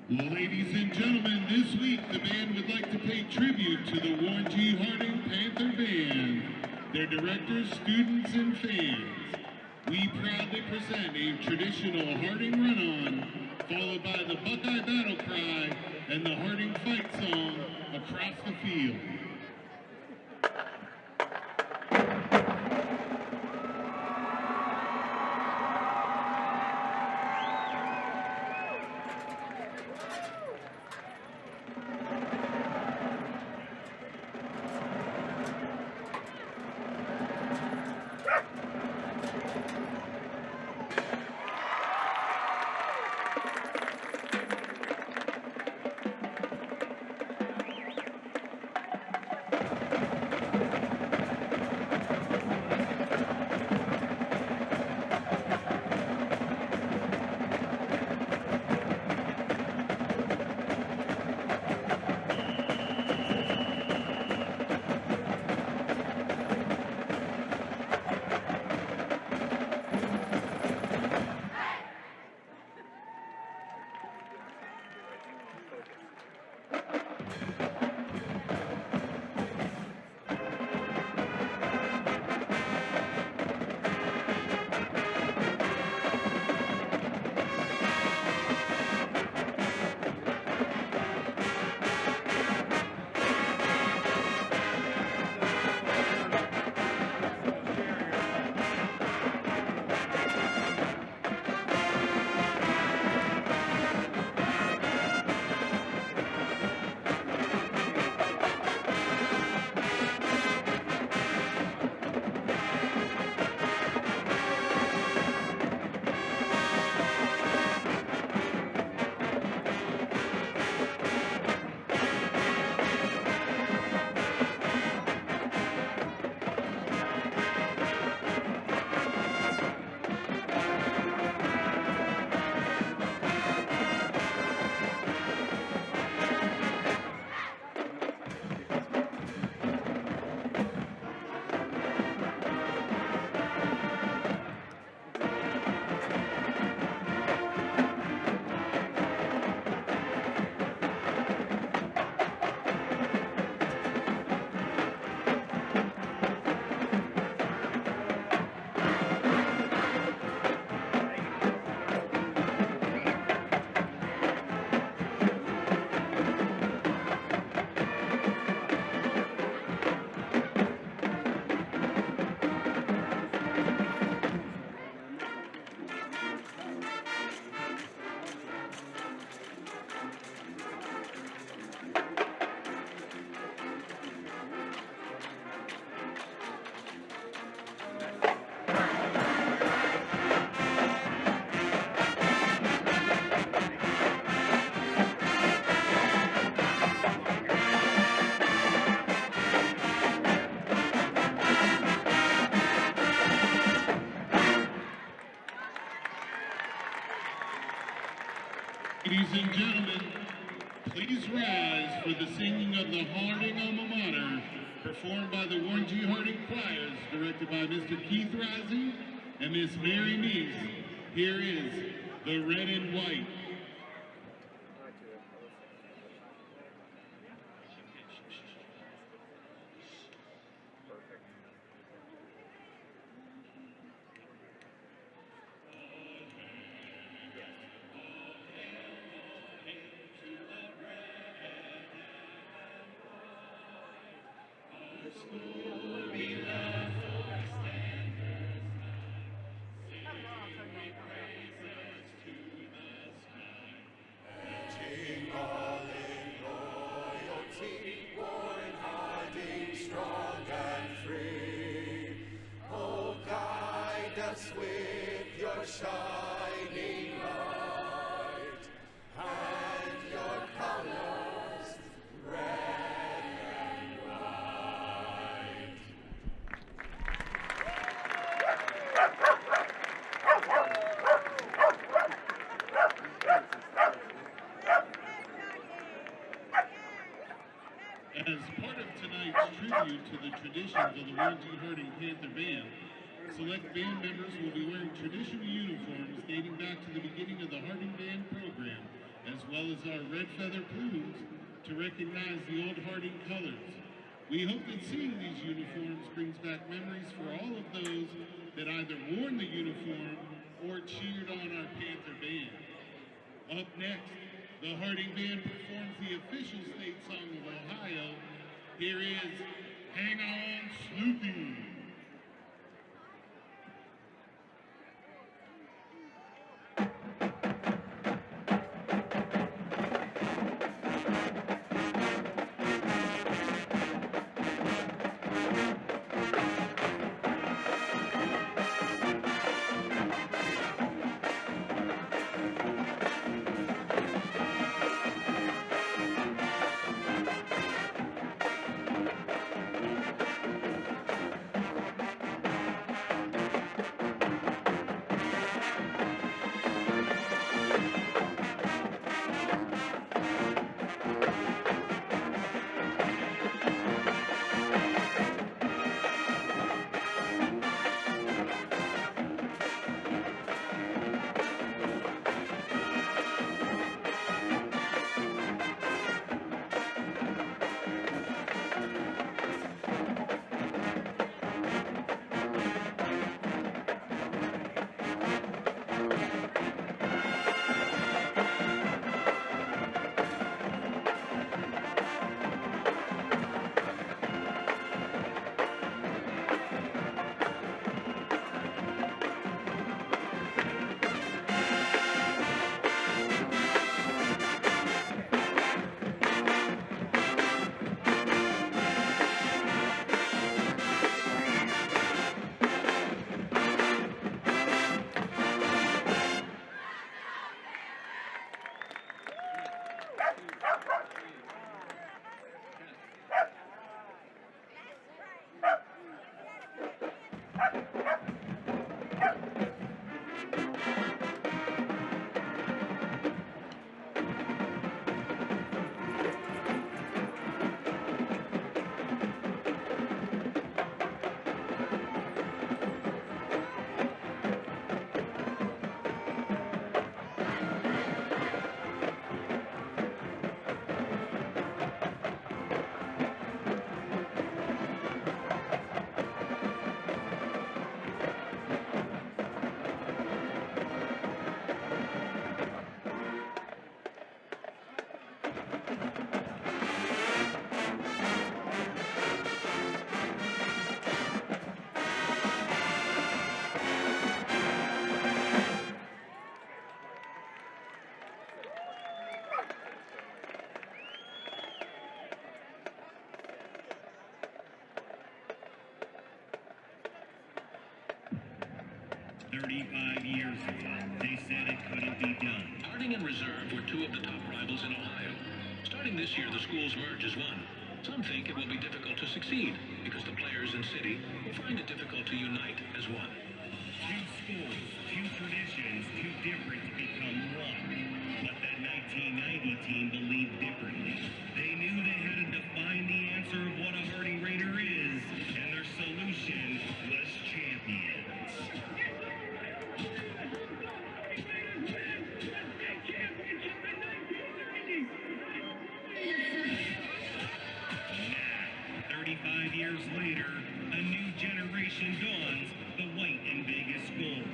Ladies and gentlemen, this week the band would like to pay tribute to the Warren G. Harding Panther Band, their directors, students, and fans. We proudly present a traditional Harding run-on, followed by the Buckeye Battle Cry and the Harding Fight Song across the field. Ladies and gentlemen, please rise for the singing of the Harding Alma Mater, performed by the Warren G. Harding Choirs, directed by Mr. Keith Rising and Miss Mary Neese. Here is the Red and White. With your shining light and your colors red and white. As part of tonight's tribute to the traditions of the Warren G. Harding Panther Band, select band members will be wearing traditional uniforms dating back to the beginning of the Harding Band program as well as our red feather plumes to recognize the old Harding colors. We hope that seeing these uniforms brings back memories for all of those that either worn the uniform or cheered on our Panther band. Up next, the Harding Band performs the official state song of Ohio. Here is Hang On Sloopy. Years ago, they said it couldn't be done. Harding and Reserve were two of the top rivals in Ohio. Starting this year, the schools merge as one. Some think it will be difficult to succeed because the players and city will find it difficult to unite as one. Two schools, two traditions, too different to become one. But that 1990 team believed differently. They knew they had to define the answer of what a Harding Raider is, and their solution was champions. Now, 35 years later, a new generation dawns, the white and Vegas gold.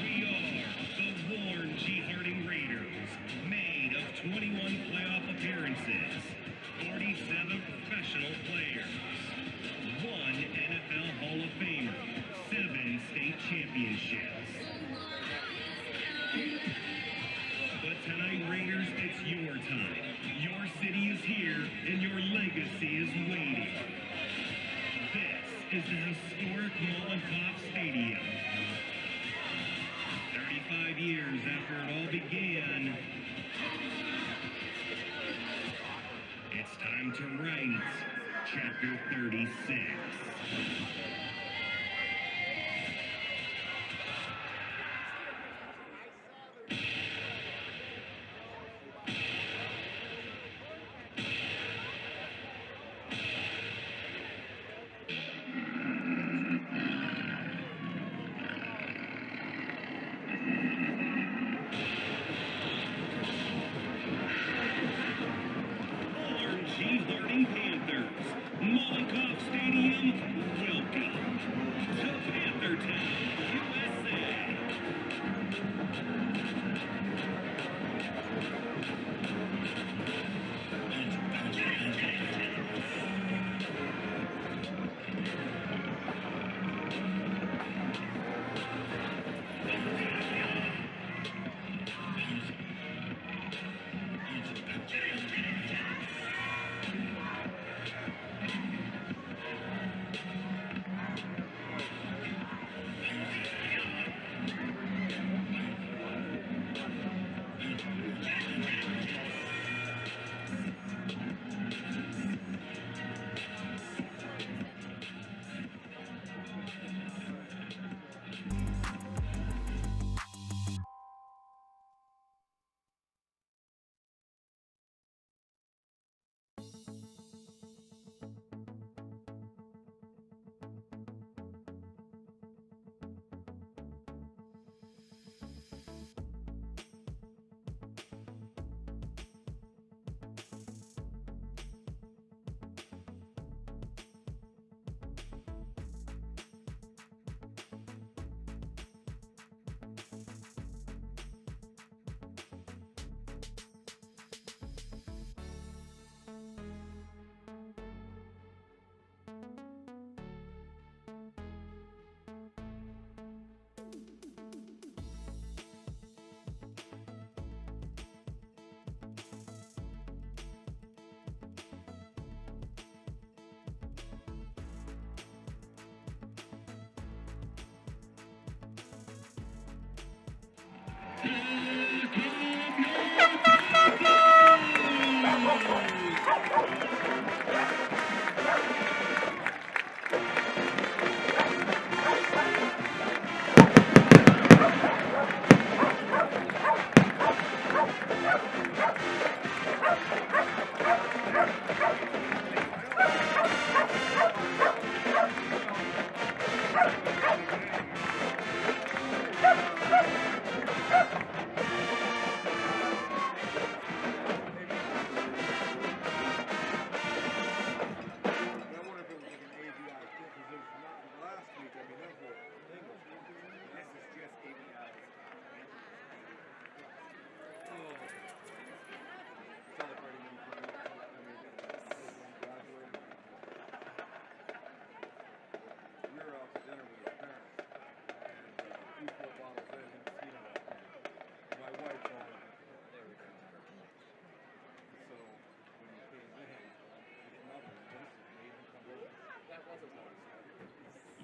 We are the Warren G. Harding Raiders, made of 21 playoff appearances, 47 professional players, 1 NFL Hall of Famer, 7 state championships. But tonight, Raiders, it's your time. Your city is here, and your legacy is waiting. This is the historic Mollenkopf Stadium. 35 years after it all began, it's time to write Chapter 36.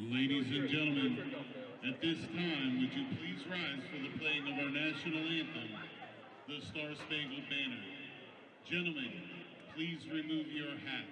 Ladies and gentlemen, at this time, would you please rise for the playing of our national anthem, the Star-Spangled Banner. Gentlemen, please remove your hats.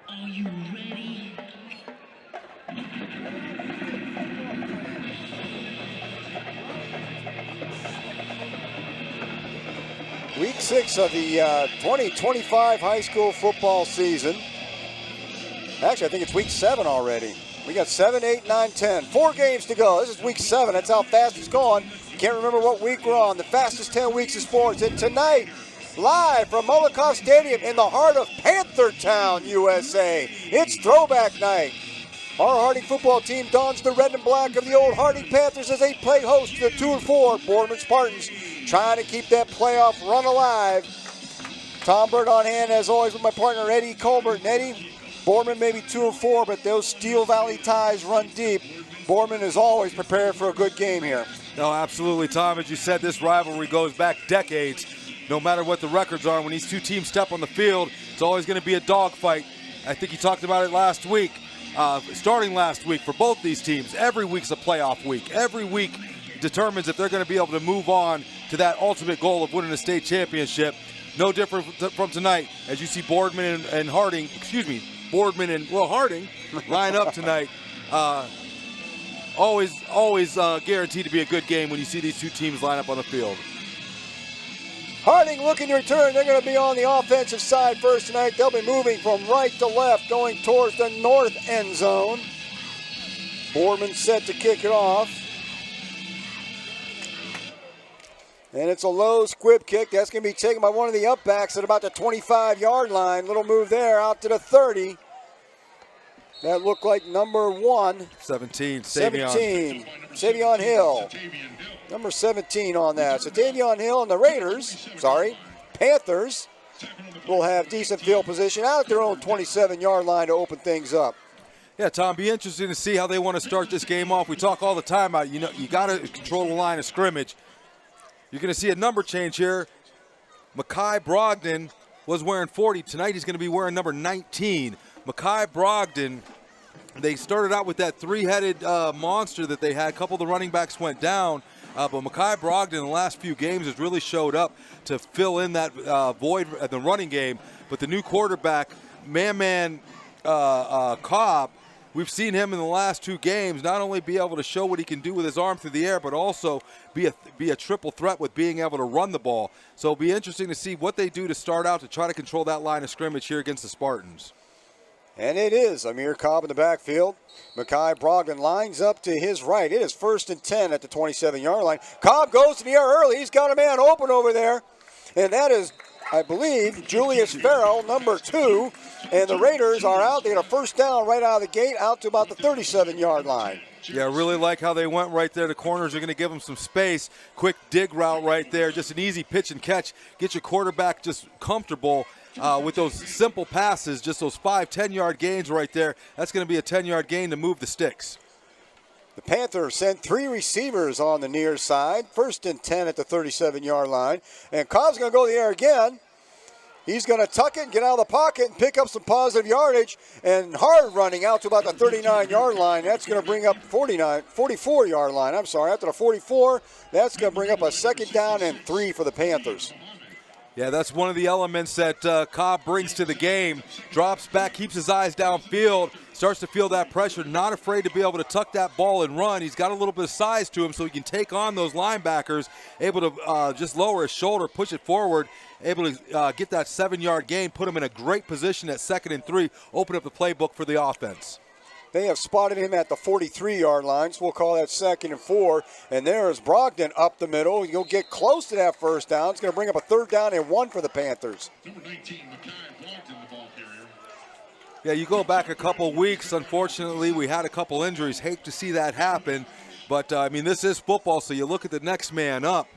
Are you ready? Week 6 of the 2025 high school football season. Actually, I think it's week 7 already. We got 7, 8, 9, 10. 4 games to go. This is week 7. That's how fast it's gone. Can't remember what week we're on. The fastest 10 weeks of sports. And tonight, live from Mollenkopf Stadium in the heart of Panther Town, USA, it's Throwback Night. Our Harding football team dons the red and black of the old Harding Panthers as they play host to the 2-4 Boardman Spartans, trying to keep that playoff run alive. Tom Bird on hand, as always, with my partner Eddie Colbert. And Eddie, Boardman may be 2-4, but those Steel Valley ties run deep. Boardman is always prepared for a good game here. No, absolutely, Tom. As you said, this rivalry goes back decades. No matter what the records are, when these two teams step on the field, it's always going to be a dogfight. I think you talked about it last week. Starting last week for both these teams, every week's a playoff week. Every week determines if they're going to be able to move on to that ultimate goal of winning a state championship. No different from tonight, as you see Boardman and Harding, Harding line up tonight. Always guaranteed to be a good game when you see these two teams line up on the field. Harding looking to return. They're going to be on the offensive side first tonight. They'll be moving from right to left, going towards the north end zone. Boardman set to kick it off. And it's a low squib kick. That's going to be taken by one of the upbacks at about the 25-yard line. Little move there out to the 30. That looked like number 17. Savion Hill. Number 17 on that. So Davion Hill and the Panthers will have decent field position out at their own 27-yard line to open things up. Yeah, Tom, be interesting to see how they want to start this game off. We talk all the time about, you got to control the line of scrimmage. You're going to see a number change here. Makai Brogdon was wearing 40. Tonight he's going to be wearing number 19. Mekhi Brogdon, they started out with that three-headed monster that they had. A couple of the running backs went down, but Mekhi Brogdon in the last few games has really showed up to fill in that void at the running game. But the new quarterback, Cobb, we've seen him in the last 2 games not only be able to show what he can do with his arm through the air, but also be a triple threat with being able to run the ball. So it'll be interesting to see what they do to start out to try to control that line of scrimmage here against the Spartans. And it is Amir Cobb in the backfield. Mekhi Brogdon lines up to his right. It is 1st and 10 at the 27-yard line. Cobb goes to the air early. He's got a man open over there. And that is, I believe, Julius Farrell, number 2. And the Raiders are out. They get a first down right out of the gate, out to about the 37-yard line. Yeah, I really like how they went right there. The corners are going to give them some space. Quick dig route right there. Just an easy pitch and catch. Get your quarterback just comfortable with those simple passes, just those 5-10-yard gains right there. That's going to be a 10-yard gain to move the sticks. The Panthers sent 3 receivers on the near side. 1st and 10 at the 37-yard line. And Cobb's going to go to the air again. He's going to tuck it, get out of the pocket, and pick up some positive yardage. And hard running out to about the 39-yard line. That's going to bring up 44-yard line. I'm sorry, after the 44, that's going to bring up a 2nd down and 3 for the Panthers. Yeah, that's one of the elements that Cobb brings to the game. Drops back, keeps his eyes downfield, starts to feel that pressure, not afraid to be able to tuck that ball and run. He's got a little bit of size to him so he can take on those linebackers, able to just lower his shoulder, push it forward, able to get that 7-yard gain, put him in a great position at 2nd and 3, open up the playbook for the offense. They have spotted him at the 43-yard line, so we'll call that 2nd and 4. And there's Brogdon up the middle. He'll get close to that first down. It's going to bring up a 3rd down and 1 for the Panthers. Number 19, Mekhi Brogdon, the ball carrier. Yeah, you go back a couple weeks. Unfortunately, we had a couple injuries. Hate to see that happen. But, I mean, this is football, so you look at the next man up.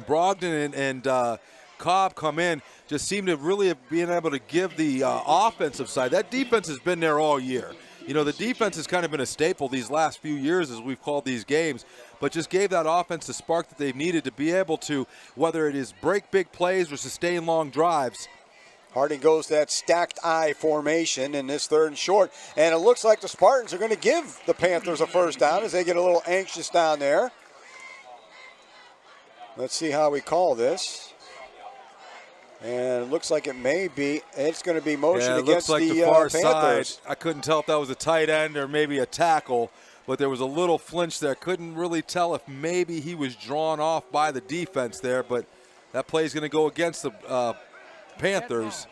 Brogdon and Cobb come in, just seem to really have been able to give the offensive side. That defense has been there all year. You know, the defense has kind of been a staple these last few years as we've called these games, but just gave that offense the spark that they've needed to be able to, whether it is break big plays or sustain long drives. Harding goes to that stacked eye formation in this 3rd and short, and it looks like the Spartans are going to give the Panthers a first down as they get a little anxious down there. Let's see how we call this. And it looks like it's going to be motion against like the far Panthers. side. I couldn't tell if that was a tight end or maybe a tackle, but there was a little flinch there. Couldn't really tell if maybe he was drawn off by the defense there, but that play is going to go against the Panthers.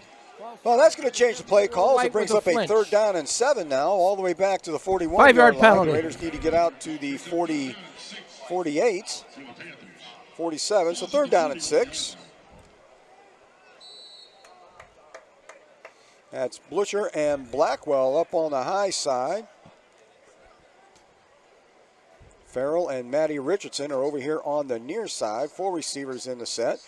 Well, that's going to change the play calls. It brings up a 3rd down and 7 now, all the way back to the 41-yard 5-yard line. penalty. The Raiders need to get out to the 48, 47, so 3rd down and 6. That's Blucher and Blackwell up on the high side. Farrell and Matty Richardson are over here on the near side. 4 receivers in the set.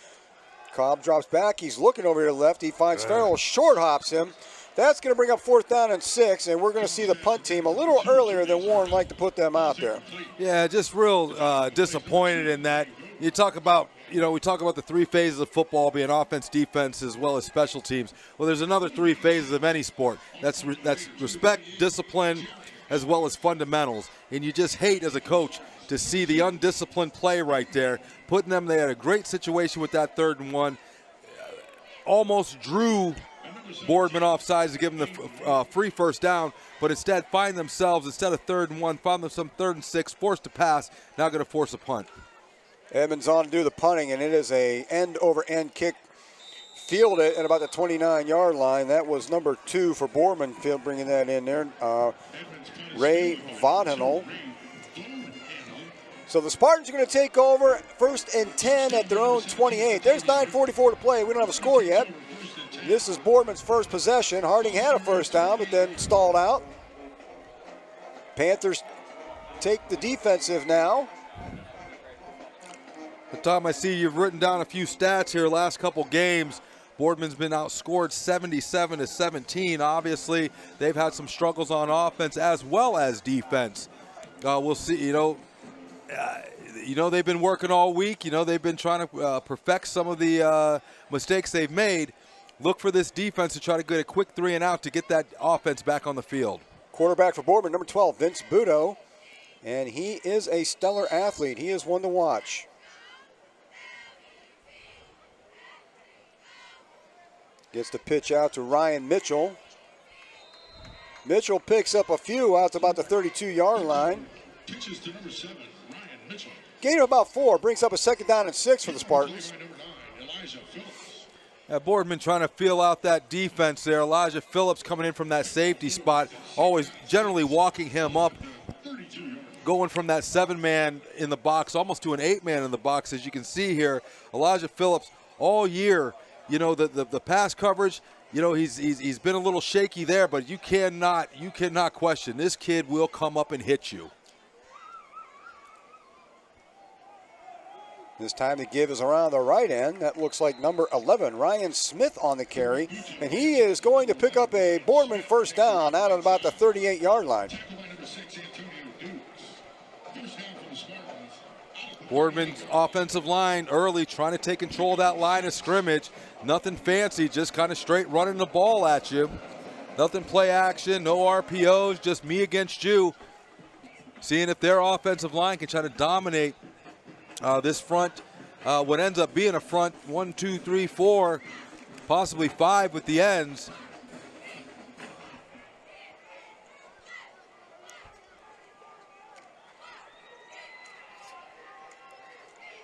Cobb drops back. He's looking over here to the left. He finds Farrell, short hops him. That's going to bring up 4th down and 6, and we're going to see the punt team a little earlier than Warren liked to put them out there. Yeah, just real disappointed in that. You talk about, we talk about the 3 phases of football being offense, defense, as well as special teams. Well, there's another 3 phases of any sport. That's respect, discipline, as well as fundamentals. And you just hate as a coach to see the undisciplined play right there. They had a great situation with that 3rd and 1. Almost drew Boardman offsides to give them the free first down, but instead find themselves, instead of 3rd and 1, found them some 3rd and 6, forced to pass, now going to force a punt. Edmonds on to do the punting, and it is a end-over-end kick fielded at about the 29-yard line. That was number 2 for Boardman, bringing that in there. Ray Vonhenel. So the Spartans are going to take over 1st and 10 at their own 28. There's 9:44 to play. We don't have a score yet. This is Boardman's first possession. Harding had a first down, but then stalled out. Panthers take the defensive now. Tom, I see you've written down a few stats here. Last couple games, Boardman's been outscored 77-17. Obviously, they've had some struggles on offense as well as defense. We'll see. They've been working all week. They've been trying to perfect some of the mistakes they've made. look for this defense to try to get a quick 3 and out to get that offense back on the field. Quarterback for Boardman, number 12, Vince Budo. And he is a stellar athlete. He is one to watch. Gets the pitch out to Ryan Mitchell. Mitchell picks up a few out to about the 32-yard line. Pitches to number 7, Ryan Mitchell. Gain of about 4, brings up a 2nd down and 6 for the Spartans. Boardman trying to feel out that defense there. Elijah Phillips coming in from that safety spot, always generally walking him up, going from that 7-man in the box almost to an 8-man in the box. As you can see here, Elijah Phillips all year, you know, the pass coverage, you know, he's been a little shaky there, but you cannot question this kid will come up and hit you. This time the give is around the right end. That looks like number 11, Ryan Smith on the carry. And he is going to pick up a Boardman first down out at about the 38-yard line. Boardman's offensive line early trying to take control of that line of scrimmage. Nothing fancy, just kind of straight running the ball at you. Nothing play action, no RPOs, just me against you. Seeing if their offensive line can try to dominate this front, what ends up being a front 1, 2, 3, 4, possibly 5 with the ends.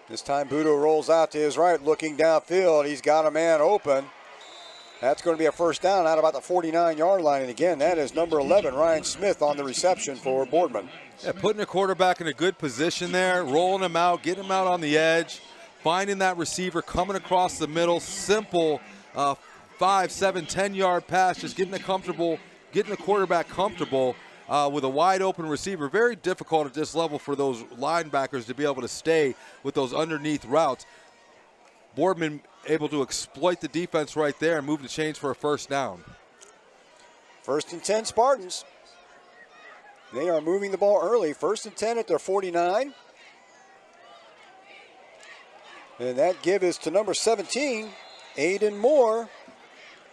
This time Budo rolls out to his right, looking downfield. He's got a man open. That's going to be a first down out about the 49-yard line. And again, that is number 11, Ryan Smith, on the reception for Boardman. Yeah, putting a quarterback in a good position there, rolling him out, getting him out on the edge, finding that receiver coming across the middle. Simple 5, 7, 10-yard pass, just getting the quarterback comfortable with a wide open receiver. Very difficult at this level for those linebackers to be able to stay with those underneath routes. Boardman able to exploit the defense right there and move the chains for a first down. 1st and 10 Spartans. They are moving the ball early. 1st and 10 at their 49. And that give is to number 17, Aiden Moore.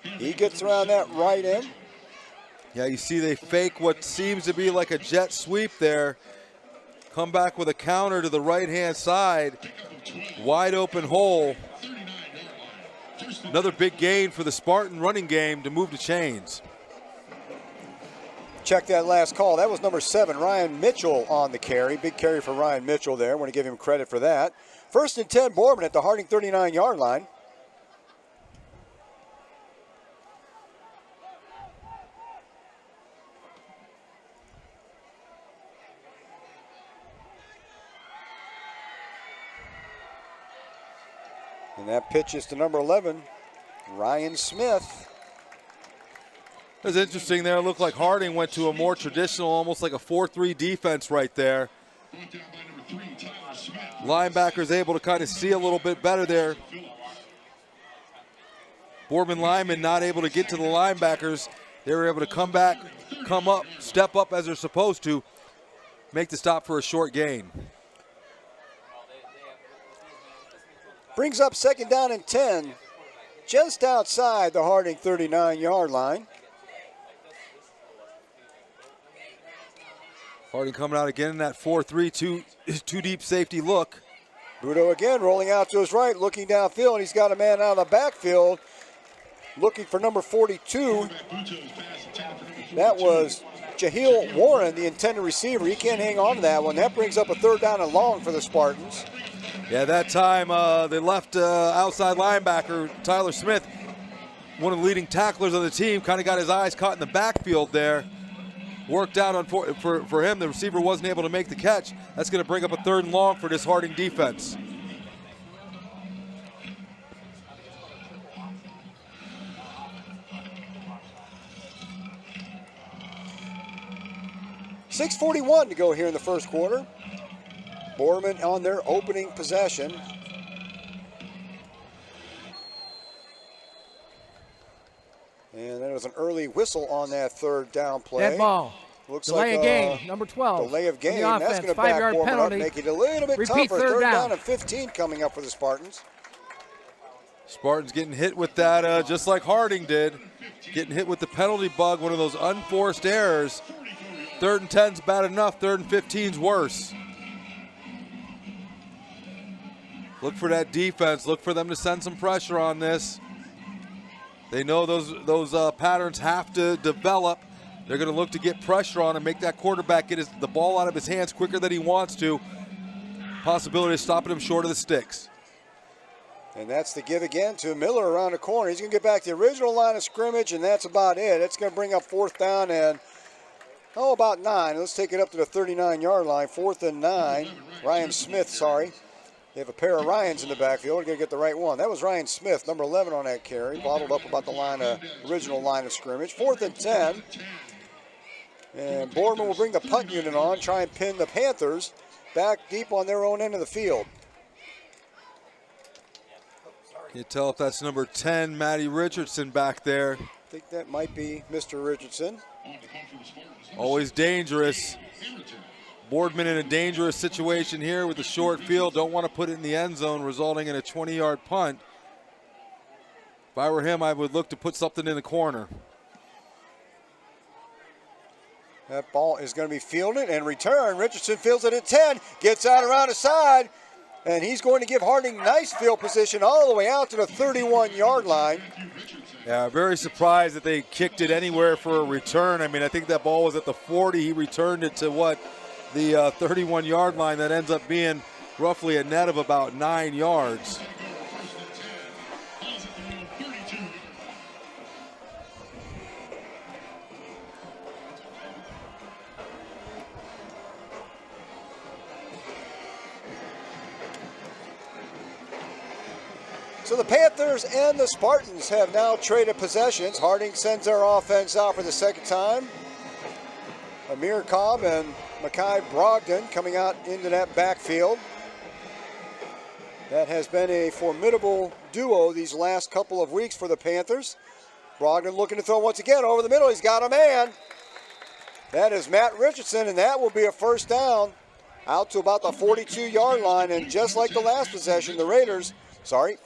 He gets around that right end. Yeah, you see they fake what seems to be like a jet sweep there. Come back with a counter to the right-hand side. Wide open hole. Another big gain for the Spartan running game to move the chains. Check that last call. That was number 7, Ryan Mitchell on the carry. Big carry for Ryan Mitchell there. I want to give him credit for that. 1st and 10, Boardman at the Harding 39-yard line. And that pitch is to number 11, Ryan Smith. It was interesting there. It looked like Harding went to a more traditional, almost like a 4-3 defense right there. Linebackers able to kind of see a little bit better there. Boardman linemen not able to get to the linebackers. They were able to come back, come up, step up as they're supposed to, make the stop for a short gain. Brings up 2nd down and 10, just outside the Harding 39-yard line. Harding coming out again in that 4-3, two deep safety look. Budo again rolling out to his right, looking downfield. He's got a man out of the backfield, looking for number 42. That was Jahil Warren, the intended receiver. He can't hang on to that one. That brings up a 3rd down and long for the Spartans. Yeah, that time they left outside linebacker Tyler Smith, one of the leading tacklers of the team, kind of got his eyes caught in the backfield there. Worked out for him. The receiver wasn't able to make the catch. That's going to bring up a 3rd and long for this Harding defense. .641 to go here in the first quarter. Boardman on their opening possession. And there was an early whistle on that 3rd down play. Dead ball. Looks delay like of game, number 12. Delay of game. Offense, That's going to back 5-yard Boardman up, penalty. make it a little bit Repeat tougher. 3rd Third down. down and 15 coming up for the Spartans. Spartans getting hit with that just like Harding did. Getting hit with the penalty bug, one of those unforced errors. 3rd and 10's bad enough, 3rd and 15's worse. Look for that defense. Look for them to send some pressure on this. They know those patterns have to develop. They're going to look to get pressure on and make that quarterback get the ball out of his hands quicker than he wants to. Possibility of stopping him short of the sticks. And that's the give again to Miller around the corner. He's going to get back to the original line of scrimmage, and that's about it. It's going to bring up 4th down and, about 9. Let's take it up to the 39-yard line. 4th and 9. Ryan Smith, sorry. They have a pair of Ryans in the backfield. We're going to get the right one. That was Ryan Smith, number 11 on that carry. Bottled up about the original line of scrimmage. 4th and 10. And Boardman will bring the punt unit on, try and pin the Panthers back deep on their own end of the field. Can't tell if that's number 10, Matty Richardson back there. I think that might be Mr. Richardson. Always dangerous. Boardman in a dangerous situation here with the short field. Don't want to put it in the end zone, resulting in a 20-yard punt. If I were him, I would look to put something in the corner. That ball is going to be fielded and returned. Richardson fields it at 10, gets out around the side, and he's going to give Harding nice field position all the way out to the 31-yard line. Yeah, very surprised that they kicked it anywhere for a return. I mean, I think that ball was at the 40. He returned it to the 31-yard line. That ends up being roughly a net of about 9 yards. So the Panthers and the Spartans have now traded possessions. Harding sends their offense out for the second time. Amir Cobb and Mekhi Brogdon coming out into that backfield. That has been a formidable duo these last couple of weeks for the Panthers. Brogdon looking to throw once again over the middle. He's got a man. That is Matt Richardson, and that will be a 1st down out to about the 42-yard line. And just like the last possession, the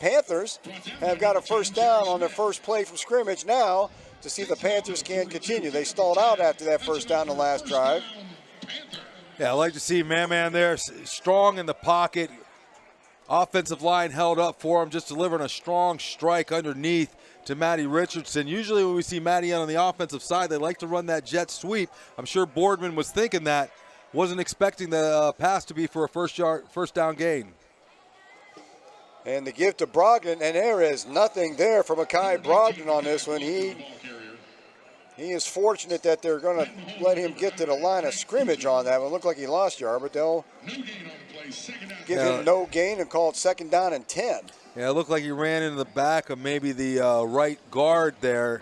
Panthers have got a 1st down on their first play from scrimmage now to see if the Panthers can continue. They stalled out after that 1st down the last drive. Yeah, I like to see man there, strong in the pocket. Offensive line held up for him, just delivering a strong strike underneath to Matty Richardson. Usually when we see Matty on the offensive side, they like to run that jet sweep. I'm sure Boardman was thinking that. Wasn't expecting the pass to be for a 1st down gain. And the give to Brogdon, and there is nothing there for Mekhi Brogdon on this one. He is fortunate that they're going to let him get to the line of scrimmage on that one. Looked like he lost yard, but they'll give him no gain and call it 2nd down and 10. Yeah, it looked like he ran into the back of maybe the right guard there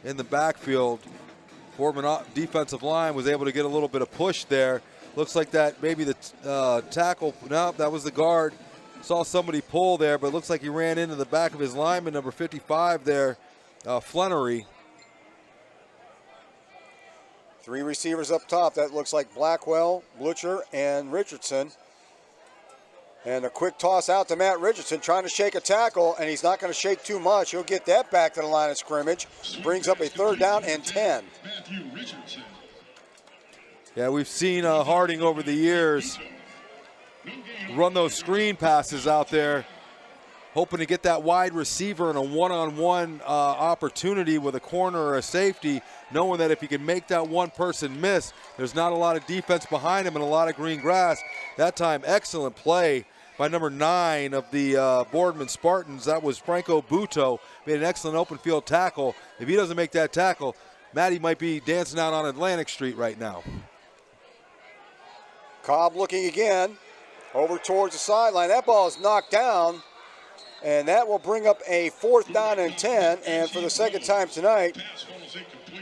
in the backfield. Boardman defensive line was able to get a little bit of push there. Looks like that maybe the tackle, no, that was the guard. Saw somebody pull there, but it looks like he ran into the back of his lineman, number 55 there, Flannery. 3 receivers up top. That looks like Blackwell, Blucher, and Richardson. And a quick toss out to Matt Richardson, trying to shake a tackle, and he's not going to shake too much. He'll get that back to the line of scrimmage. Brings up a 3rd down and 10. Yeah, we've seen Harding over the years run those screen passes out there, hoping to get that wide receiver in a one-on-one opportunity with a corner or a safety, knowing that if he can make that one person miss, there's not a lot of defense behind him and a lot of green grass. That time, excellent play by number 9 of the Boardman Spartans. That was Franco Buto. Made an excellent open field tackle. If he doesn't make that tackle, Matty might be dancing out on Atlantic Street right now. Cobb looking again. Over towards the sideline. That ball is knocked down, and that will bring up a 4th down and 10. And for the second time tonight,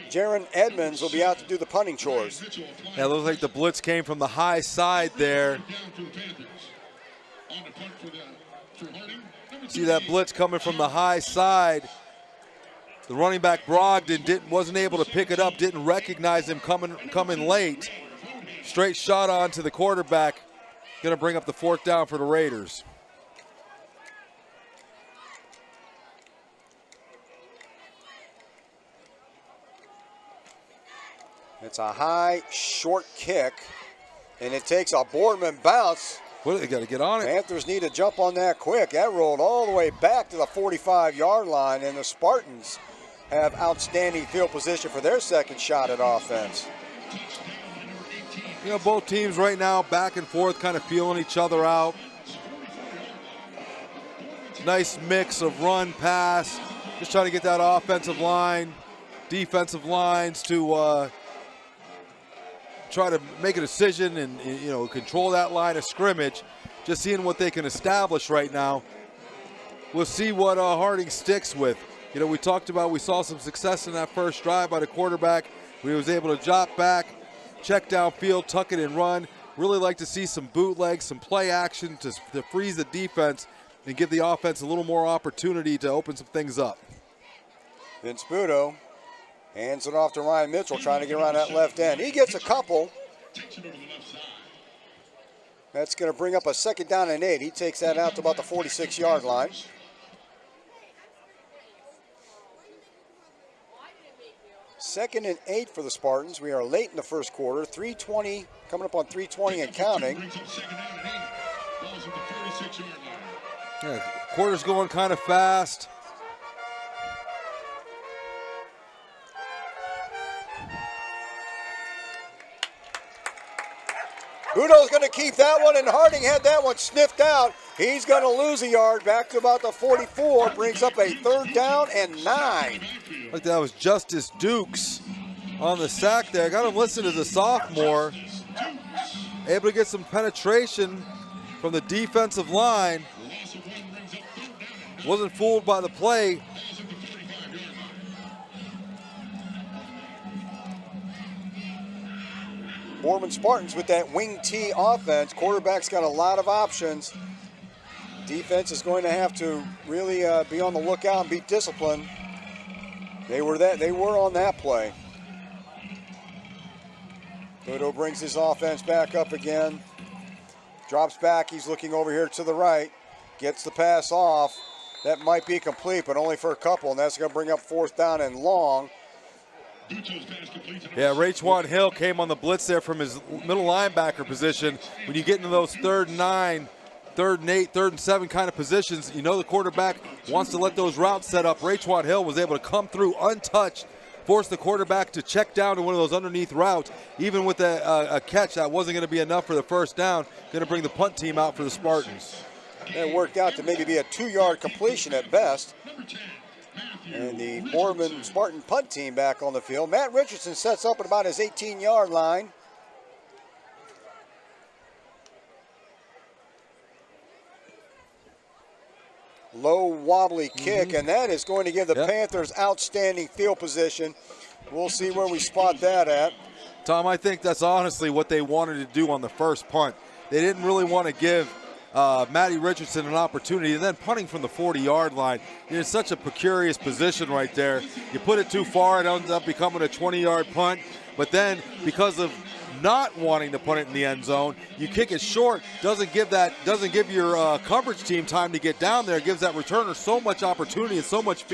Jaron Edmonds will be out to do the punting chores. Yeah, it looks like the blitz came from the high side there. See that blitz coming from the high side. The running back Brogdon wasn't able to pick it up, didn't recognize him coming late. Straight shot on to the quarterback. Going to bring up the 4th down for the Raiders. It's a high, short kick, and it takes a Boardman bounce. Well, they got to get on it. Panthers need to jump on that quick. That rolled all the way back to the 45-yard line, and the Spartans have outstanding field position for their second shot at offense. You know, both teams right now back and forth, kind of feeling each other out. Nice mix of run, pass, just trying to get that offensive line, defensive lines to try to make a decision and, you know, control that line of scrimmage. Just seeing what they can establish right now. We'll see what Harding sticks with. You know, we talked about, we saw some success in that first drive by the quarterback. We was able to drop back, check downfield, tuck it and run. Really like to see some bootlegs, some play action to freeze the defense and give the offense a little more opportunity to open some things up. Vince Budo hands it off to Ryan Mitchell, trying to get around that left end. He gets a couple. That's going to bring up a 2nd down and 8. He takes that out to about the 46-yard line. Second and 8 for the Spartans. We are late in the first quarter. 3:20, coming up on 3:20 and counting. Yeah, quarter's going kind of fast. Budo's going to keep that one, and Harding had that one sniffed out. He's going to lose a yard back to about the 44. Brings up a 3rd down and 9. Like that was Justice Dukes on the sack there. Got him listed as a sophomore. Able to get some penetration from the defensive line. Wasn't fooled by the play. Boardman Spartans with that wing T offense. Quarterback's got a lot of options. Defense is going to have to really be on the lookout and be disciplined. They were on that play. Budo brings his offense back up again. Drops back. He's looking over here to the right. Gets the pass off. That might be complete, but only for a couple, and that's going to bring up 4th down and long. Yeah, Raekwon Hill came on the blitz there from his middle linebacker position. When you get into those 3rd and 9, 3rd and 8, 3rd and 7 kind of positions, you know the quarterback wants to let those routes set up. Raekwon Hill was able to come through untouched, force the quarterback to check down to one of those underneath routes. Even with a catch, that wasn't going to be enough for the 1st down. Going to bring the punt team out for the Spartans. That worked out to maybe be a 2-yard completion at best. And the Boardman Spartan punt team back on the field. Matt Richardson sets up at about his 18-yard line. Low wobbly kick, and that is going to give the Panthers outstanding field position. We'll see where we spot that at. Tom, I think that's honestly what they wanted to do on the first punt. They didn't really want to give Matty Richardson an opportunity, and then punting from the 40-yard line. You're in such a precarious position right there. You put it too far, it ends up becoming a 20-yard punt. But then, because of not wanting to punt it in the end zone, you kick it short. Doesn't give your coverage team time to get down there. It gives that returner so much opportunity and so much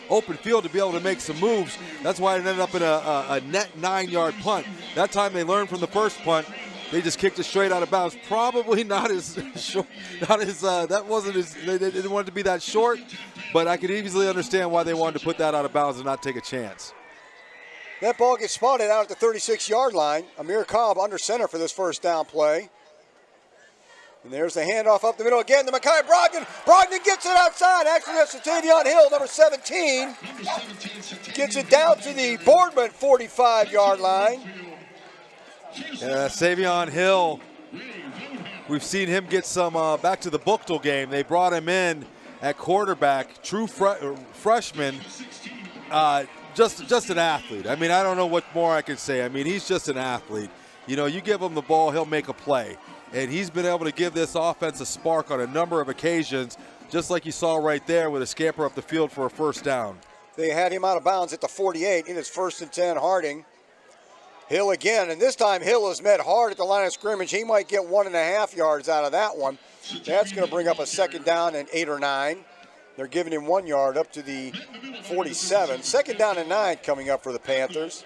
open field to be able to make some moves. That's why it ended up in a net 9-yard punt. That time they learned from the first punt. They just kicked it straight out of bounds. Probably not as short. That wasn't as. They didn't want it to be that short, but I could easily understand why they wanted to put that out of bounds and not take a chance. That ball gets spotted out at the 36-yard line. Amir Cobb under center for this 1st down play. And there's the handoff up the middle again to Mekhi Brogdon. Brogdon gets it outside. Actually, that's to Tavion Hill, number 17. Gets it down to the Boardman 45-yard line. Savion Hill, we've seen him get some back to the Buchtel game. They brought him in at quarterback, true freshman, just an athlete. I mean, I don't know what more I can say. I mean, he's just an athlete. You know, you give him the ball, he'll make a play. And he's been able to give this offense a spark on a number of occasions, just like you saw right there with a scamper up the field for a 1st down. They had him out of bounds at the 48 in his 1st and 10. Harding. Hill again, and this time Hill is met hard at the line of scrimmage. He might get 1.5 yards out of that one. That's going to bring up a 2nd down and 8 or 9. They're giving him 1 yard up to the 47. 2nd down and 9 coming up for the Panthers.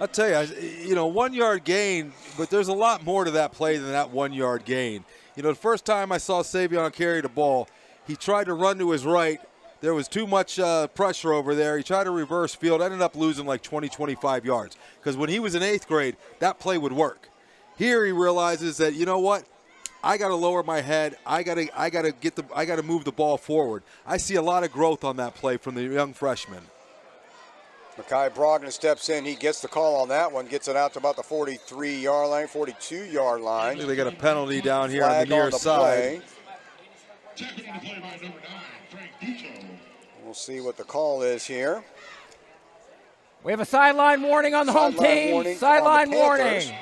I'll tell you, 1 yard gain, but there's a lot more to that play than that 1 yard gain. The first time I saw Savion carry the ball, he tried to run to his right. There was too much pressure over there. He tried to reverse field, ended up losing like 20, 25 yards. Because when he was in 8th grade, that play would work. Here he realizes that, you know what? I got to lower my head. I got to move the ball forward. I see a lot of growth on that play from the young freshman. Mekhi Brogdon steps in. He gets the call on that one. Gets it out to about the 43-yard line, 42-yard line. I think they got a penalty down here on the near side. We'll see what the call is here. We have a sideline warning on the home team. Sideline warning.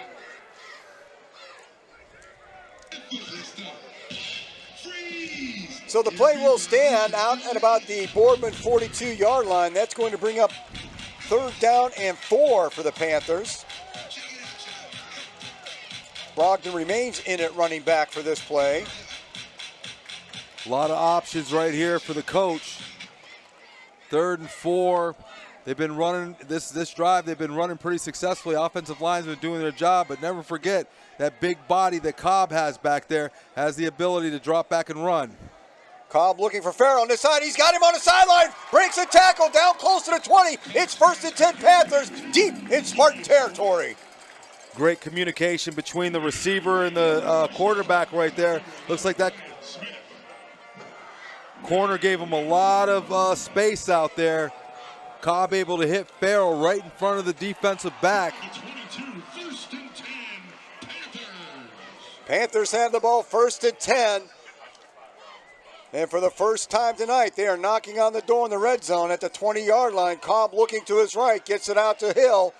So the play will stand out at about the Boardman 42-yard line. That's going to bring up 3rd down and 4 for the Panthers. Brogdon remains in at running back for this play. A lot of options right here for the coach. 3rd and 4. They've been running this drive. They've been running pretty successfully. Offensive line's been doing their job, but never forget that big body that Cobb has back there has the ability to drop back and run. Cobb looking for Farrell on the side. He's got him on the sideline. Breaks a tackle down close to the 20. It's 1st and 10 Panthers deep in Spartan territory. Great communication between the receiver and the quarterback right there. Looks like that corner gave him a lot of space out there. Cobb able to hit Farrell right in front of the defensive back. Panthers have the ball 1st and 10. And for the first time tonight, they are knocking on the door in the red zone at the 20-yard line. Cobb looking to his right, gets it out to Hill.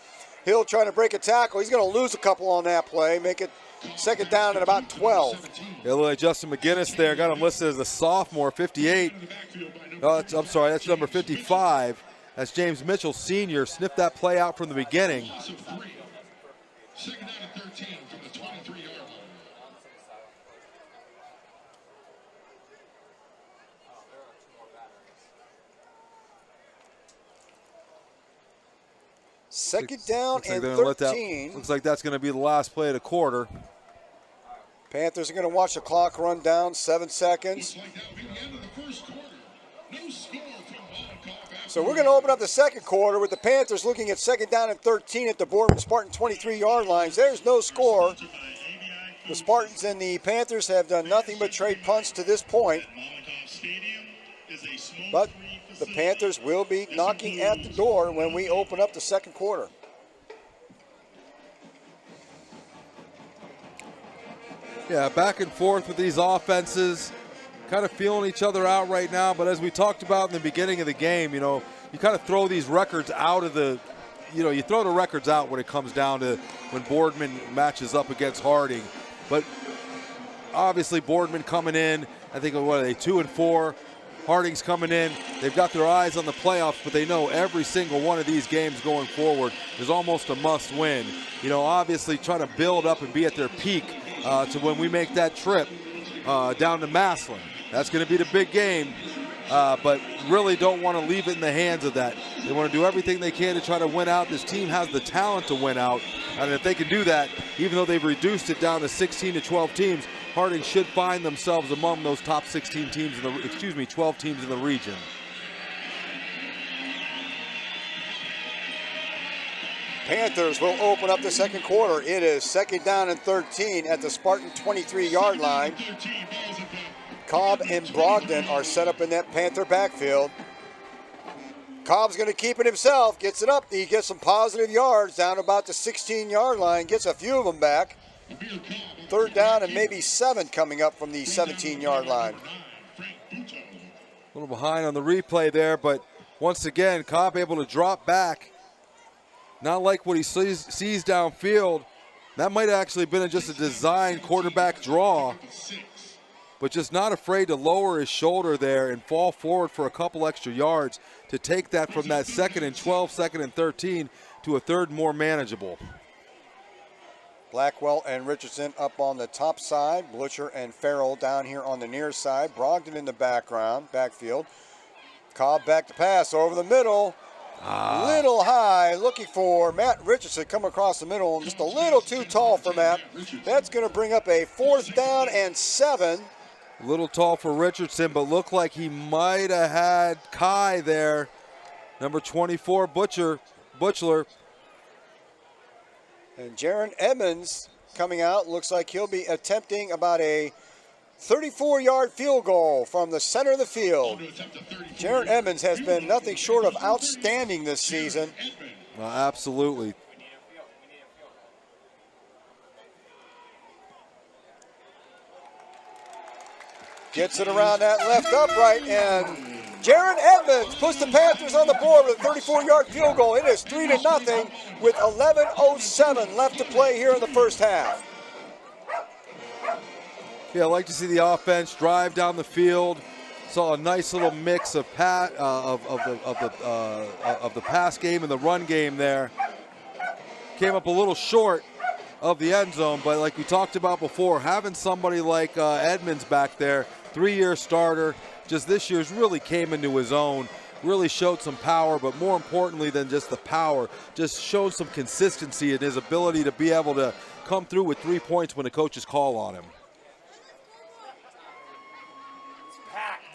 Hill trying to break a tackle. He's going to lose a couple on that play, make it 2nd down at about 12. Yeah, look like Justin McGinnis there. Got him listed as a sophomore, 58. I'm sorry, that's number 55. That's James Mitchell, senior. Sniffed that play out from the beginning. 2nd down and 13 from the 23-yard line. Second down and 13. Looks like that's going to be the last play of the quarter. Panthers are going to watch the clock run down, 7 seconds. So we're going to open up the second quarter with the Panthers looking at 2nd down and 13 at the Boardman Spartan 23-yard lines. There's no score. The Spartans and the Panthers have done nothing but trade punts to this point. But the Panthers will be knocking at the door when we open up the second quarter. Yeah, back and forth with these offenses, kind of feeling each other out right now. But as we talked about in the beginning of the game, you kind of throw these records out of the, you throw the records out when it comes down to when Boardman matches up against Harding. But obviously Boardman coming in, I think, what are they, 2-4. Harding's coming in. They've got their eyes on the playoffs, but they know every single one of these games going forward is almost a must win. Obviously trying to build up and be at their peak to when we make that trip down to Massillon. That's going to be the big game, but really don't want to leave it in the hands of that. They want to do everything they can to try to win out. This team has the talent to win out, and if they can do that, even though they've reduced it down to 16 to 12 teams, Harding should find themselves among those top 16 teams 12 teams in the region. Panthers will open up the second quarter. It is 2nd down and 13 at the Spartan 23-yard line. Cobb and Brogdon are set up in that Panther backfield. Cobb's going to keep it himself, gets it up. He gets some positive yards down about the 16-yard line, gets a few of them back. 3rd down and maybe 7 coming up from the 17-yard line. A little behind on the replay there, but once again, Cobb able to drop back. Not like what he sees downfield. That might have actually been just a design quarterback draw, but just not afraid to lower his shoulder there and fall forward for a couple extra yards to take that from that 2nd and 12, 2nd and 13 to a 3rd more manageable. Blackwell and Richardson up on the top side. Butcher and Farrell down here on the near side. Brogdon in the backfield. Cobb back to pass over the middle. Little high, looking for Matt Richardson, come across the middle, and just a little too tall for Matt. That's going to bring up a 4th down and 7. A little tall for Richardson, but looked like he might have had Kai there. Number 24, Butchler. And Jaron Edmonds coming out. Looks like he'll be attempting about a 34-yard field goal from the center of the field. Jaron Edmonds has been nothing short of outstanding this season. Absolutely. Gets it around that left upright, and Jaron Edmonds puts the Panthers on the board with a 34-yard field goal. It is 3-0 with 11:07 left to play here in the first half. Yeah, I like to see the offense drive down the field. Saw a nice little mix of the pass game and the run game there. Came up a little short of the end zone, but like we talked about before, having somebody like Edmonds back there, 3-year starter, just this year's really came into his own, really showed some power, but more importantly than just the power, just showed some consistency in his ability to be able to come through with 3 points when the coaches call on him.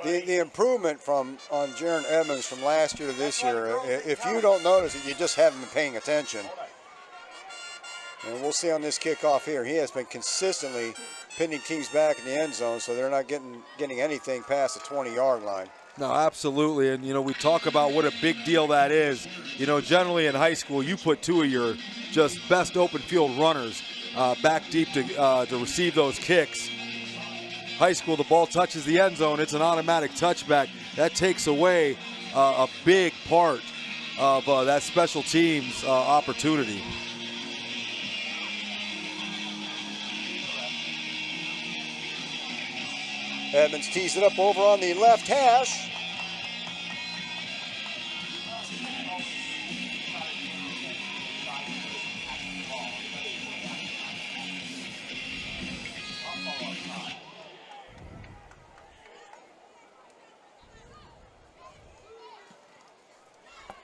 The improvement on Jaron Edmonds from last year to this year, if you don't notice it, you just haven't been paying attention. And we'll see on this kickoff here, he has been consistently pinning teams back in the end zone, so they're not getting anything past the 20-yard line. No, absolutely, and we talk about what a big deal that is. Generally in high school, you put 2 of your just best open field runners back deep to receive those kicks. High school, the ball touches the end zone, it's an automatic touchback. That takes away a big part of that special teams opportunity. Edmonds tees it up over on the left hash.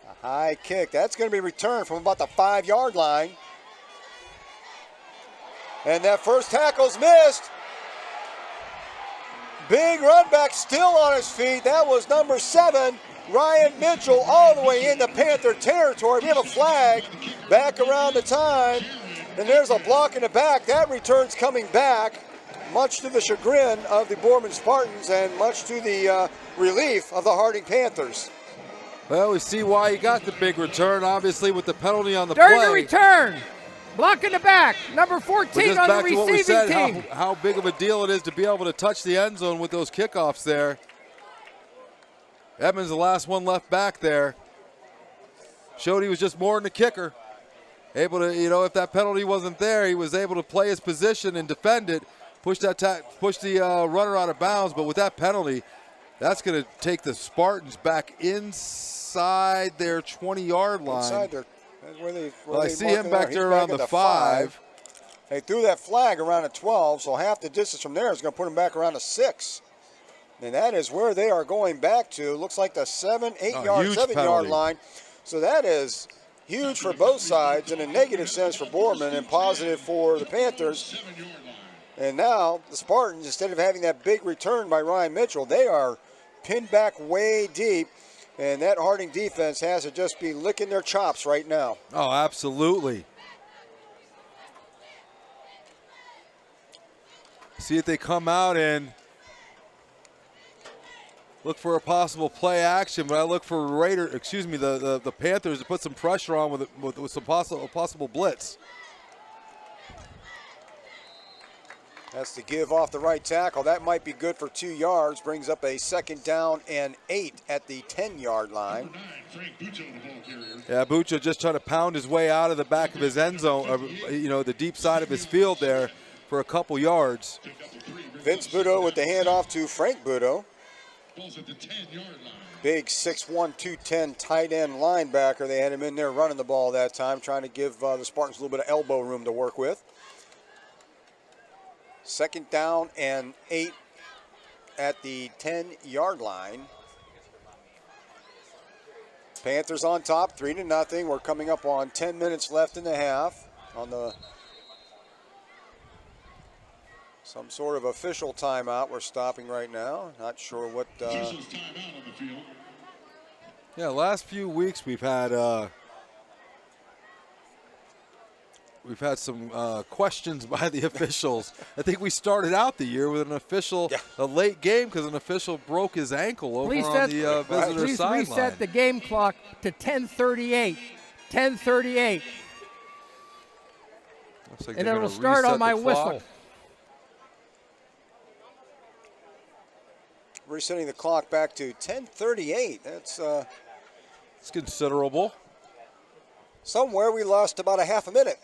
A high kick. That's going to be returned from about the 5-yard line. And that first tackle's missed. Big run back, still on his feet. That was number 7, Ryan Mitchell, all the way into Panther territory. We have a flag back around the time, and there's a block in the back. That return's coming back, much to the chagrin of the Boardman Spartans and much to the relief of the Harding Panthers. Well, we see why he got the big return, obviously, with the penalty on the During play. the return. Block in the back, number 14 on the receiving what we said, team. How big of a deal it is to be able to touch the end zone with those kickoffs there. Edmonds, the last one left back there. Showed he was just more than a kicker. Able to, if that penalty wasn't there, he was able to play his position and defend it, push the runner out of bounds. But with that penalty, that's going to take the Spartans back inside their 20-yard line. Inside their I see him back there around the 5. They threw that flag around the 12, so half the distance from there is going to put him back around the 6. And that is where they are going back to. Looks like the 7-yard line. So that is huge for both sides in a negative sense for Boardman and positive for the Panthers. And now the Spartans, instead of having that big return by Ryan Mitchell, they are pinned back way deep. And that Harding defense has to just be licking their chops right now. Oh, absolutely. See if they come out and look for a possible play action, but I look for the Panthers to put some pressure on with some possible blitz. That's the give off the right tackle. That might be good for 2 yards. Brings up a 2nd down and 8 at the 10-yard line. Yeah, Bucha just trying to pound his way out of the back of his end zone, the deep side of his field there for a couple yards. Vince Budo with the handoff to Frank Budo. Big 6'1", 210 tight end linebacker. They had him in there running the ball that time, trying to give the Spartans a little bit of elbow room to work with. 2nd down and 8 at the 10-yard line. Panthers on top, 3-0. We're coming up on 10 minutes left in the half on the some sort of official timeout we're stopping right now. Not sure what. Officials timeout on the field. Yeah, last few weeks we've had some questions by the officials. I think we started out the year with a late game because an official broke his ankle over on the visitor sideline. Please reset the game clock to 10:38. 10:38. Like and it'll start on my whistle. Resetting the clock back to 10:38. That's it's considerable. Somewhere we lost about a half a minute.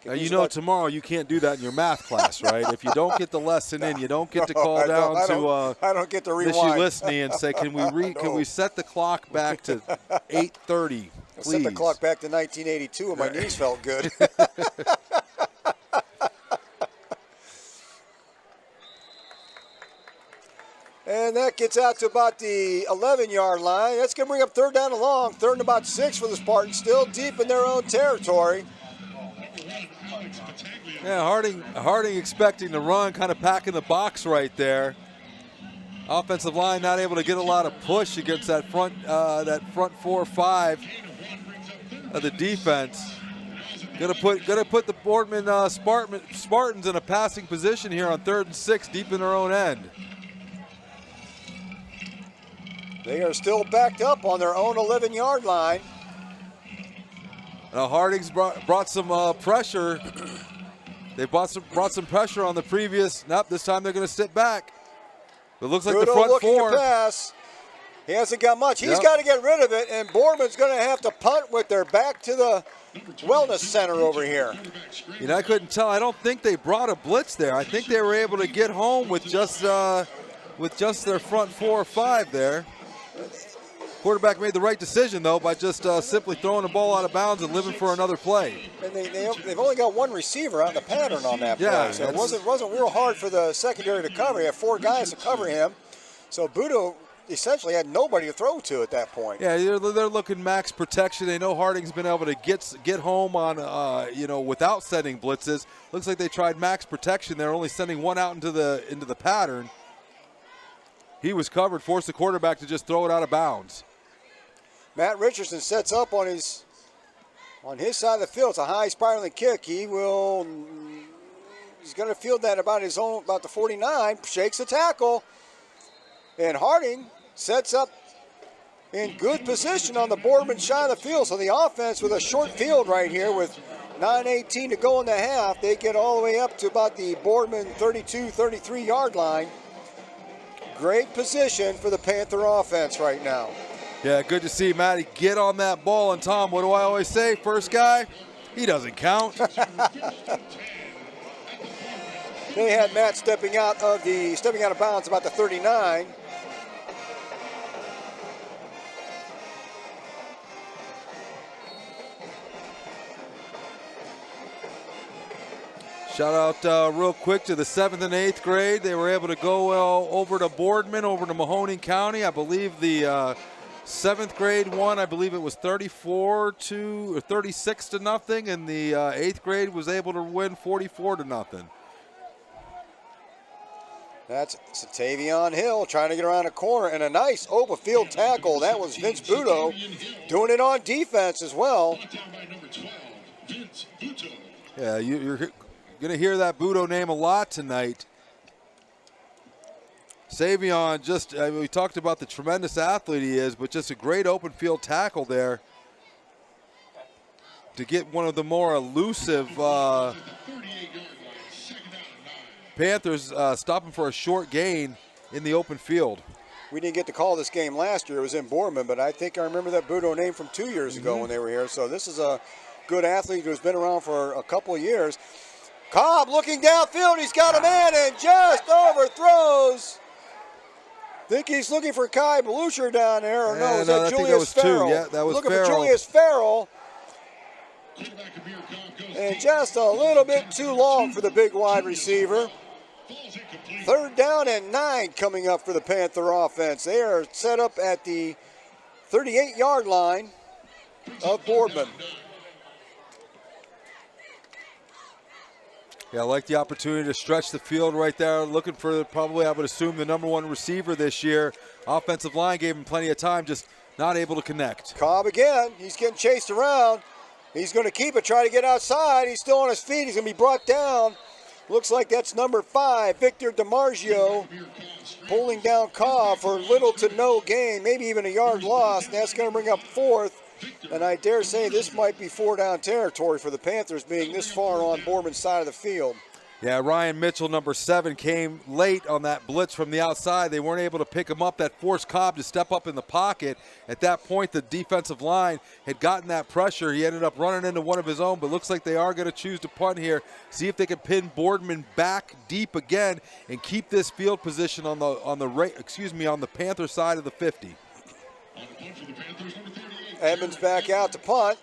Now, you know tomorrow you can't do that in your math class, right? If you don't get the lesson in, you don't get to call down to I don't get to rewind. Issue listening and say, can we set the clock back to 8:30, please? Set the clock back to 1982 and my knees felt good. And that gets out to about the 11-yard line. That's going to bring up third down and long. Third and about 6 for the Spartans, still deep in their own territory. Yeah, Harding expecting to run, kind of packing the box right there. Offensive line not able to get a lot of push against that front 4 or 5 of the defense. Gonna put the Boardman Spartans in a passing position here on 3rd and 6, deep in their own end. They are still backed up on their own 11-yard line. Now Harding's brought some pressure. They brought some pressure on the previous. Nope, this time they're going to sit back. It looks like the front 4. To pass. He hasn't got much. He's got to get rid of it, and Boardman's going to have to punt with their back to the wellness center over here. You know, I couldn't tell. I don't think they brought a blitz there. I think they were able to get home with just their front 4 or 5 there. Quarterback made the right decision, though, by just simply throwing the ball out of bounds and living for another play. And they've only got one receiver out in the pattern on that play, so it wasn't real hard for the secondary to cover. He had 4 guys to cover him, so Budo essentially had nobody to throw to at that point. Yeah, they're looking max protection. They know Harding's been able to get home on without sending blitzes. Looks like they tried max protection. They're only sending one out into the pattern. He was covered, forced the quarterback to just throw it out of bounds. Matt Richardson sets up on his side of the field. It's a high spiraling kick. He's going to field that about the 49, shakes the tackle. And Harding sets up in good position on the Boardman side of the field. So the offense with a short field right here with 9:18 to go in the half, they get all the way up to about the Boardman 32, 33-yard line. Great position for the Panther offense right now. Yeah, good to see Matty get on that ball. And Tom, what do I always say? First guy, he doesn't count. They had Matt stepping out of bounds about the 39. Shout out real quick to the 7th and 8th grade. They were able to go over to Boardman, over to Mahoning County. I believe the 7th grade won. I believe it was 36 to nothing, and the 8th grade was able to win 44 to nothing. That's Tavion Hill trying to get around a corner, and a nice open field tackle. That was Vince Budo doing it on defense as well. Yeah, you're going to hear that Budo name a lot tonight. Savion, we talked about the tremendous athlete he is, but just a great open field tackle there to get one of the more elusive Panthers stopping for a short gain in the open field. We didn't get to call this game last year. It was in Boardman, but I think I remember that Budo name from 2 years ago when they were here. So this is a good athlete who's been around for a couple of years. Cobb looking downfield. He's got a man and just overthrows. Think he's looking for Kai Belusher down there, or no, is that Julius Farrell? Yeah, that was looking Farrell. For Julius Farrell. And just a little bit too long for the big wide receiver. 3rd down and 9 coming up for the Panther offense. They are set up at the 38-yard line of Boardman. Yeah, I like the opportunity to stretch the field right there. Looking for probably, I would assume, the #1 receiver this year. Offensive line gave him plenty of time, just not able to connect. Cobb again. He's getting chased around. He's going to keep it, try to get outside. He's still on his feet. He's going to be brought down. Looks like that's number 5, Victor DiMarzio, pulling down Cobb for little to no gain, maybe even a yard lost. That's going to bring up 4th. And I dare say this might be 4-down territory for the Panthers, being this far on Boardman's side of the field. Yeah, Ryan Mitchell, number 7, came late on that blitz from the outside. They weren't able to pick him up. That forced Cobb to step up in the pocket. At that point, the defensive line had gotten that pressure. He ended up running into one of his own, but looks like they are going to choose to punt here. See if they can pin Boardman back deep again and keep this field position on the Panther side of the 50. Edmonds back out to punt.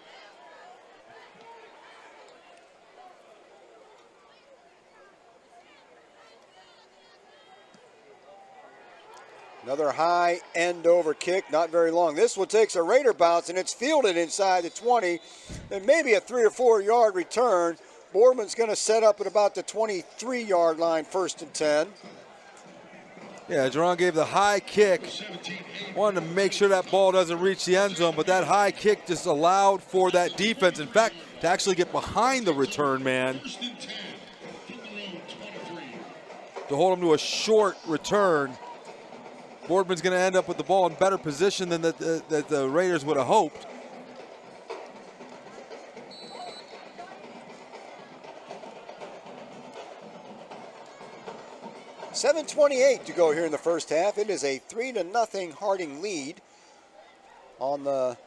Another high end over kick, not very long. This one takes a Raider bounce, and it's fielded inside the 20, and maybe a 3 or 4 yard return. Boardman's going to set up at about the 23-yard line, 1st and 10. Yeah, Jerron gave the high kick. Wanted to make sure that ball doesn't reach the end zone, but that high kick just allowed for that defense, in fact, to actually get behind the return man, to hold him to a short return. Boardman's going to end up with the ball in better position than that the Raiders would have hoped. $7:28 to go here in the first half. It is a 3-0 Harding lead on the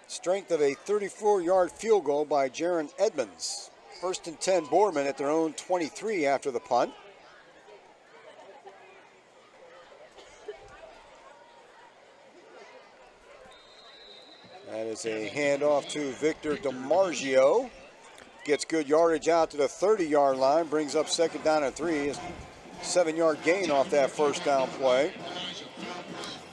strength of a 34-yard field goal by Jaron Edmonds. 1st and 10 Boardman at their own 23 after the punt. That is a handoff to Victor DiMarzio. Gets good yardage out to the 30-yard line. Brings up 2nd down and 3. 7-yard gain off that 1st down play.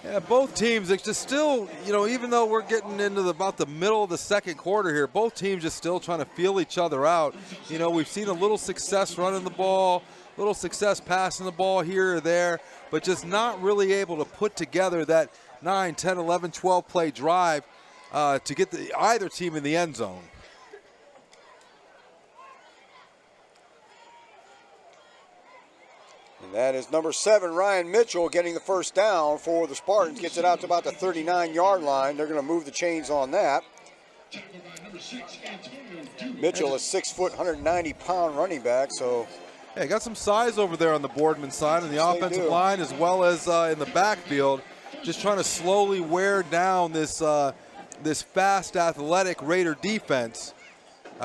Yeah, both teams, it's just still, even though we're getting into about the middle of the 2nd quarter here, both teams just still trying to feel each other out. We've seen a little success running the ball, little success passing the ball here or there, but just not really able to put together that 9, 10, 11, 12 play drive to get either team in the end zone. And that is number 7, Ryan Mitchell, getting the 1st down for the Spartans. Gets it out to about the 39-yard line. They're going to move the chains on that. Mitchell is 6 foot, 190-pound running back, so. Yeah, got some size over there on the Boardman side and the offensive line, as well as in the backfield. Just trying to slowly wear down this fast, athletic Raider defense.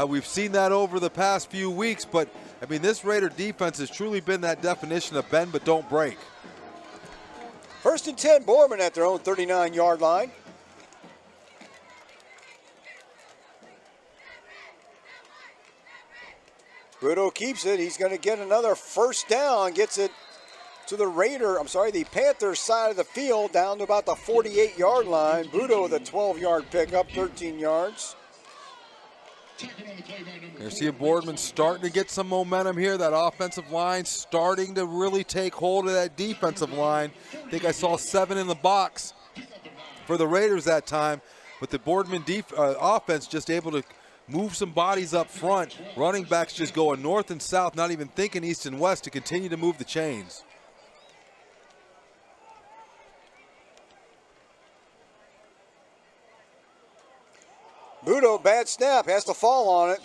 We've seen that over the past few weeks, but this Raider defense has truly been that definition of bend but don't break. 1st and 10 Boardman at their own 39-yard line. Bruto keeps it. He's going to get another 1st down. Gets it to the Panthers side of the field, down to about the 48-yard line. Bruto with a 12-yard pickup, 13 yards. You see Boardman starting to get some momentum here. That offensive line starting to really take hold of that defensive line. I think I saw 7 in the box for the Raiders that time, but the Boardman offense just able to move some bodies up front. Running backs just going north and south, not even thinking east and west, to continue to move the chains. Budo, bad snap, has to fall on it.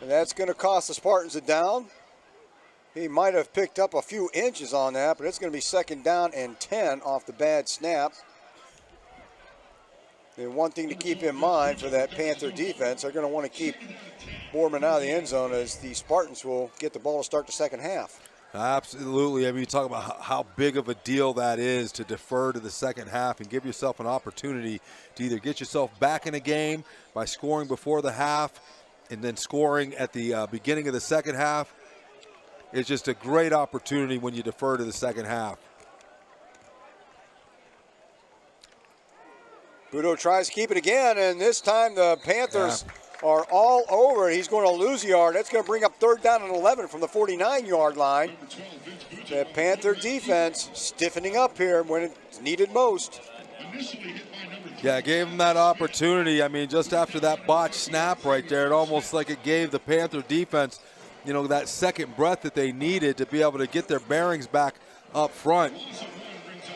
And that's going to cost the Spartans a down. He might have picked up a few inches on that, but it's going to be 2nd down and 10 off the bad snap. And one thing to keep in mind for that Panther defense, they're going to want to keep Boardman out of the end zone, as the Spartans will get the ball to start the 2nd half. Absolutely. You talk about how big of a deal that is to defer to the 2nd half and give yourself an opportunity to either get yourself back in a game by scoring before the half and then scoring at the beginning of the 2nd half. is just a great opportunity when you defer to the second half. Budo tries to keep it again, and this time the Panthers are all over. He's going to lose a yard. That's going to bring up 3rd down and 11 from the 49-yard line. The Panther defense stiffening up here when it's needed most. Yeah, gave him that opportunity. I mean, just after that botched snap right there, it almost like it gave the Panther defense, you know, that second breath that they needed to be able to get their bearings back up front.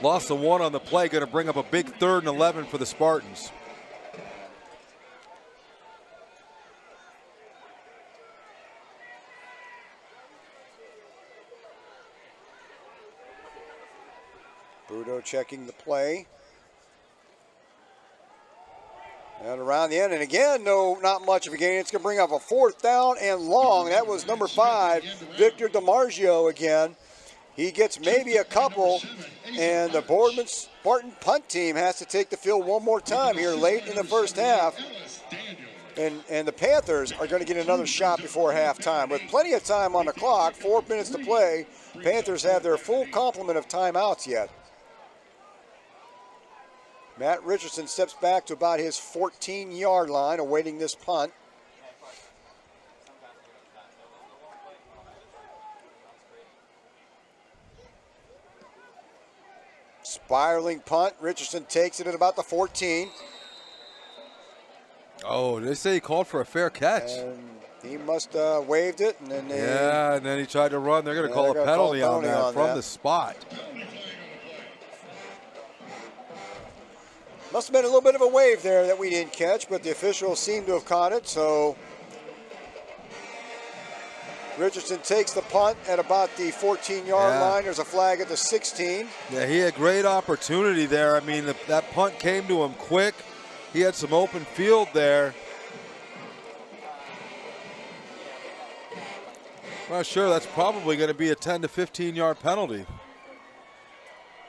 Loss of 1 on the play, going to bring up a big 3rd and 11 for the Spartans. Budo checking the play. And around the end, and again, not much of a gain. It's going to bring up a 4th down and long. That was number 5, Victor DiMarzio again. He gets maybe a couple, and the Boardman Spartan punt team has to take the field one more time here late in the first half. And the Panthers are going to get another shot before halftime. With plenty of time on the clock, 4 minutes to play, Panthers have their full complement of timeouts yet. Matt Richardson steps back to about his 14-yard line, awaiting this punt. Spiraling punt. Richardson takes it at about the 14. Oh, they say he called for a fair catch. And he must waved it, and then and then he tried to run. They're going to call a penalty on that from the spot. Must have been a little bit of a wave there that we didn't catch, but the officials seem to have caught it. So Richardson takes the punt at about the 14-yard line. There's a flag at the 16. Yeah, he had great opportunity there. I mean, that punt came to him quick. He had some open field there. Well, sure, that's probably going to be a 10 to 15-yard penalty.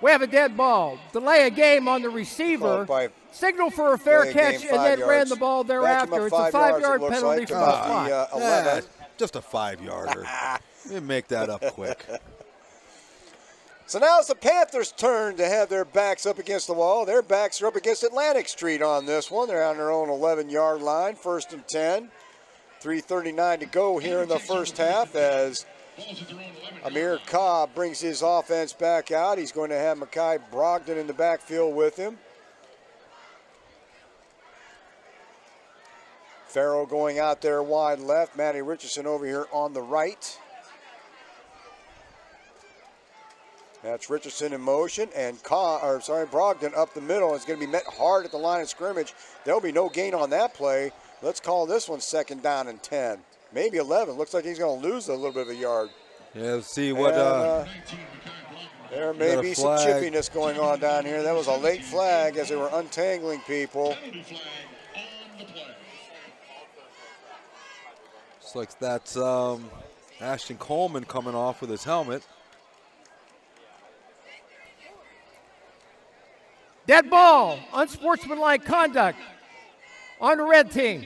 We have a dead ball. Delay a game on the receiver. Signal for a fair catch, and then ran the ball thereafter. It's a 5-yard penalty from the spot. 11. Just a 5-yarder. You make that up quick. So now it's the Panthers' turn to have their backs up against the wall. Their backs are up against Atlantic Street on this one. They're on their own 11-yard line, 1st and 10. 3:39 to go here in the first half as Amir Cobb brings his offense back out. He's going to have Mekhi Brogdon in the backfield with him. Farrell going out there wide left. Matty Richardson over here on the right. That's Richardson in motion, and Brogdon up the middle. It's going to be met hard at the line of scrimmage. There'll be no gain on that play. Let's call this one 2nd down and 10. Maybe 11. Looks like he's going to lose a little bit of a yard. Yeah, let's see what. There may be some chippiness going on down here. That was a late flag as they were untangling people. Looks like that's Ashton Coleman coming off with his helmet. Dead ball, unsportsmanlike conduct on the red team.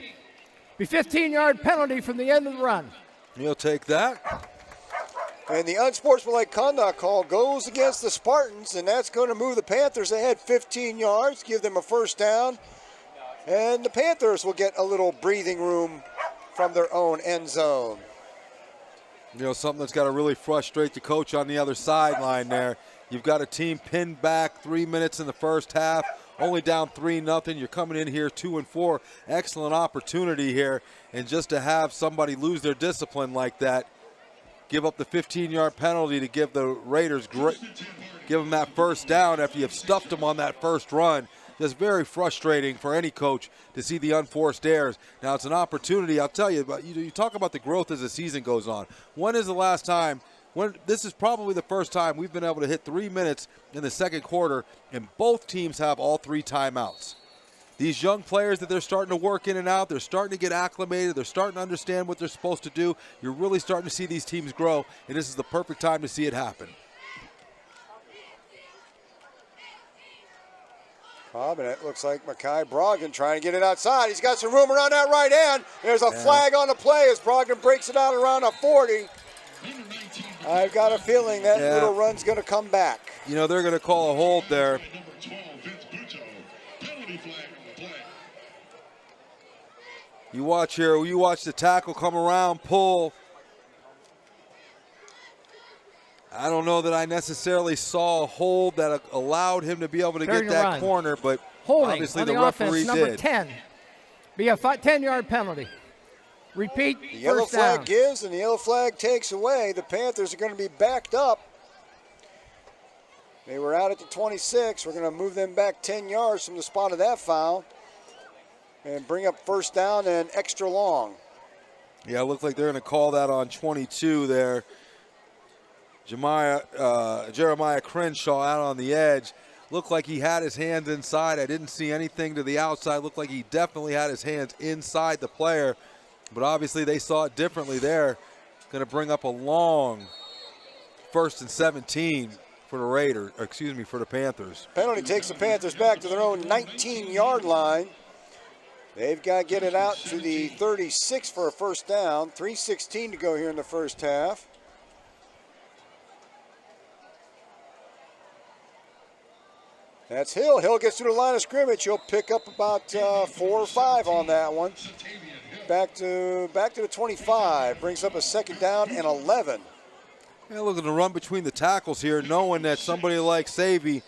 Be 15-yard penalty from the end of the run. He'll take that. And the unsportsmanlike conduct call goes against the Spartans, and that's going to move the Panthers ahead 15 yards, give them a 1st down. And the Panthers will get a little breathing room from their own end zone. You know, something that's got to really frustrate the coach on the other sideline there. You've got a team pinned back 3 minutes in the first half, only down 3-0. You're coming in here 2-4. Excellent opportunity here. And just to have somebody lose their discipline like that, give up the 15-yard penalty to give the Raiders, give them that 1st down after you've stuffed them on that first run. Just very frustrating for any coach to see the unforced errors. Now, it's an opportunity. I'll tell you, but you talk about the growth as the season goes on. When is the last time? This is probably the first time we've been able to hit 3 minutes in the second quarter, and both teams have all 3 timeouts. These young players that they're starting to work in and out, they're starting to get acclimated, they're starting to understand what they're supposed to do. You're really starting to see these teams grow, and this is the perfect time to see it happen. And it looks like Mekhi Brogdon trying to get it outside. He's got some room around that right end. There's a flag on the play as Brogdon breaks it out around a 40. I've got a feeling that little run's going to come back. You know, they're going to call a hold there. You watch here, you watch the tackle come around, pull. I don't know that I necessarily saw a hold that allowed him to be able to get that corner, but obviously the referee number did. 10. Be a 10-yard penalty. Repeat, the yellow flag gives and the yellow flag takes away. The Panthers are going to be backed up. They were out at the 26. We're going to move them back 10 yards from the spot of that foul and bring up first down and extra long. Yeah, it looks like they're going to call that on 22 there. Jeremiah Crenshaw out on the edge. Looked like he had his hands inside. I didn't see anything to the outside. Looked like he definitely had his hands inside the player. But obviously they saw it differently there. Going to bring up a long 1st and 17 for the for the Panthers. Penalty takes the Panthers back to their own 19-yard line. They've got to get it out to the 36 for a first down. 3:16 to go here in the first half. That's Hill. Hill gets through the line of scrimmage. He'll pick up about 4 or 5 on that one. Back to the 25. Brings up a second down and 11. Yeah, look at the run between the tackles here, knowing that somebody like Savy,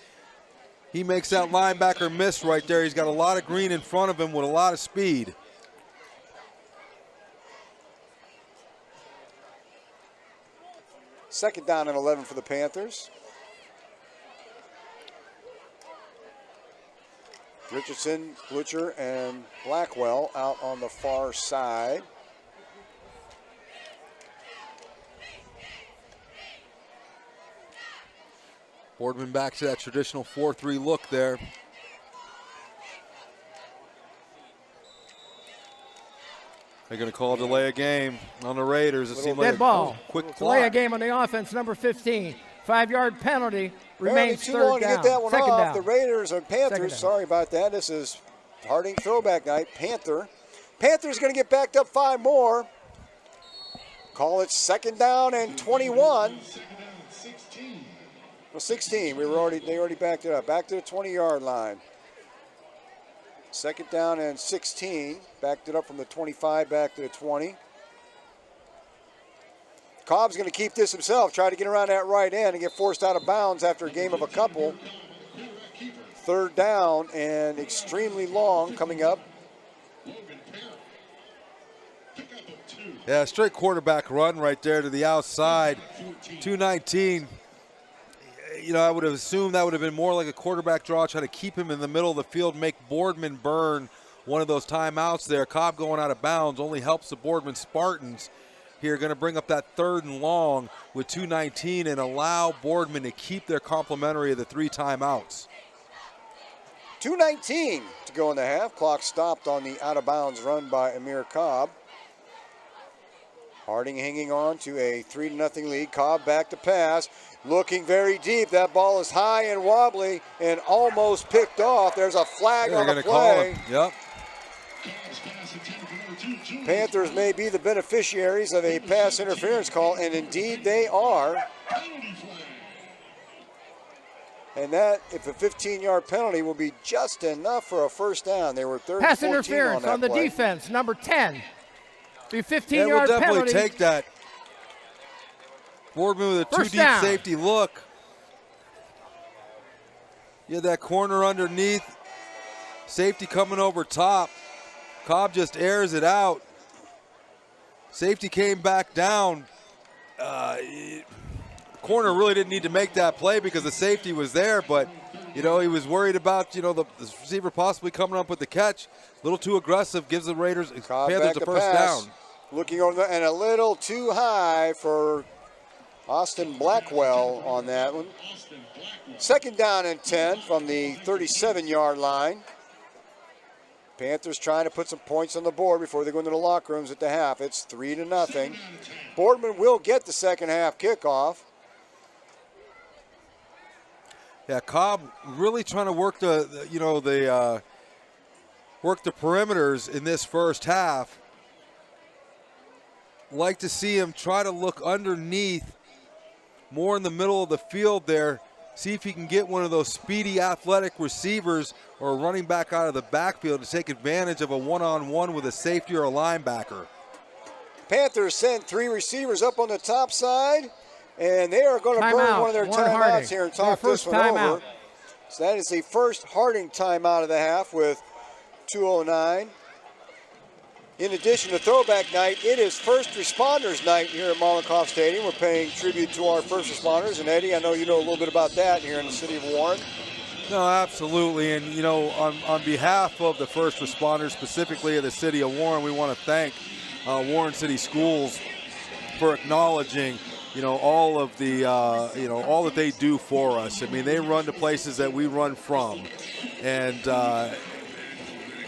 he makes that linebacker miss right there. He's got a lot of green in front of him with a lot of speed. Second down and 11 for the Panthers. Richardson, Blucher, and Blackwell out on the far side. Boardman back to that traditional 4-3 look there. They're going to call a delay of game on the Raiders. It seemed like dead ball. Quick clock. Delay of game on the offense, number 15. 5-yard penalty. Remains too third long down. to get that one Second off. down. The Raiders and Panthers, sorry about that. This is Harding throwback night. Panthers going to get backed up 5 more. Call it second down and 21. Well, 16. They already backed it up. Back to the 20-yard line. Second down and 16. Backed it up from the 25 back to the 20. Cobb's going to keep this himself, try to get around that right end and get forced out of bounds after a game of a couple. Third down and extremely long coming up. Yeah, straight quarterback run right there to the outside. 219. You know, I would have assumed that would have been more like a quarterback draw, try to keep him in the middle of the field, make Boardman burn one of those timeouts there. Cobb going out of bounds only helps the Boardman Spartans. Here, going to bring up that 3rd and long with 2:19 and allow Boardman to keep their complimentary of the 3 timeouts. 2:19 to go in the half. Clock stopped on the out-of-bounds run by Amir Cobb. Harding hanging on to a 3-0 lead. Cobb back to pass. Looking very deep. That ball is high and wobbly and almost picked off. There's a flag on the play. Call him. Yep. Panthers may be the beneficiaries of a pass interference call, and indeed they are. And that, if a 15-yard penalty, will be just enough for a first down. They were 3rd Pass and 14 interference on that the play. defense, number 10. Be 15-yard penalty. We'll definitely take that. Boardman with a First 2 deep down. safety look. You had that corner underneath. Safety coming over top. Cobb just airs it out. Safety came back down. Corner really didn't need to make that play because the safety was there, but you know, he was worried about, you know, the receiver possibly coming up with the catch. A little too aggressive, gives the Raiders, Panthers a first down. Looking over and a little too high for Austin Blackwell on that one. Second down and 10 from the 37-yard line. Panthers trying to put some points on the board before they go into the locker rooms at the half. It's 3-0. Boardman will get the second half kickoff. Yeah, Cobb really trying to work work the perimeters in this first half. Like to see him try to look underneath more in the middle of the field there. See if he can get one of those speedy athletic receivers or a running back out of the backfield to take advantage of a one-on-one with a safety or a linebacker. Panthers send 3 receivers up on the top side, and they are going to burn one of their timeouts here and talk this one over. So that is the first Harding timeout of the half with 2:09. In addition to Throwback Night, it is First Responders Night here at Mollenkopf Stadium. We're paying tribute to our first responders. And Eddie, I know you know a little bit about that here in the city of Warren. No, absolutely. And, you know, on behalf of the first responders, specifically of the city of Warren, we want to thank Warren City Schools for acknowledging, you know, all of the, you know, all that they do for us. I mean, they run to places that we run from. And,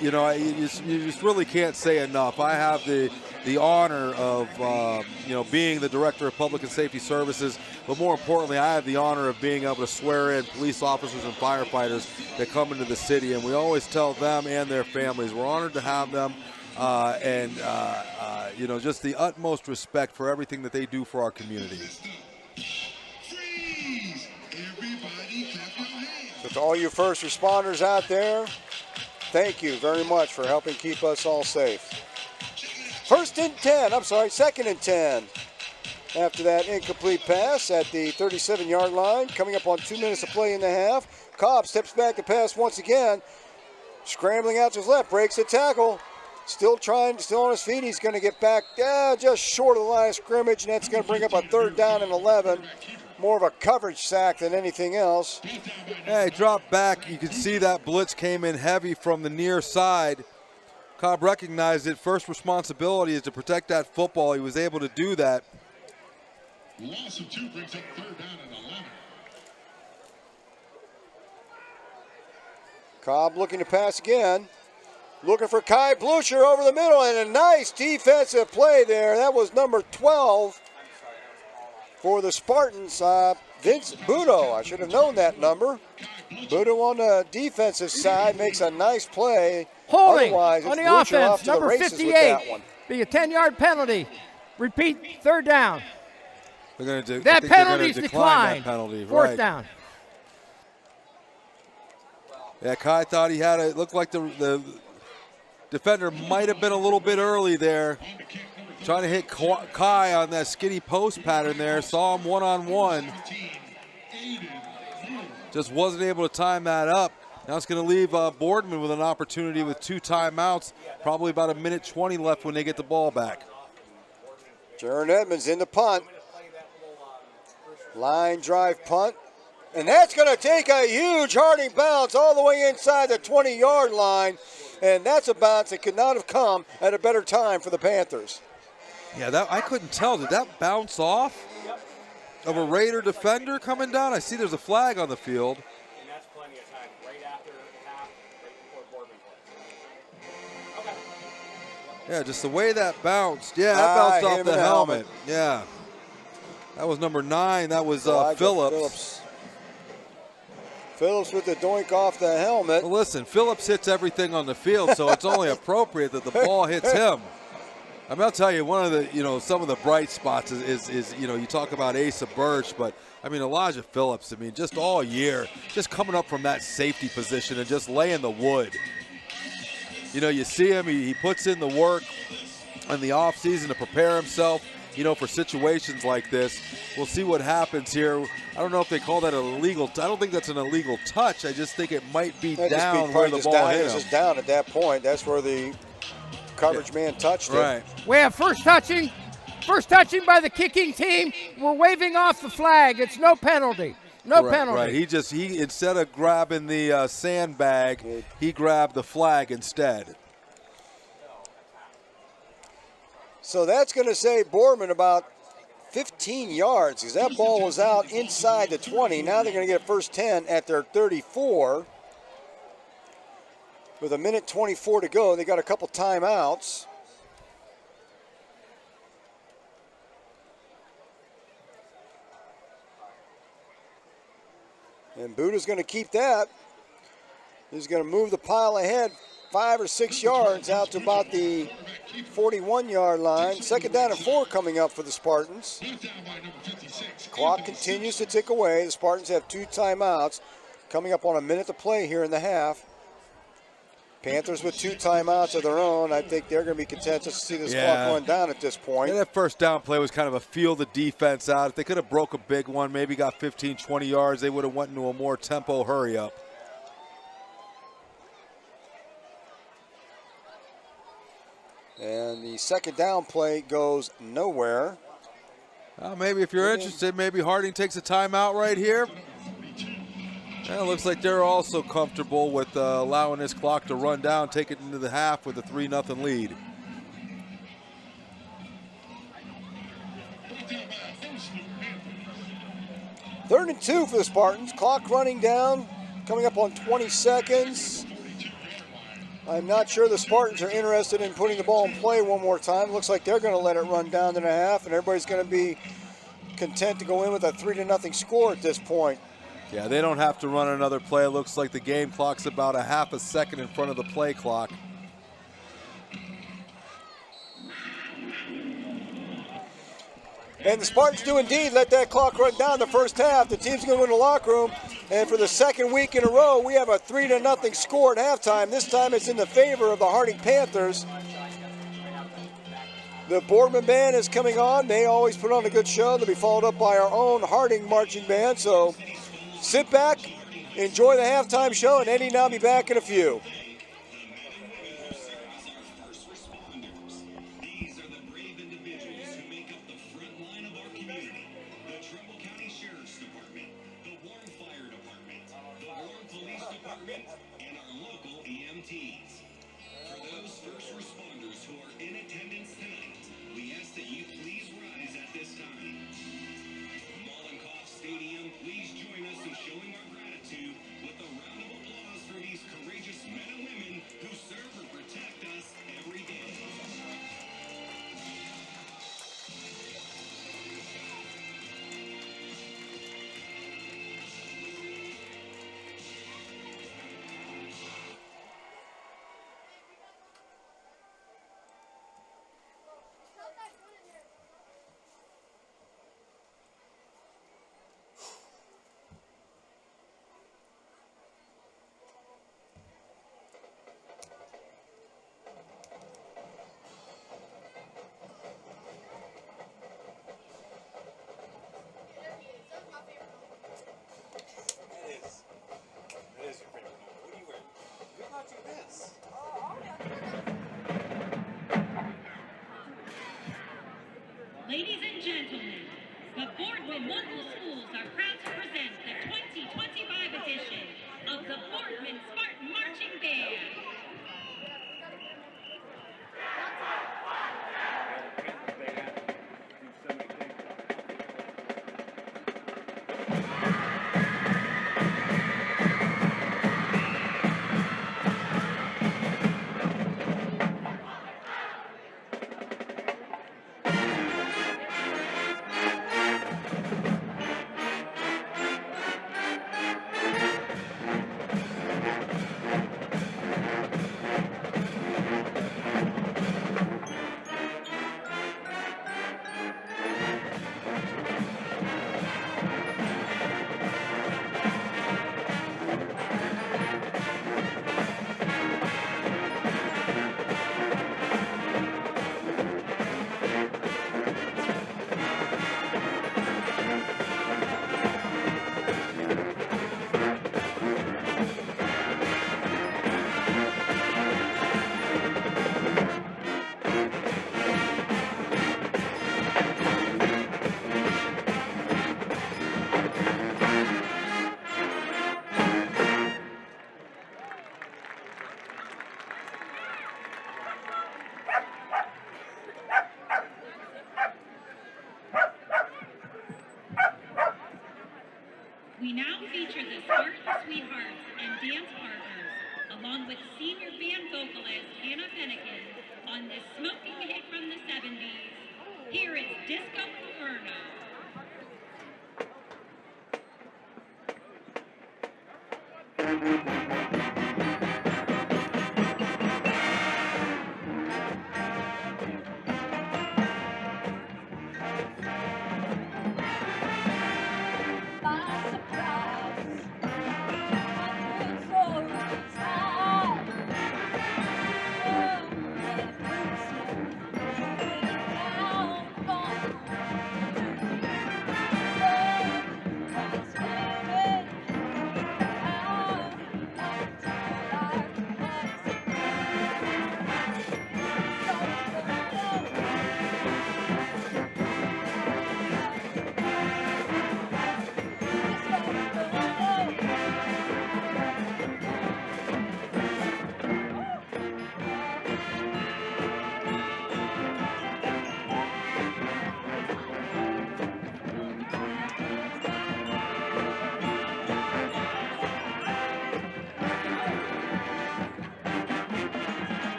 you know, you just really can't say enough. I have the honor of, you know, being the Director of Public and Safety Services, but more importantly, I have the honor of being able to swear in police officers and firefighters that come into the city, and we always tell them and their families we're honored to have them, and, you know, just the utmost respect for everything that they do for our community. So to all you first responders out there, thank you very much for helping keep us all safe. Second and 10. After that incomplete pass at the 37-yard line, coming up on 2 minutes of play in the half. Cobb steps back to pass once again. Scrambling out to his left, breaks the tackle. Still on his feet. He's going to get back just short of the line of scrimmage, and that's going to bring up a 3rd down and 11. More of a coverage sack than anything else. Hey, drop back. You can see that blitz came in heavy from the near side. Cobb recognized it. First responsibility is to protect that football. He was able to do that. Loss of 2 brings up 3rd down and 11. Cobb looking to pass again. Looking for Kai Blucher over the middle, and a nice defensive play there. That was number 12 for the Spartans, Vince Budo. I should have known that number. Budo on the defensive side makes a nice play. Holding on the Blucher offense, number 58. Be a 10-yard penalty. Repeat, 3rd down. They're going to that penalty's declined. That penalty, 4th down. Yeah, Kai thought he had it. Looked like the defender might have been a little bit early there. Trying to hit Kai on that skinny post pattern there. Saw him one-on-one. Just wasn't able to time that up. Now it's going to leave Boardman with an opportunity with 2 timeouts. Probably about 1:20 left when they get the ball back. Jaron Edmonds in the punt. Line drive punt. And that's going to take a huge Harding bounce all the way inside the 20-yard line. And that's a bounce that could not have come at a better time for the Panthers. Yeah, that I couldn't tell. Did that bounce off of a Raider defender coming down? I see there's a flag on the field. And that's plenty of time. Right after half, right before Boardman plays. Okay. Yeah, just the way that bounced. Yeah, that bounced off the helmet. Yeah. That was number 9. That was Phillips. Phillips with the doink off the helmet. Well, listen, Phillips hits everything on the field, so it's only appropriate that the ball hits him. I mean, I'll tell you, one of the, you know, some of the bright spots is you know, you talk about Asa Birch, but, I mean, Elijah Phillips, I mean, just all year, just coming up from that safety position and just laying the wood. You know, you see him, he puts in the work in the offseason to prepare himself, you know, for situations like this. We'll see what happens here. I don't know if they call that an illegal. I don't think that's an illegal touch. I just think it might be down where the ball hit him. It was just down at that point. That's where the coverage man touched it. Right. We have first touching by the kicking team. We're waving off the flag. It's no penalty. No penalty. Right. He instead of grabbing the sandbag, he grabbed the flag instead. So that's going to save Boardman about 15 yards because that ball was out inside the 20. Now they're going to get a first 10 at their 34. With 1:24 to go, they got a couple timeouts. And Buda's going to keep that. He's going to move the pile ahead 5 or 6 yards out to about the 41-yard line. 2nd down and 4 coming up for the Spartans. Clock continues to tick away. The Spartans have 2 timeouts. Coming up on a minute to play here in the half. Panthers with 2 timeouts of their own. I think they're going to be content to see this clock run down at this point. Yeah, that first down play was kind of a feel the defense out. If they could have broke a big one, maybe got 15, 20 yards, they would have went into a more tempo hurry up. And the 2nd down play goes nowhere. Maybe if you're interested, maybe Harding takes a timeout right here. It looks like they're also comfortable with allowing this clock to run down, take it into the half with a 3-0 lead. Third and 2 for the Spartans. Clock running down, coming up on 20 seconds. I'm not sure the Spartans are interested in putting the ball in play one more time. Looks like they're going to let it run down to the half, and everybody's going to be content to go in with a 3-0 score at this point. Yeah, they don't have to run another play. It looks like the game clock's about a half a second in front of the play clock. And the Spartans do indeed let that clock run down the first half. The team's going to win the locker room. And for the 2nd week in a row, we have a 3-0 score at halftime. This time it's in the favor of the Harding Panthers. The Boardman Band is coming on. They always put on a good show. They'll be followed up by our own Harding Marching Band. So sit back, enjoy the halftime show, and Eddie and I'll be back in a few. Ladies and gentlemen, the Boardman local schools are proud to present the 2025 edition of the Boardman Spartan Marching Band. We now feature the Spartan Sweethearts and dance partners, along with senior band vocalist Hannah Pennican on this smoking hit from the 70s. Here is Disco Inferno.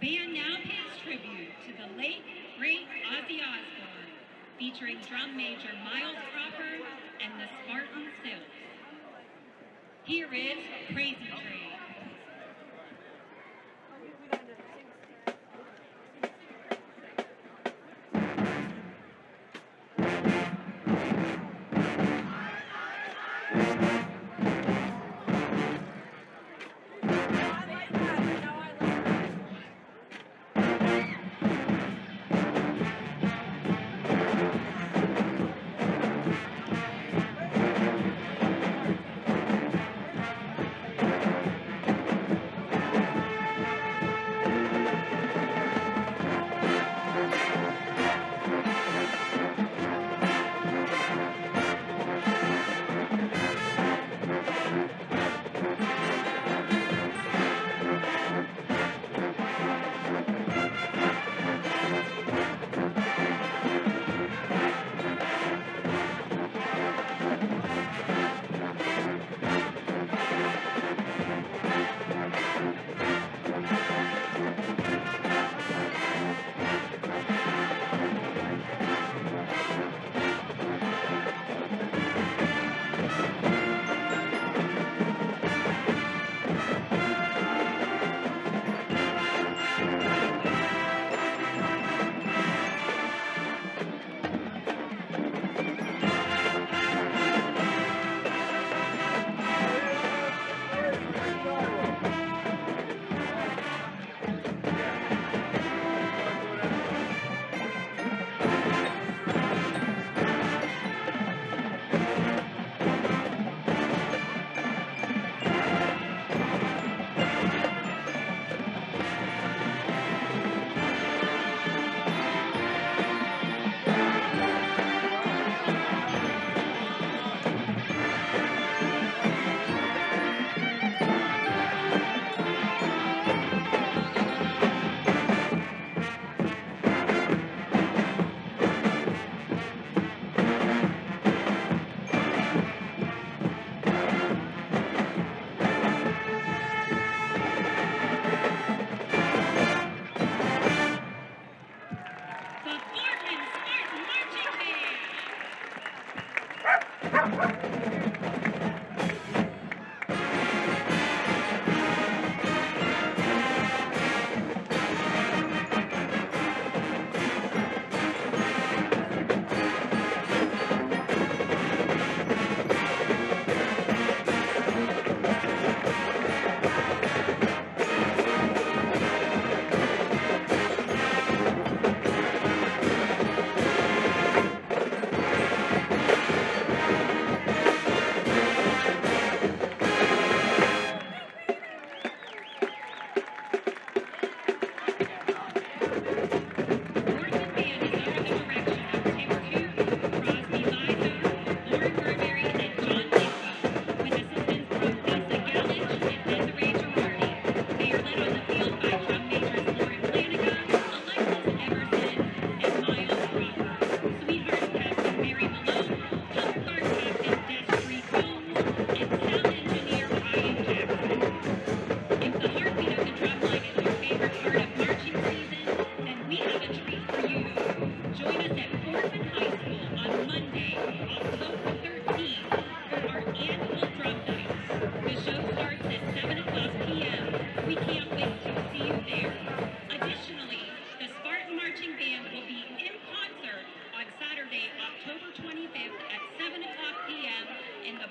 band now pays tribute to the late, great Ozzy Osbourne, featuring drum major Miles Cropper and the Spartan Silks. Here is Crazy Train.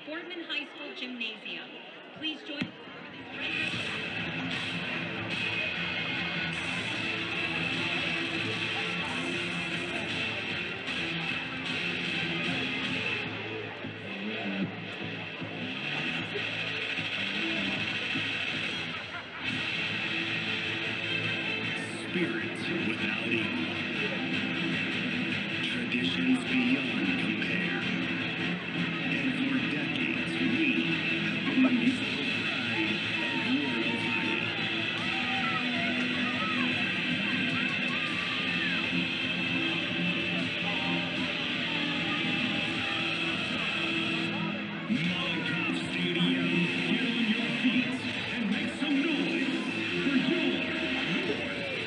Boardman High School Gymnasium. Please join us for this Spirits without equal. Traditions beyond compare. And for decades, we have been the musical pride of rural Ohio. Mollenkopf Stadium, get on your feet and make some noise for your North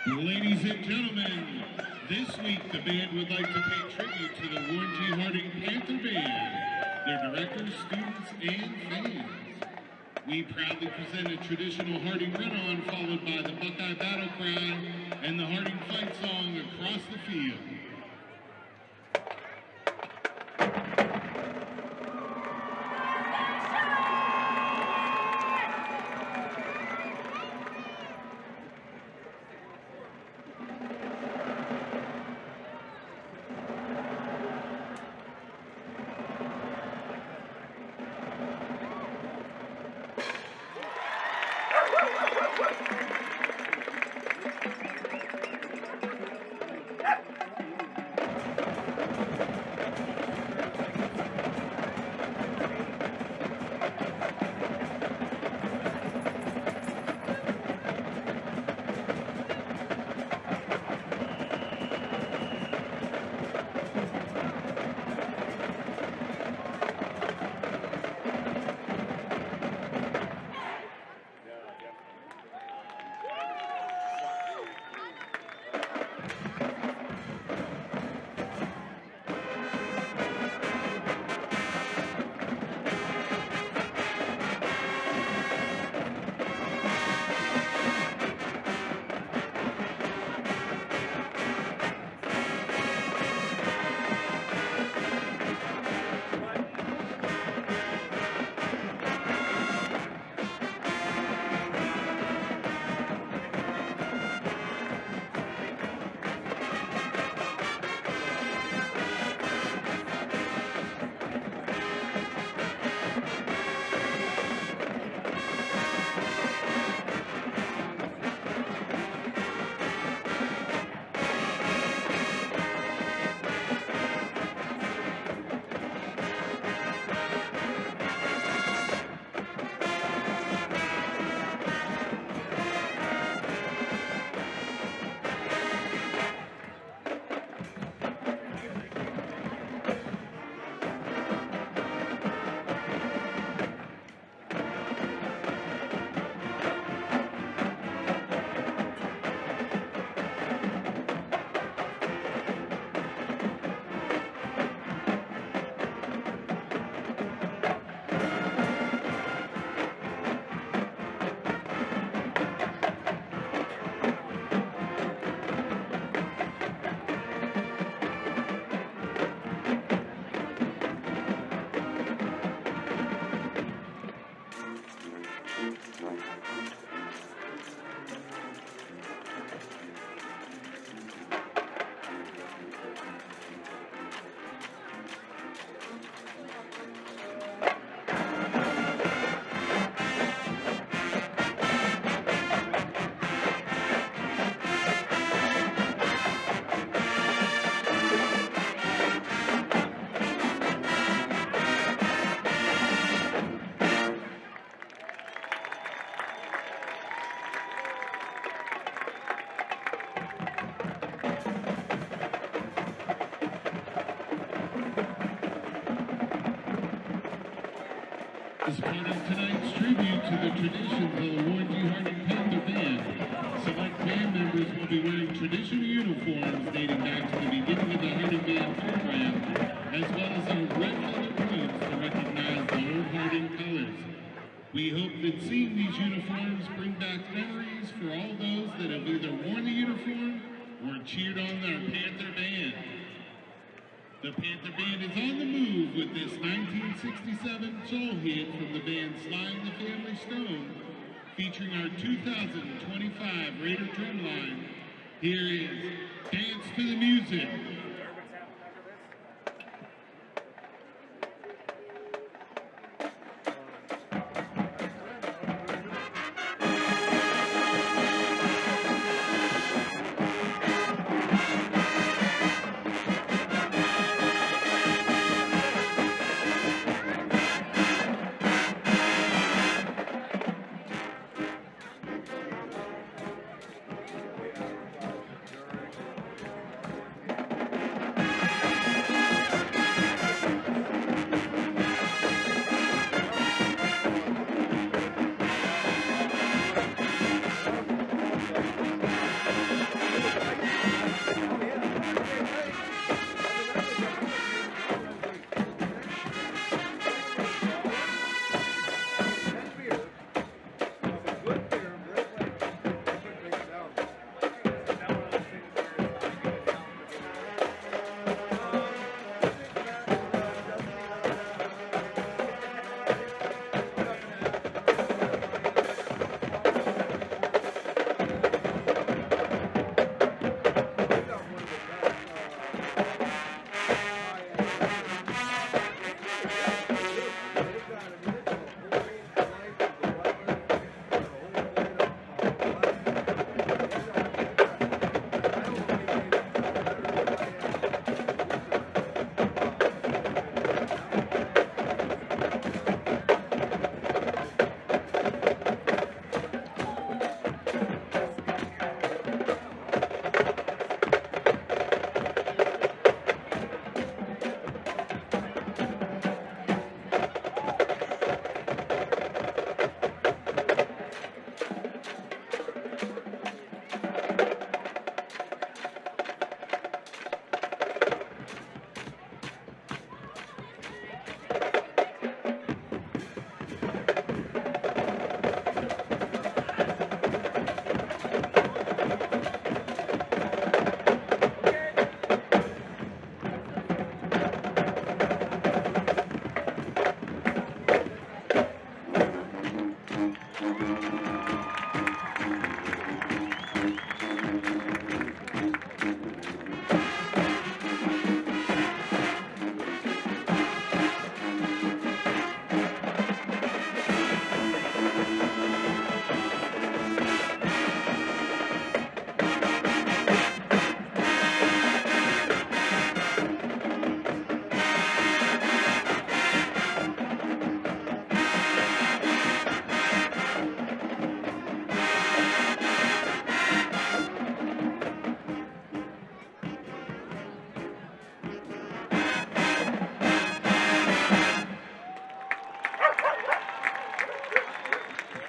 Ladies and gentlemen, this week the band would like to pay tribute to the Warren G. Harding Panther Band, their directors, students, and fans. We proudly present a traditional Harding run-on followed by the Buckeye Battle Cry and the Harding Fight Song across the field. As part of tonight's tribute to the traditions of the Warren G. Harding Panther Band, select band members will be wearing traditional uniforms dating back to the beginning of the Harding Band program, as well as our red feather plumes to recognize the old Harding colors. We hope that seeing these uniforms bring back memories for all those that have either worn the uniform or cheered on their Panther Band. The Panther Band is on the move with this 1967 soul hit from the band Slime the Family Stone, featuring our 2025 Raider drumline. Here is Dance to the Music.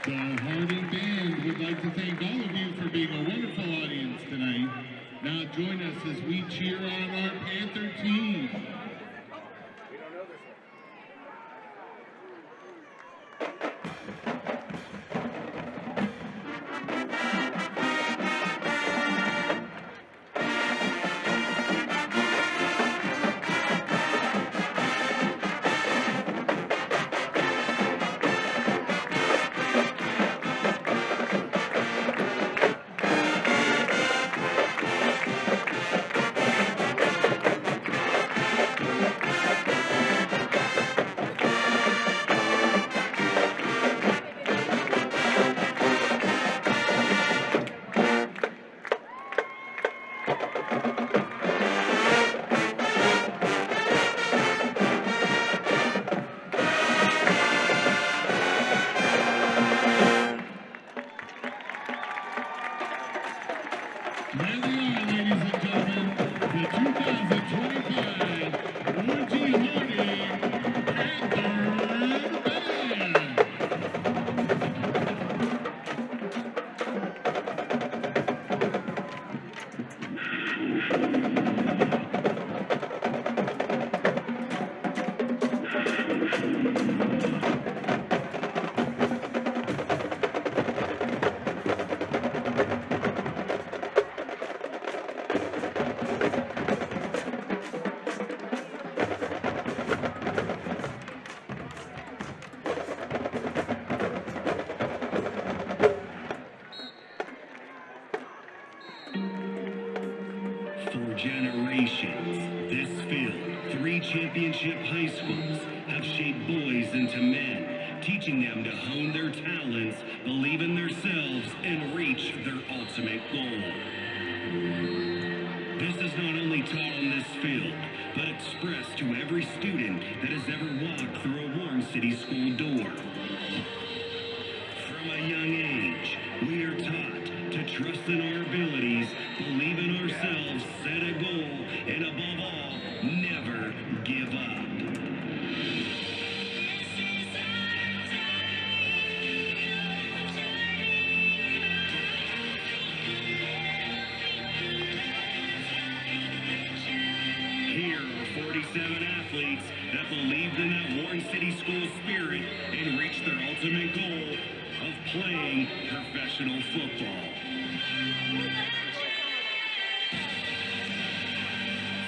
The Harding Band would like to thank all of you for being a wonderful audience tonight. Now join us as we cheer on our Panther team. Generations, this field, 3 championship high schools have shaped boys into men, teaching them to hone their talents, believe in themselves, and reach their ultimate goal. This is not only taught on this field, but expressed to every student that has ever walked through a Warren City school door. From a young age, we are taught to trust in our abilities, believe in ourselves, set a goal, and above all, never give up. Here are 47 athletes that believed in that Warren City school spirit and reached their ultimate goal of playing professional football.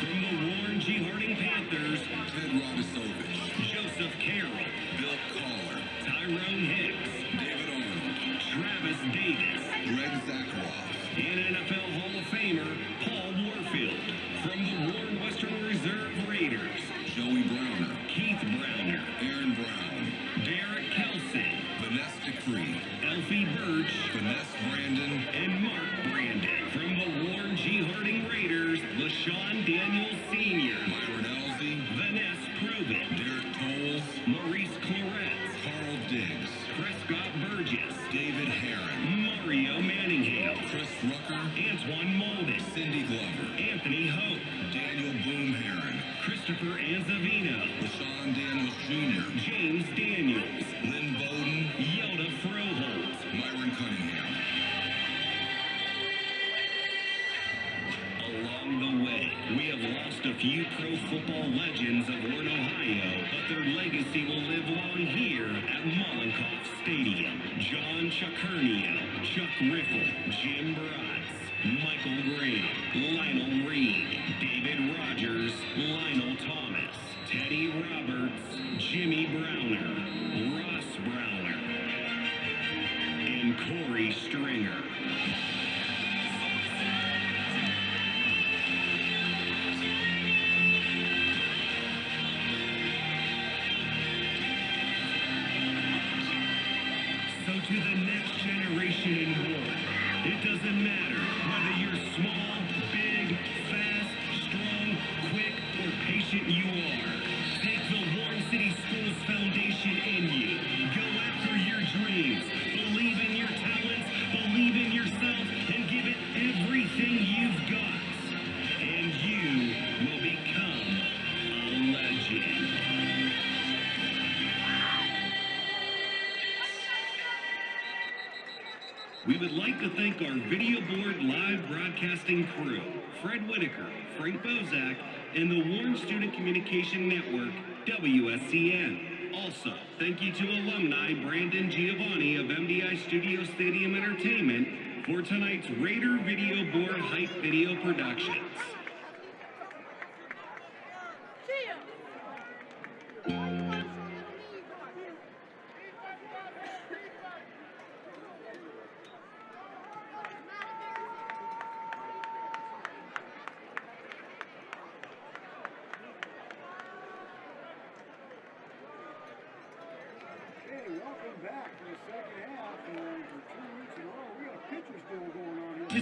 From the Warren G. Harding Panthers, Ted Rodisovich, Joseph Carroll, Bill Collar, Tyrone Hicks, David Arnold, Travis Davis, Greg Zakharoff, and NFL Hall of Famer Paul Warfield. From the Warren Western Reserve Raiders, Joey Browner, Keith Browner, Aaron Brown, Derek Kelson, Vanessa DeCree, Elfie Birch, Vanessa Brandon, and Mark Brandon. From the Warren G. Harding Raiders, LaShawn Daniels Sr., Myron Elsie, Vanessa Probit, Derek Tolles, Maurice Claret, Carl Diggs, Prescott Burgess, David Herron, Mario Manningham, Chris Rucker, Antoine Molden, Cindy Glover, Anthony Hope, Daniel Boom Herron, Christopher Anzavino, LaShawn Daniels Jr., James Daniels, Lynn Bowden, Yoda Froholt, Myron Cunningham. Along the way, we have lost a few pro football legends of Warren, Ohio, but their legacy will live on here at Mollenkopf Stadium. John Chacurnio, Chuck Riffle, Jim Bratz, Michael Graham, Lionel Reed, David Rogers, Lionel Thomas, Teddy Roberts, Jimmy Browner, Ross Browner. Corey Stringer. So to the next generation in Warren, it doesn't matter whether you're small, big, fast, strong, quick, or patient you are. Take the Warren City Schools Foundation in you. Go after your dreams. Believe in your talents, believe in yourself, and give it everything you've got. And you will become a legend. We would like to thank our Video Board live broadcasting crew, Fred Whitaker, Frank Bozak, and the Warren Student Communication Network, WSCN. Also, thank you to alumni Brandon Giovanni of MDI Studio Stadium Entertainment for tonight's Raider Video Board Hype Video Productions. Welcome back for the second half, and for 2 weeks in a row, we got a pitcher's duel going on here.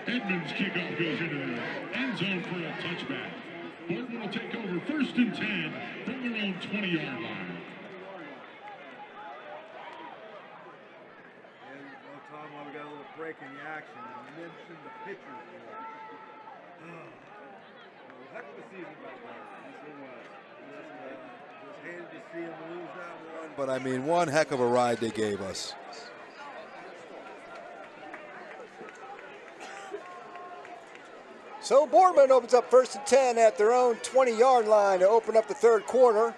Edmonds' kickoff goes into the end zone for a touchback. Boardman will take over 1st and 10 from their own 20-yard line. And Tom, we got a little break in the action. You mentioned the pitchers. Heck of a season back there. This one was. Just hated to see him lose that one. But I mean, one heck of a ride they gave us. So Boardman opens up 1st and 10 at their own 20-yard line to open up the third quarter.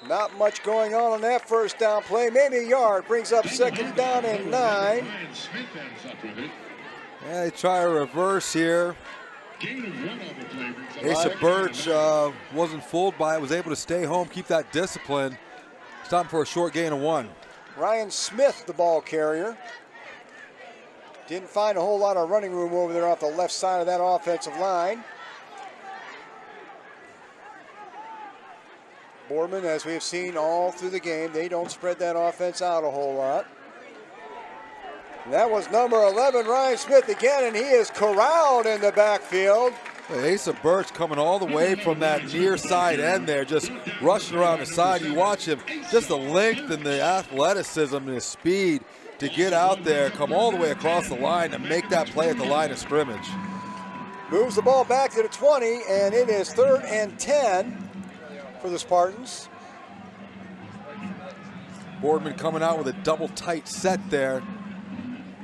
Not much going on that first down play. Maybe a yard. Brings up 2nd down and 9. Yeah, they try a reverse here. Asa Birch wasn't fooled by it. Was able to stay home, keep that discipline. Stopping for a short gain of 1. Ryan Smith, the ball carrier. Didn't find a whole lot of running room over there off the left side of that offensive line. Boardman, as we have seen all through the game, they don't spread that offense out a whole lot. And that was number 11, Ryan Smith again, and he is corralled in the backfield. Asa Birch coming all the way from that near side end there, just rushing around the side. You watch him, just the length and the athleticism and his speed to get out there, come all the way across the line and make that play at the line of scrimmage. Moves the ball back to the 20, and it is 3rd and 10 for the Spartans. Boardman coming out with a double tight set there.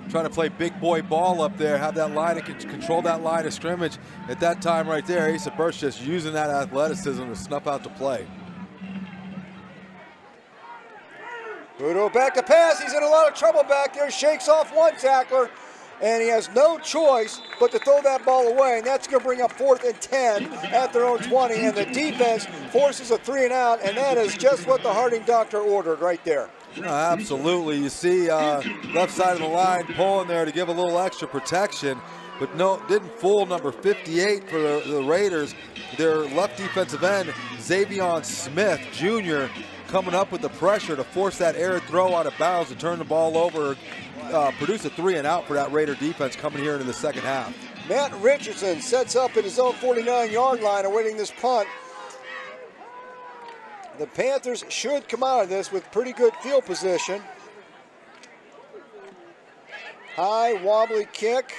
Trying to play big boy ball up there, have that line, control that line of scrimmage. At that time right there, Asa Birch just using that athleticism to snuff out the play. Udo back to pass, he's in a lot of trouble back there, shakes off one tackler, and he has no choice but to throw that ball away, and that's going to bring up 4th and 10 at their own 20, and the defense forces a 3 and out, and that is just what the Harding doctor ordered right there. Absolutely. You see left side of the line pulling there to give a little extra protection, but no, didn't fool number 58 for the Raiders. Their left defensive end, Xavion Smith Jr., coming up with the pressure to force that air throw out of bounds to turn the ball over, produce a 3-and-out for that Raider defense coming here into the second half. Matt Richardson sets up at his own 49-yard line awaiting this punt. The Panthers should come out of this with pretty good field position. High, wobbly kick.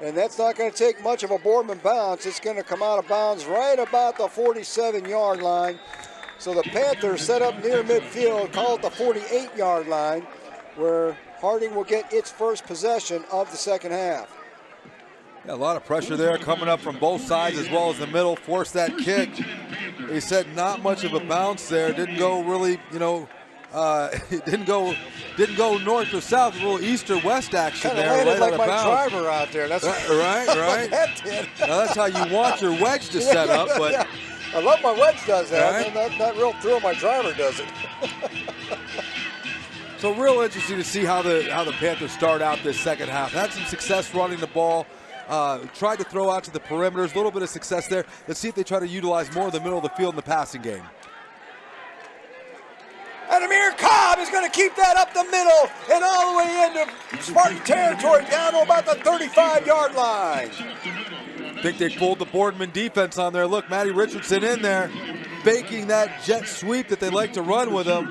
And that's not going to take much of a Boardman bounce. It's going to come out of bounds right about the 47-yard line. So the Panthers set up near midfield, call it the 48-yard line, where Harding will get its first possession of the second half. Yeah, a lot of pressure there coming up from both sides as well as the middle. Forced that kick. He said not much of a bounce there. Didn't go really, didn't go north or south. A little east or west action Kinda there. Landed right like my driver out there. That's right. That did. Now that's how you want your wedge to set up, but. Yeah. I love my wedge does that. Right. Not real thrill my driver does it. So real interesting to see how the Panthers start out this second half. Had some success running the ball. Tried to throw out to the perimeters. A little bit of success there. Let's see if they try to utilize more of the middle of the field in the passing game. And Amir Cobb is going to keep that up the middle and all the way into Spartan territory down to about the 35-yard line. I think they pulled the Boardman defense on there. Look, Matty Richardson in there, faking that jet sweep that they like to run with him.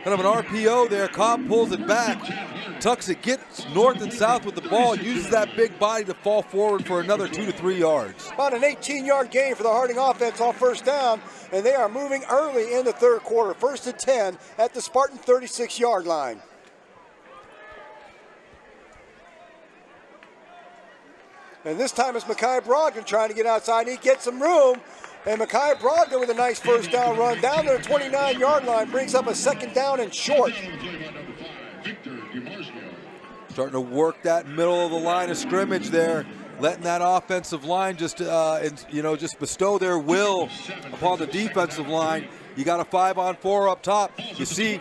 Kind of an RPO there. Cobb pulls it back, tucks it, gets north and south with the ball, uses that big body to fall forward for another 2 to 3 yards. About an 18-yard gain for the Harding offense on first down, and they are moving early in the third quarter. 1st and 10 at the Spartan 36-yard line. And this time it's Mekhi Brogdon trying to get outside. He gets some room. And Mekhi Brogdon with a nice first down run down to the 29-yard line. Brings up a second down and short. Starting to work that middle of the line of scrimmage there. Letting that offensive line just bestow their will upon the defensive line. You got a 5-on-4 up top. You see,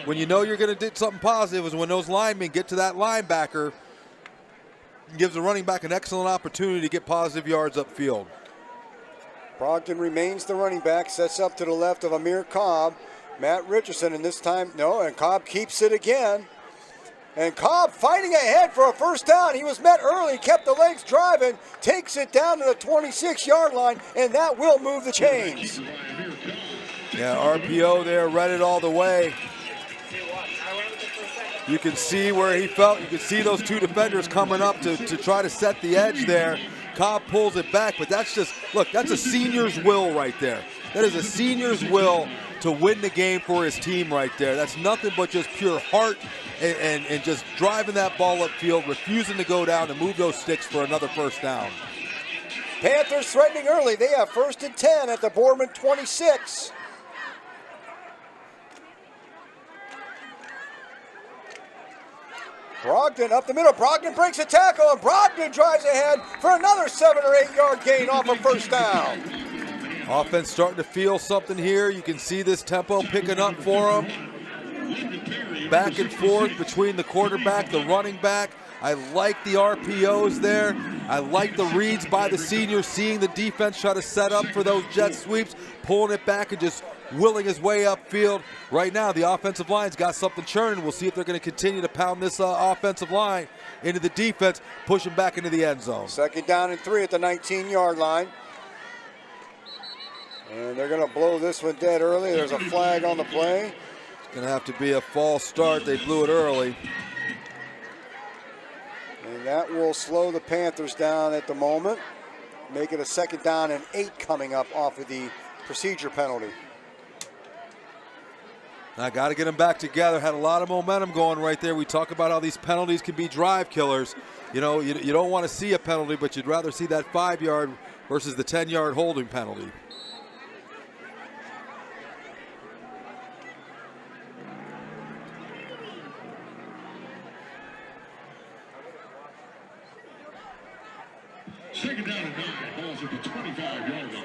when you know you're going to do something positive is when those linemen get to that linebacker. Gives the running back an excellent opportunity to get positive yards upfield. Brogdon remains the running back, sets up to the left of Amir Cobb. Matt Richardson, and this time, no, and Cobb keeps it again. And Cobb fighting ahead for a first down. He was met early, kept the legs driving, takes it down to the 26-yard line, and that will move the chains. Yeah, RPO there, read it all the way. You can see where he felt. You can see those two defenders coming up to try to set the edge there. Cobb pulls it back, but that's just, look, that's a senior's will right there. That is a senior's will to win the game for his team right there. That's nothing but just pure heart and just driving that ball upfield, refusing to go down and move those sticks for another first down. Panthers threatening early. They have 1st and 10 at the Boardman 26. Brogdon up the middle. Brogdon breaks a tackle, and Brogdon drives ahead for another 7 or 8 yard gain off a first down. Offense starting to feel something here. You can see this tempo picking up for them. Back and forth between the quarterback, the running back. I like the RPOs there. I like the reads by the senior, seeing the defense try to set up for those jet sweeps, pulling it back and just willing his way upfield. Right now, the offensive line's got something churning. We'll see if they're going to continue to pound this offensive line into the defense, push them back into the end zone. 2nd down and 3 at the 19-yard line. And they're going to blow this one dead early. There's a flag on the play. It's going to have to be a false start. They blew it early. And that will slow the Panthers down at the moment. Make it a 2nd down and 8 coming up off of the procedure penalty. I got to get them back together. Had a lot of momentum going right there. We talk about how these penalties can be drive killers. You know, you don't want to see a penalty, but you'd rather see that 5-yard versus the 10-yard holding penalty. Second down and 9, balls at the 25-yard line.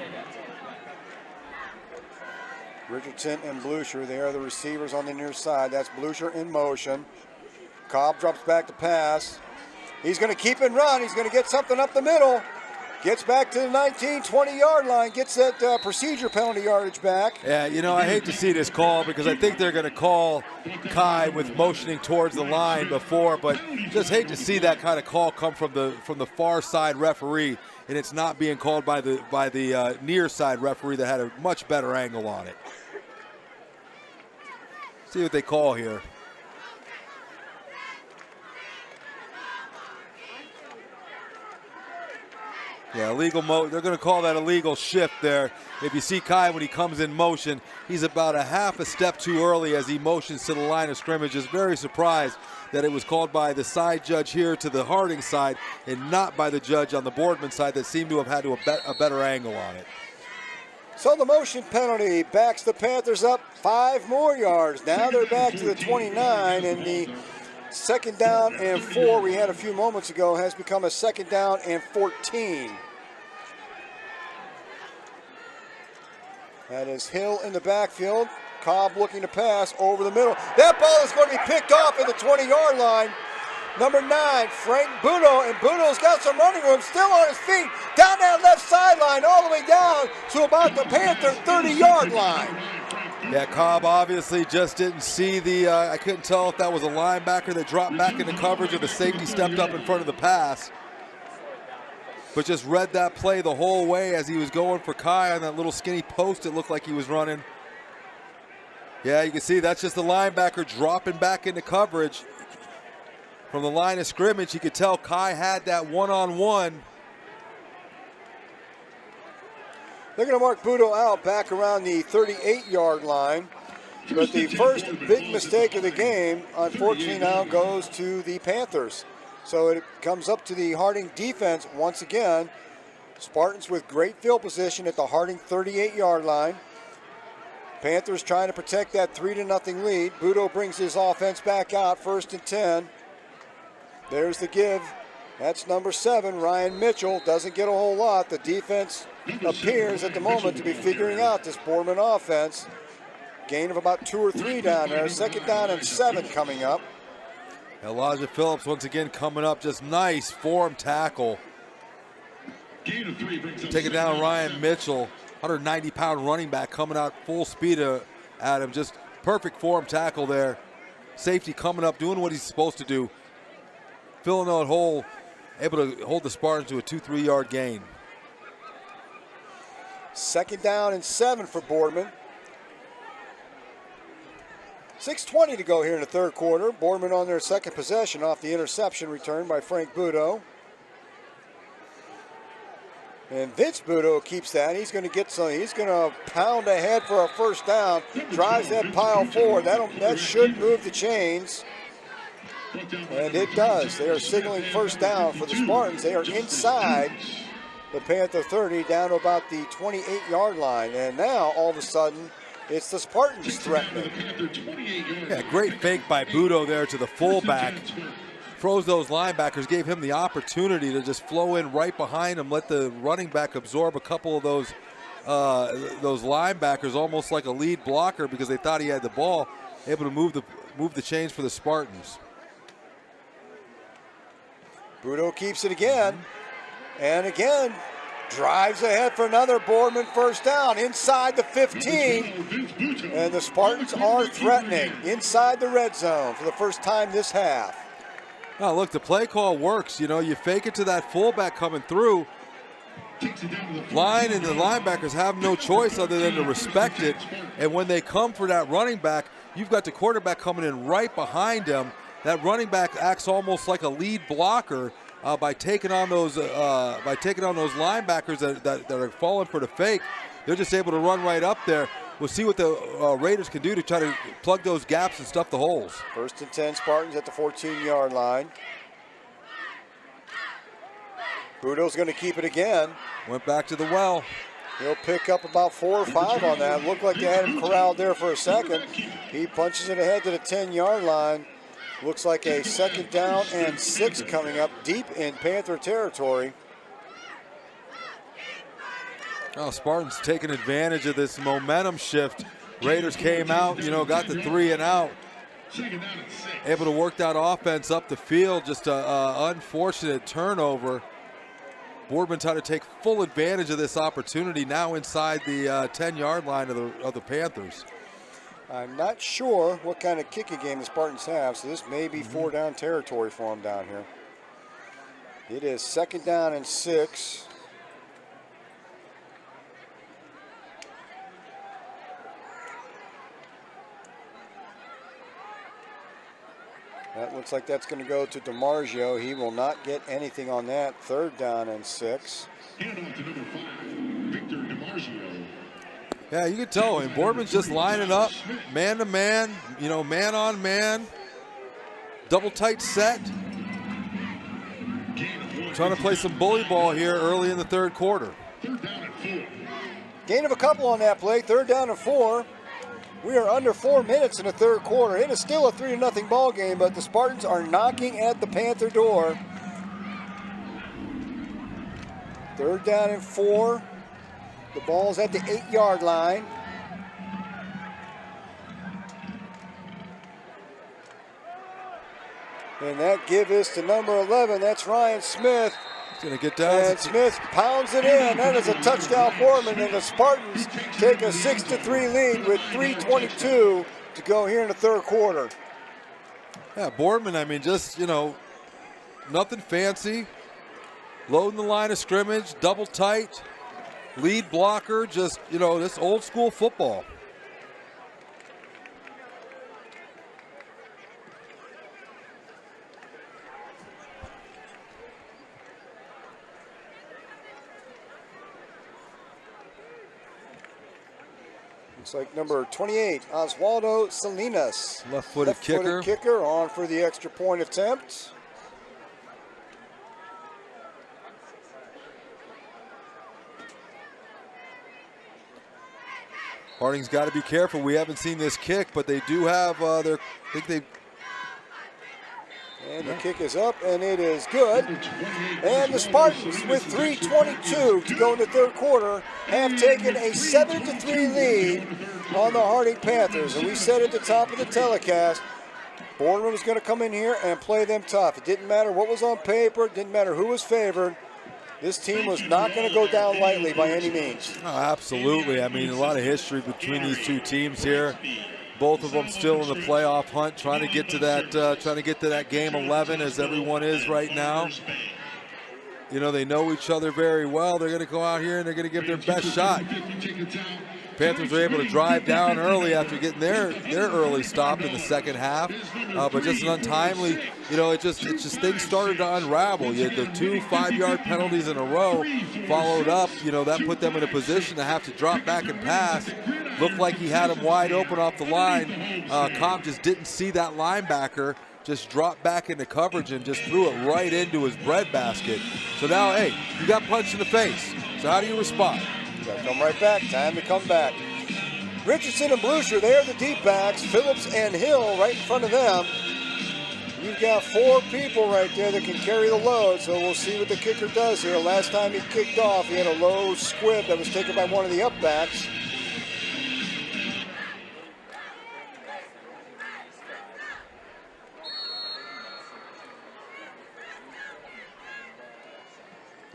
Richardson and Blucher, they are the receivers on the near side. That's Blucher in motion. Cobb drops back to pass. He's going to keep and run. He's going to get something up the middle. Gets back to the 19, 20-yard line. Gets that procedure penalty yardage back. Yeah, you know, I hate to see this call because I think they're going to call Kai with motioning towards the line before, but just hate to see that kind of call come from the far side referee, and it's not being called by the near side referee that had a much better angle on it. See what they call here. Yeah, illegal they're going to call that illegal shift there. If you see Kai when he comes in motion, he's about a half a step too early as he motions to the line of scrimmage. Is very surprised that it was called by the side judge here to the Harding side and not by the judge on the Boardman side that seemed to have had a better angle on it. So the motion penalty backs the Panthers up 5 more yards. Now they're back to the 29, and the second down and 4 we had a few moments ago has become a second down and 14. That is Hill in the backfield. Cobb looking to pass over the middle. That ball is going to be picked off at the 20-yard line. Number 9, Frank Budo, and Budo's got some running room, still on his feet, down that left sideline, all the way down to about the Panther 30-yard line. Yeah, Cobb obviously just didn't see the, I couldn't tell if that was a linebacker that dropped back into coverage or the safety stepped up in front of the pass. But just read that play the whole way as he was going for Kai on that little skinny post it looked like he was running. Yeah, you can see that's just the linebacker dropping back into coverage. From the line of scrimmage, you could tell Kai had that one-on-one. They're going to mark Budo out back around the 38-yard line. But the first big mistake of the game, unfortunately, now goes to the Panthers. So it comes up to the Harding defense once again. Spartans with great field position at the Harding 38-yard line. Panthers trying to protect that 3-0 lead. Budo brings his offense back out, 1st and 10. There's the give. That's number 7, Ryan Mitchell. Doesn't get a whole lot. The defense appears at the moment to be figuring out this Boardman offense. Gain of about 2 or 3 down there. 2nd down and 7 coming up. Elijah Phillips once again coming up. Just nice form tackle. Taking down Ryan Mitchell. 190-pound running back coming out full speed at him. Just perfect form tackle there. Safety coming up, doing what he's supposed to do. Filling that hole, able to hold the Spartans to a 2-3 yard gain. 2nd down and 7 for Boardman. 6:20 to go here in the 3rd quarter. Boardman on their 2nd possession off the interception return by Frank Budo. And Vince Budo keeps that. He's going to get some. He's going to pound ahead for a 1st down. Drives that pile forward. That should move the chains. And it does. They are signaling 1st down for the Spartans. They are inside the Panther 30 down to about the 28-yard line. And now, all of a sudden, it's the Spartans threatening. Yeah, great fake by Budo there to the fullback. Froze those linebackers, gave him the opportunity to just flow in right behind him, let the running back absorb a couple of those linebackers, almost like a lead blocker because they thought he had the ball, able to move the chains for the Spartans. Budo keeps it again, and again, drives ahead for another Boardman 1st down inside the 15, and the Spartans are threatening inside the red zone for the first time this half. Now look, the play call works. You know, you fake it to that fullback coming through. Line and the linebackers have no choice other than to respect it, and when they come for that running back, you've got the quarterback coming in right behind him. That running back acts almost like a lead blocker by taking on those linebackers that are falling for the fake. They're just able to run right up there. We'll see what the Raiders can do to try to plug those gaps and stuff the holes. 1st and 10, Spartans at the 14-yard line. Budo's going to keep it again. Went back to the well. He'll pick up about 4 or 5 on that. Looked like they had him corralled there for a second. He punches it ahead to the 10-yard line. Looks like a 2nd down and 6 coming up deep in Panther territory. Oh, Spartans taking advantage of this momentum shift Raiders came out, got the 3 and out. Able to work that offense up the field. Just an unfortunate turnover. Boardman tried to take full advantage of this opportunity now inside the 10-yard line of the Panthers. I'm not sure what kind of kicking game the Spartans have, so this may be 4-down territory for them down here. It is 2nd down and 6. That looks like that's going to go to DiMarzio. He will not get anything on that. 3rd down and 6. Hand off to number 5, Victor DiMarzio. Yeah, you can tell. I mean, Boardman's just lining up, man to man, man on man, double tight set. Trying to play some bully ball here early in the 3rd quarter. 3rd down and 4. Gain of a couple on that play. 3rd down and 4. We are under 4 minutes in the 3rd quarter. It is still a 3-0 ball game, but the Spartans are knocking at the Panther door. 3rd down and 4. The ball's at the 8-yard line. And that give is to number 11. That's Ryan Smith. He's going to get down. And Smith pounds it in. That is a touchdown for him. And the Spartans take a 6-3 lead with 3:22 to go here in the 3rd quarter. Yeah, Boardman, I mean, just, nothing fancy. Loading the line of scrimmage, double tight, lead blocker, just, this old school football. Looks like number 28, Oswaldo Salinas. Left-footed kicker. Kicker on for the extra point attempt. Harding's got to be careful. We haven't seen this kick, but they do have their. And the kick is up, and it is good. And the Spartans, with 3:22 to go in the 3rd quarter, have taken a 7-3 lead on the Harding Panthers. And we said at the top of the telecast, Boardman was going to come in here and play them tough. It didn't matter what was on paper. It didn't matter who was favored. This team was not going to go down lightly by any means. Oh, absolutely. I mean, a lot of history between these two teams here. Both of them still in the playoff hunt, trying to get to that game 11, as everyone is right now. They know each other very well. They're going to go out here and they're going to give their best shot. Panthers were able to drive down early after getting their early stop in the 2nd half, but just an untimely. It just things started to unravel. You had the 2 5-yard penalties in a row, followed up. That put them in a position to have to drop back and pass. Looked like he had him wide open off the line. Cobb just didn't see that linebacker. Just dropped back into coverage and just threw it right into his breadbasket. So now, hey, you got punched in the face. So how do you respond? Got to come right back. Time to come back. Richardson and Blucher, they are the deep backs. Phillips and Hill right in front of them. You've got 4 people right there that can carry the load, so we'll see what the kicker does here. Last time he kicked off, he had a low squib that was taken by one of the up backs.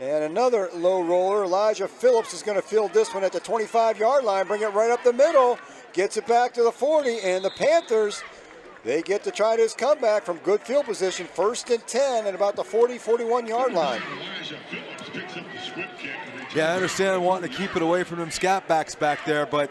And another low roller. Elijah Phillips is going to field this one at the 25-yard line, bring it right up the middle, gets it back to the 40, and the Panthers, they get to try this comeback from good field position, 1st and 10 at about the 40, 41-yard line. Yeah, I understand wanting to keep it away from them scat backs back there, but,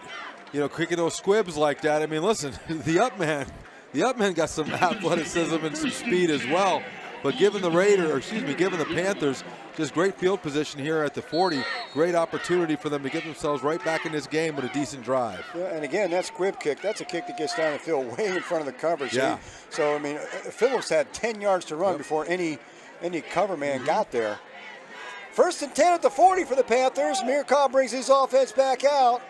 kicking those squibs like that, I mean, listen, the up man got some athleticism and some speed as well. But given the Panthers, just great field position here at the 40, great opportunity for them to get themselves right back in this game with a decent drive. Yeah, and again, that squib kick, that's a kick that gets down the field way in front of the coverage. Yeah. So, I mean, Phillips had 10 yards to run before any cover man got there. 1st and 10 at the 40 for the Panthers. Mirkov brings his offense back out.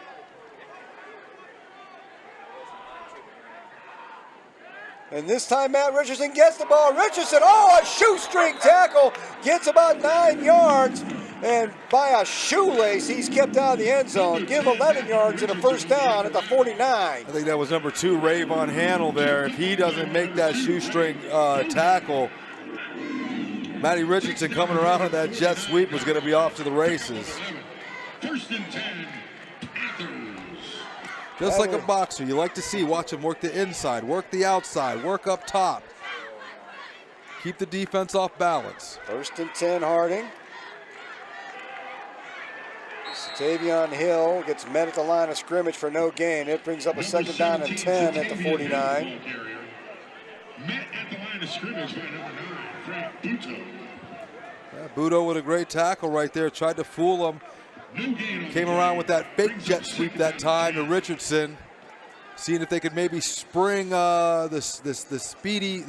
And this time Matt Richardson gets the ball. Richardson, a shoestring tackle, gets about 9 yards. And by a shoelace, he's kept out of the end zone. Give him 11 yards and a first down at the 49. I think that was number 2, Rayvon Handel there. If he doesn't make that shoestring tackle, Matty Richardson coming around on that jet sweep was going to be off to the races. First and 10, Panthers. Just like a boxer, you like to see, watch him work the inside, work the outside, work up top. Keep the defense off balance. First and 10, Harding. Tavion Hill gets met at the line of scrimmage for no gain. It brings up a second down and 10 at the 49. Met at the line of scrimmage by number 9, Frank Buto. Yeah, Buto with a great tackle right there. Tried to fool him. Came around with that fake jet sweep that time to Richardson. Seeing if they could maybe spring the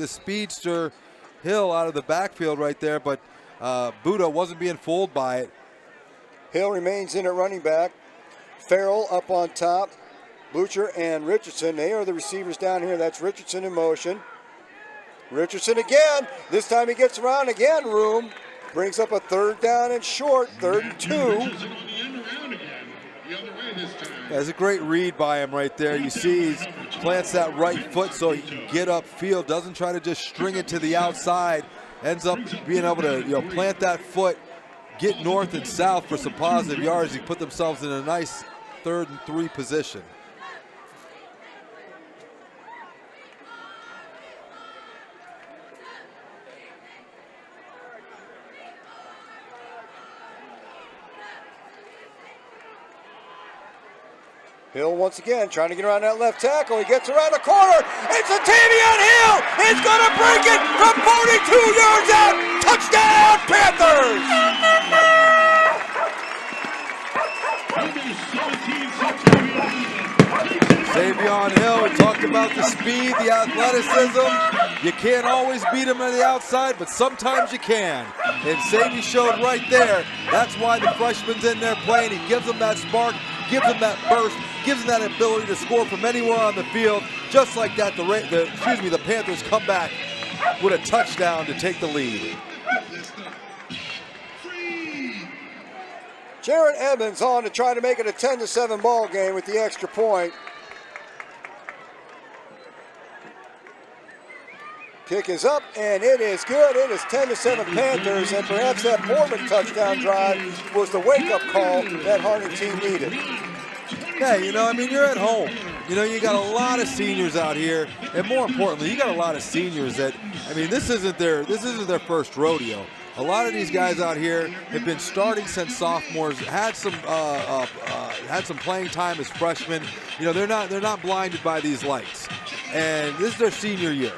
speedster Hill out of the backfield right there. But Buto wasn't being fooled by it. Hill remains in at running back. Farrell up on top. Butcher and Richardson, they are the receivers down here. That's Richardson in motion. Richardson again. This time he gets around again, room. Brings up a third down and short, 3rd and 2. That's a great read by him right there. You see he plants that right foot so he can get upfield. Doesn't try to just string it to the outside. Ends up being able to plant that foot, get north and south for some positive yards. He put themselves in a nice 3rd and 3 position. Hill once again trying to get around that left tackle. He gets around the corner. It's a Tavion Hill. He's going to break it from 42 yards out. Touchdown, Panthers! Tavion Hill, we talked about the speed, the athleticism. You can't always beat him on the outside, but sometimes you can. And Sadie showed right there. That's why the freshman's in there playing. He gives him that spark, gives him that burst, gives him that ability to score from anywhere on the field. Just like that, the Panthers come back with a touchdown to take the lead. Jaron Evans on to try to make it a 10-7 ball game with the extra point. Kick is up, and it is good. It is 10-7 Panthers, and perhaps that Boardman touchdown drive was the wake-up call that Harding team needed. Yeah, you're at home. You got a lot of seniors out here, and more importantly, you got a lot of seniors that, this isn't their first rodeo. A lot of these guys out here have been starting since sophomores, had some playing time as freshmen. They're not blinded by these lights, and this is their senior year.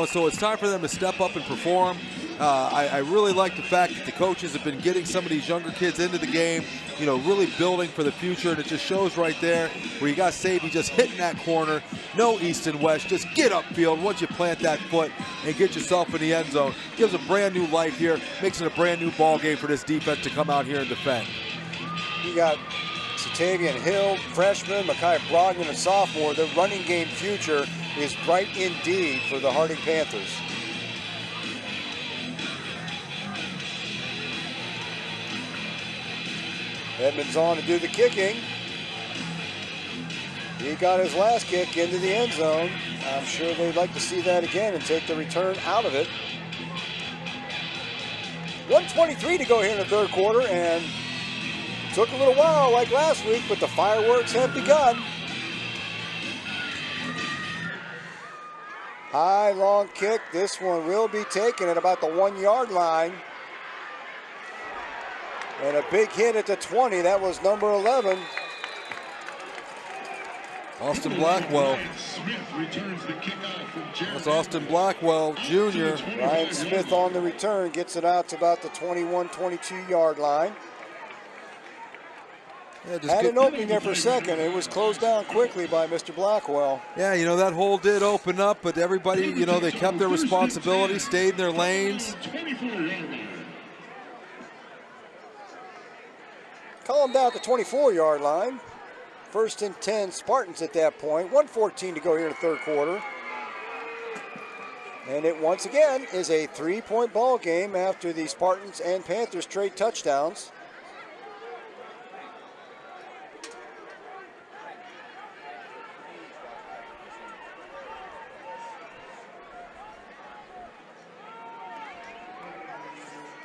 So it's time for them to step up and perform. I really like the fact that the coaches have been getting some of these younger kids into the game, really building for the future, and it just shows right there where you got Sadie just hitting that corner, no east and west, just get upfield once you plant that foot and get yourself in the end zone. Gives a brand new life here, makes it a brand new ball game for this defense to come out here and defend. You got Tavion Hill, freshman, Mekhi Brogdon, a sophomore. The running game future is bright indeed for the Harding Panthers. Edmonds on to do the kicking. He got his last kick into the end zone. I'm sure they'd like to see that again and take the return out of it. 1:23 to go here in the 3rd quarter, and took a little while like last week, but the fireworks have begun. High, long kick. This one will be taken at about the 1-yard line. And a big hit at the 20. That was number 11. Austin Blackwell. That's Austin Blackwell, Jr. Ryan Smith on the return. Gets it out to about the 21, 22-yard line. Yeah, had an opening there for a second. It was closed down quickly by Mr. Blackwell. Yeah, that hole did open up, but everybody, they kept their responsibility, stayed in their lanes. Call him down at the 24-yard line. 1st and 10 Spartans at that point. 1:14 to go here in the 3rd quarter. And it once again is a 3-point ball game after the Spartans and Panthers trade touchdowns.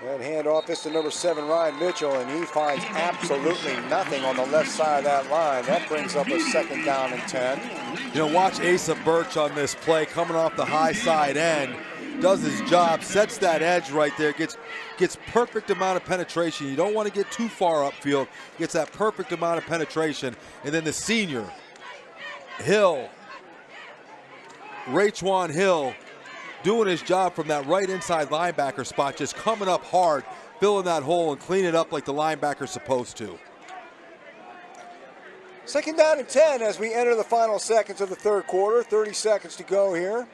And handoff is to number 7, Ryan Mitchell, and he finds absolutely nothing on the left side of that line. That brings up a 2nd down and 10. You know, watch Asa Birch on this play coming off the high side end. Does his job, sets that edge right there, gets perfect amount of penetration. You don't want to get too far upfield. Gets that perfect amount of penetration. And then the senior, Hill, Raychwan Hill, doing his job from that right inside linebacker spot, just coming up hard, filling that hole and cleaning it up like the linebacker's supposed to. 2nd down and 10 as we enter the final seconds of the 3rd quarter. 30 seconds to go here.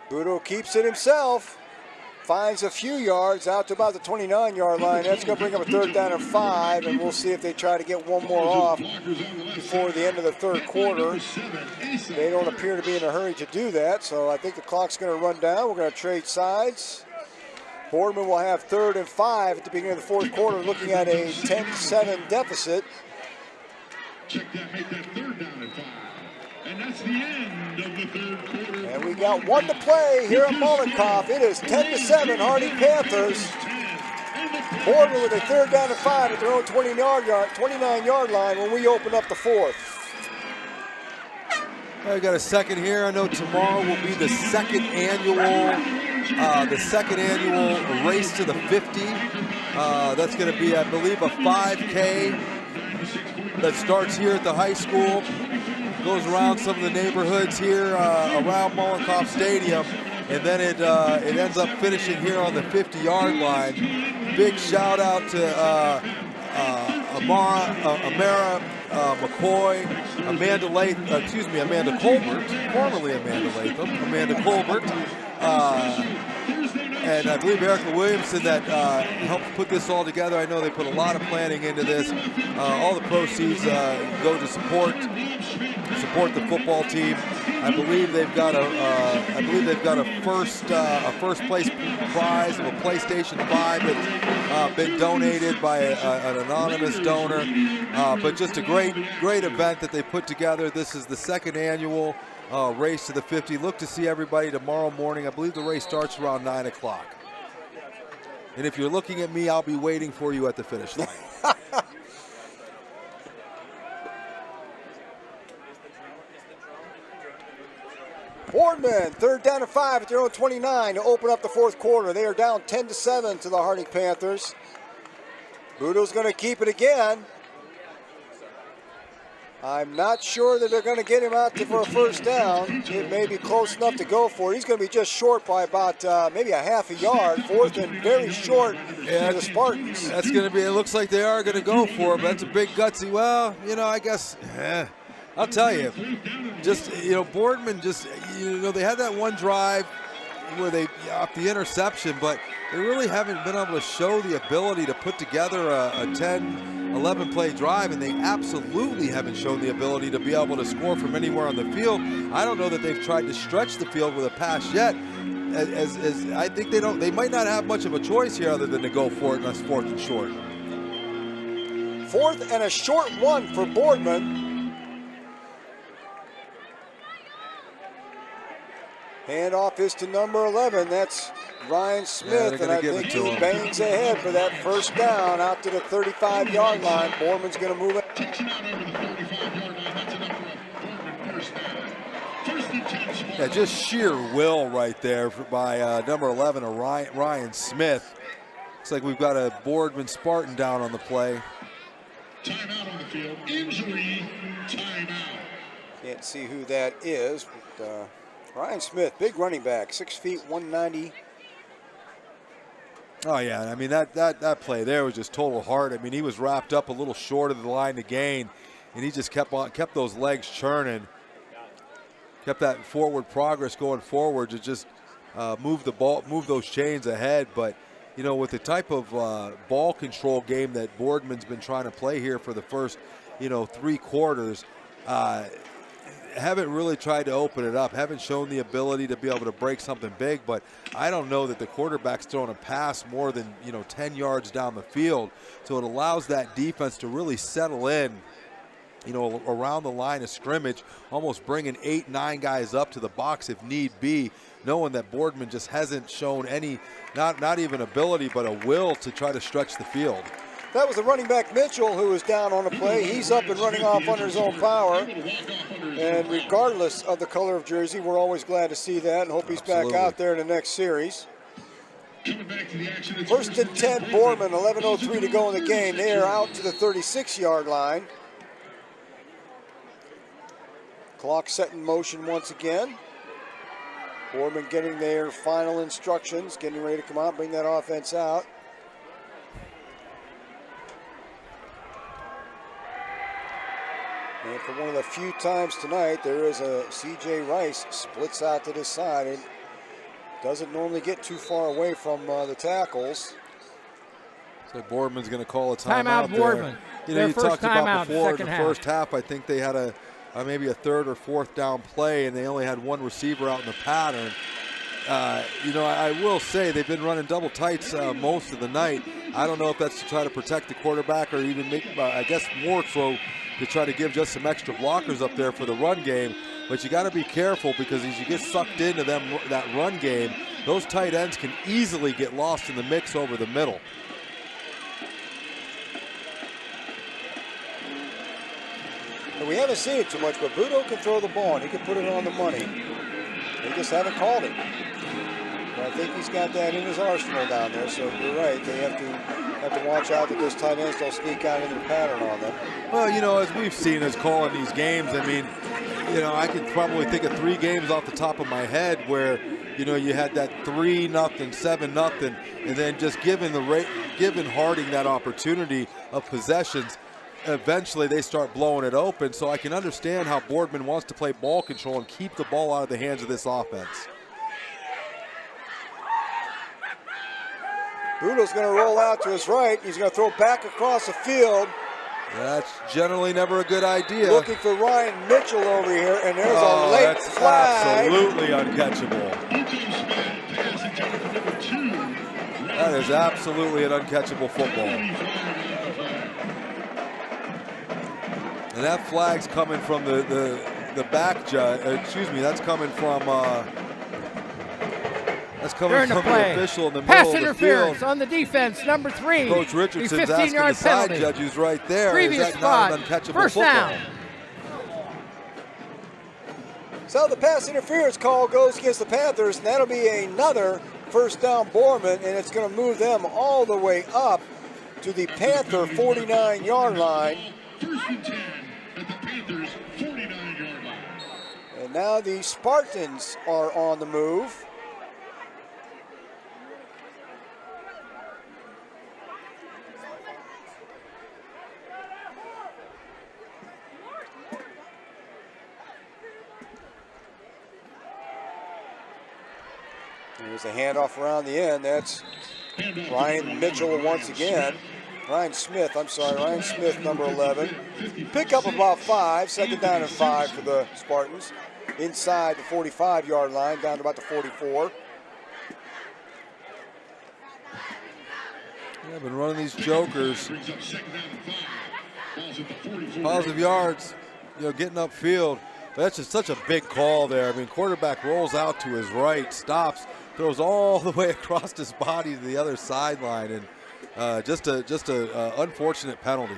Budo keeps it himself. Finds a few yards out to about the 29-yard line. That's going to bring up a 3rd down and 5, and we'll see if they try to get one more off before the end of the 3rd quarter. They don't appear to be in a hurry to do that, so I think the clock's going to run down. We're going to trade sides. Boardman will have 3rd and 5 at the beginning of the 4th quarter, looking at a 10-7 deficit. Check that, make that 3rd down and 5. And that's the end of the 3rd quarter. And we got 1 to play here at Mollenkopf. It is 10-7 Harding Panthers. Boardman with a 3rd down and 5 at their own 29-yard line when we open up the 4th. I got a second here. I know tomorrow will be the second annual race to the 50. That's going to be, I believe, a 5K that starts here at the high school. Goes around some of the neighborhoods here around Mollenkopf Stadium, and then it ends up finishing here on the 50-yard line. Big shout out to Amara McCoy, Amanda Colbert, formerly Amanda Latham, Amanda Colbert, and I believe Erica Williamson that helped put this all together. I know they put a lot of planning into this. All the proceeds go to support the football team. I believe they've got a first place prize of a PlayStation 5 that's been donated by an anonymous donor. But just a great event that they put together. This is the 2nd annual race to the 50. Look to see everybody tomorrow morning. I believe the race starts around 9 o'clock. And if you're looking at me, I'll be waiting for you at the finish line. Boardman, 3rd down and 5 at their own 29 to open up the 4th quarter. They are down 10-7 to the Harding Panthers. Budo's going to keep it again. I'm not sure that they're going to get him out for a 1st down. It may be close enough to go for it. He's going to be just short by about maybe a half a yard. 4th and very short for the Spartans. That's going to be, it looks like they are going to go for it, but that's a big gutsy. Well, you know, I guess, I'll tell you, Boardman they had that one drive where they off the interception, but they really haven't been able to show the ability to put together a 10, 11 play drive, and they absolutely haven't shown the ability to be able to score from anywhere on the field. I don't know that they've tried to stretch the field with a pass yet. As I think they might not have much of a choice here other than to go for it, and that's 4th and short. 4th and a short one for Boardman. Handoff is to number 11. That's Ryan Smith, and I think he bangs ahead for that 1st down out to the 35-yard line. Boardman's going to move it. Yeah, just sheer will right there by number 11, Ryan Smith. Looks like we've got a Boardman Spartan down on the play. Timeout on the field. Injury timeout. Can't see who that is, but Ryan Smith, big running back, 6 feet, 190. Oh, yeah. I mean, that play there was just total heart. I mean, he was wrapped up a little short of the line to gain, and he just kept those legs churning, kept that forward progress going forward to just move those chains ahead. But, you know, with the type of ball control game that Boardman's been trying to play here for the first, 3 quarters, haven't really tried to open it up, haven't shown the ability to be able to break something big, but I don't know that the quarterback's throwing a pass more than 10 yards down the field, so it allows that defense to really settle in around the line of scrimmage, almost bringing 8, 9 guys up to the box if need be, knowing that Boardman just hasn't shown any, not even ability, but a will to try to stretch the field. That was the running back Mitchell who was down on the play. He's up and running off under his own power. And regardless of the color of jersey, we're always glad to see that and hope he's back out there in the next series. First and 10, Boardman, 11:03 to go in the game. They are out to the 36-yard line. Clock set in motion once again. Boardman getting their final instructions, getting ready to come out, bring that offense out. And for one of the few times tonight, there is a C.J. Rice splits out to the side and doesn't normally get too far away from the tackles. So Boardman's going to call a timeout there. Boardman. You talked about before in the first half, I think they had maybe a third or fourth down play, and they only had one receiver out in the pattern. I will say they've been running double tights most of the night. I don't know if that's to try to protect the quarterback or even make, I guess, more so to try to give just some extra blockers up there for the run game. But you got to be careful because as you get sucked into that run game, those tight ends can easily get lost in the mix over the middle. And we haven't seen it too much, but Budo can throw the ball and he can put it on the money. They just haven't called it. But I think he's got that in his arsenal down there, so you're right. They have to watch out that those tight ends don't sneak out into the pattern on them. Well, as we've seen us calling these games, I mean, I could probably think of 3 games off the top of my head where, you had that 3-0, 7-0, and then just giving Harding that opportunity of possessions. Eventually they start blowing it open, so I can understand how Boardman wants to play ball control and keep the ball out of the hands of this offense. Budo's going to roll out to his right. He's going to throw back across the field. That's generally never a good idea. Looking for Ryan Mitchell over here, and there's a late flag. Absolutely uncatchable. That is absolutely an uncatchable football. And that flag's coming from the back judge. That's coming from the official in the middle of the field. Pass interference on the defense, number 3. Coach Richardson's asking the side judge who's right there. Previous is that spot. not an uncatchable First football? down. So the pass interference call goes against the Panthers, and that'll be another first down Boardman, and it's going to move them all the way up to the Panther 49-yard line. First and 10 at the Panthers 49-yard line. And now the Spartans are on the move. There's a handoff around the end. That's Ryan Mitchell once again. Ryan Smith, number 11. Pick up about 5, second down and 5 for the Spartans. Inside the 45-yard line, down to about the 44. Yeah, been running these jokers. Positive yards, getting upfield. But that's just such a big call there. I mean, quarterback rolls out to his right, stops, throws all the way across his body to the other sideline, and just a unfortunate penalty.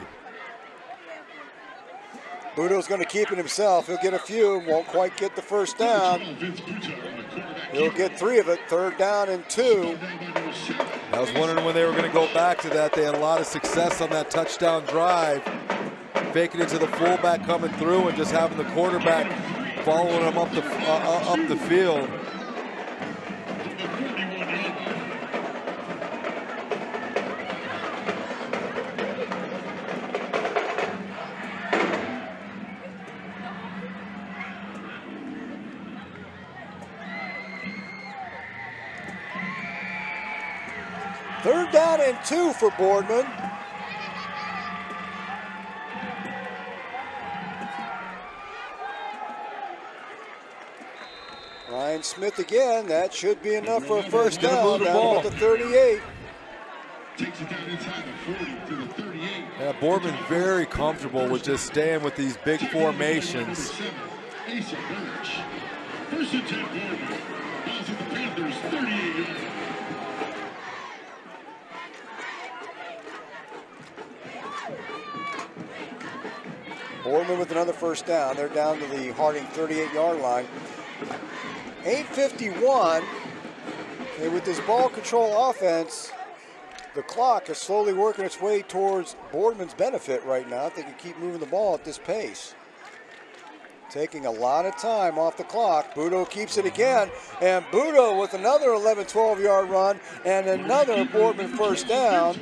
Budo's going to keep it himself. He'll get a few, won't quite get the first down. He'll get 3 of it, third down and 2. I was wondering when they were going to go back to that. They had a lot of success on that touchdown drive, faking it to the fullback coming through and just having the quarterback following him up the field. Third down and 2 for Boardman. Ryan Smith again. That should be enough for a first down. Down about the 38. Takes it down inside the 40 to the 38. Yeah, Boardman very comfortable with just staying with these big formations. First and 10 Boardman. Balls at the Panthers, 38 yards. Boardman with another first down. They're down to the Harding 38-yard line. 8:51. And with this ball control offense, the clock is slowly working its way towards Boardman's benefit right now if they can keep moving the ball at this pace. Taking a lot of time off the clock. Budo keeps it again. And Budo with another 11, 12-yard run and another Boardman first down.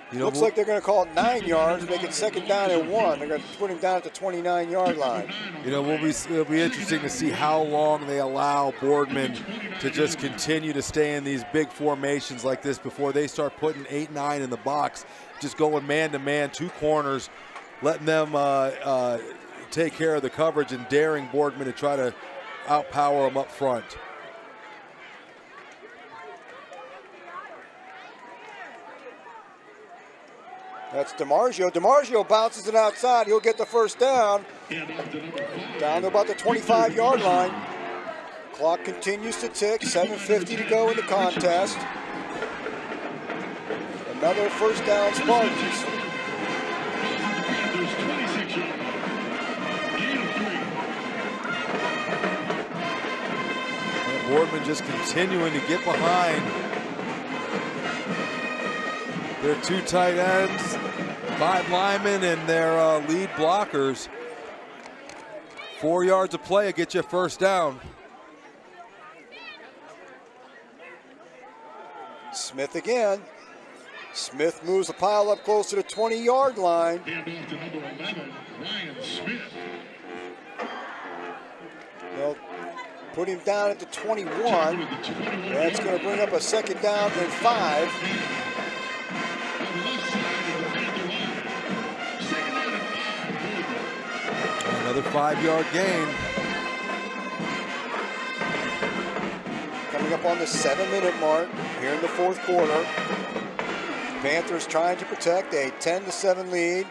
You know, looks like they're going to call it 9 yards, make it second down and 1. They're going to put him down at the 29-yard line. You know, it'll be interesting to see how long they allow Boardman to just continue to stay in these big formations like this before they start putting 8, 9 in the box, just going man-to-man, 2 corners, letting them take care of the coverage and daring Boardman to try to outpower them up front. That's DiMarzio. DiMarzio bounces it outside. He'll get the first down. Down to about the 25-yard line. Clock continues to tick. 7:50 to go in the contest. Another first down Spartans. And Boardman just continuing to get behind their 2 tight ends, 5 linemen, and their lead blockers. 4 yards of play will get you a first down. Smith again. Smith moves the pile up close to the 20-yard line. And off to number 11, Ryan Smith. They'll put him down at the 21. That's going to bring up a second down and 5. Another 5-yard gain. Coming up on the 7-minute mark here in the fourth quarter. Panthers trying to protect a 10-7 lead.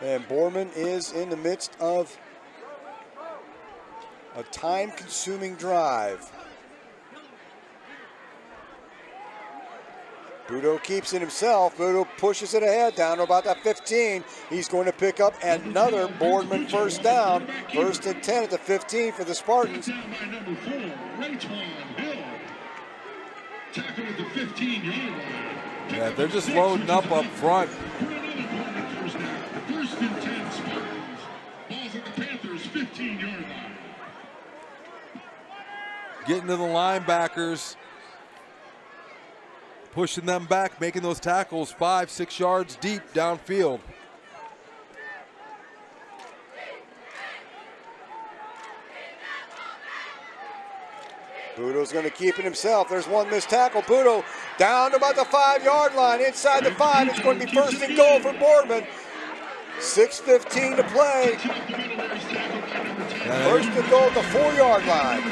And Boardman is in the midst of a time-consuming drive. Budo keeps it himself. Budo pushes it ahead down to about that 15. He's going to pick up another Boardman first down. First and 10 at the 15 for the Spartans. Down by number 4, Raytwan Hill. Tackled at the 15-yard line. Yeah, they're just loading up front. For another Boardman first down. First and 10 Spartans. Balls at the Panthers' 15-yard line. Getting to the linebackers. Pushing them back, making those tackles 5, 6 yards deep downfield. Budo's going to keep it himself. There's one missed tackle. Budo down to about the 5-yard line. Inside the 5, it's going to be first and goal for Boardman. 6:15 to play. First and goal at the 4-yard line.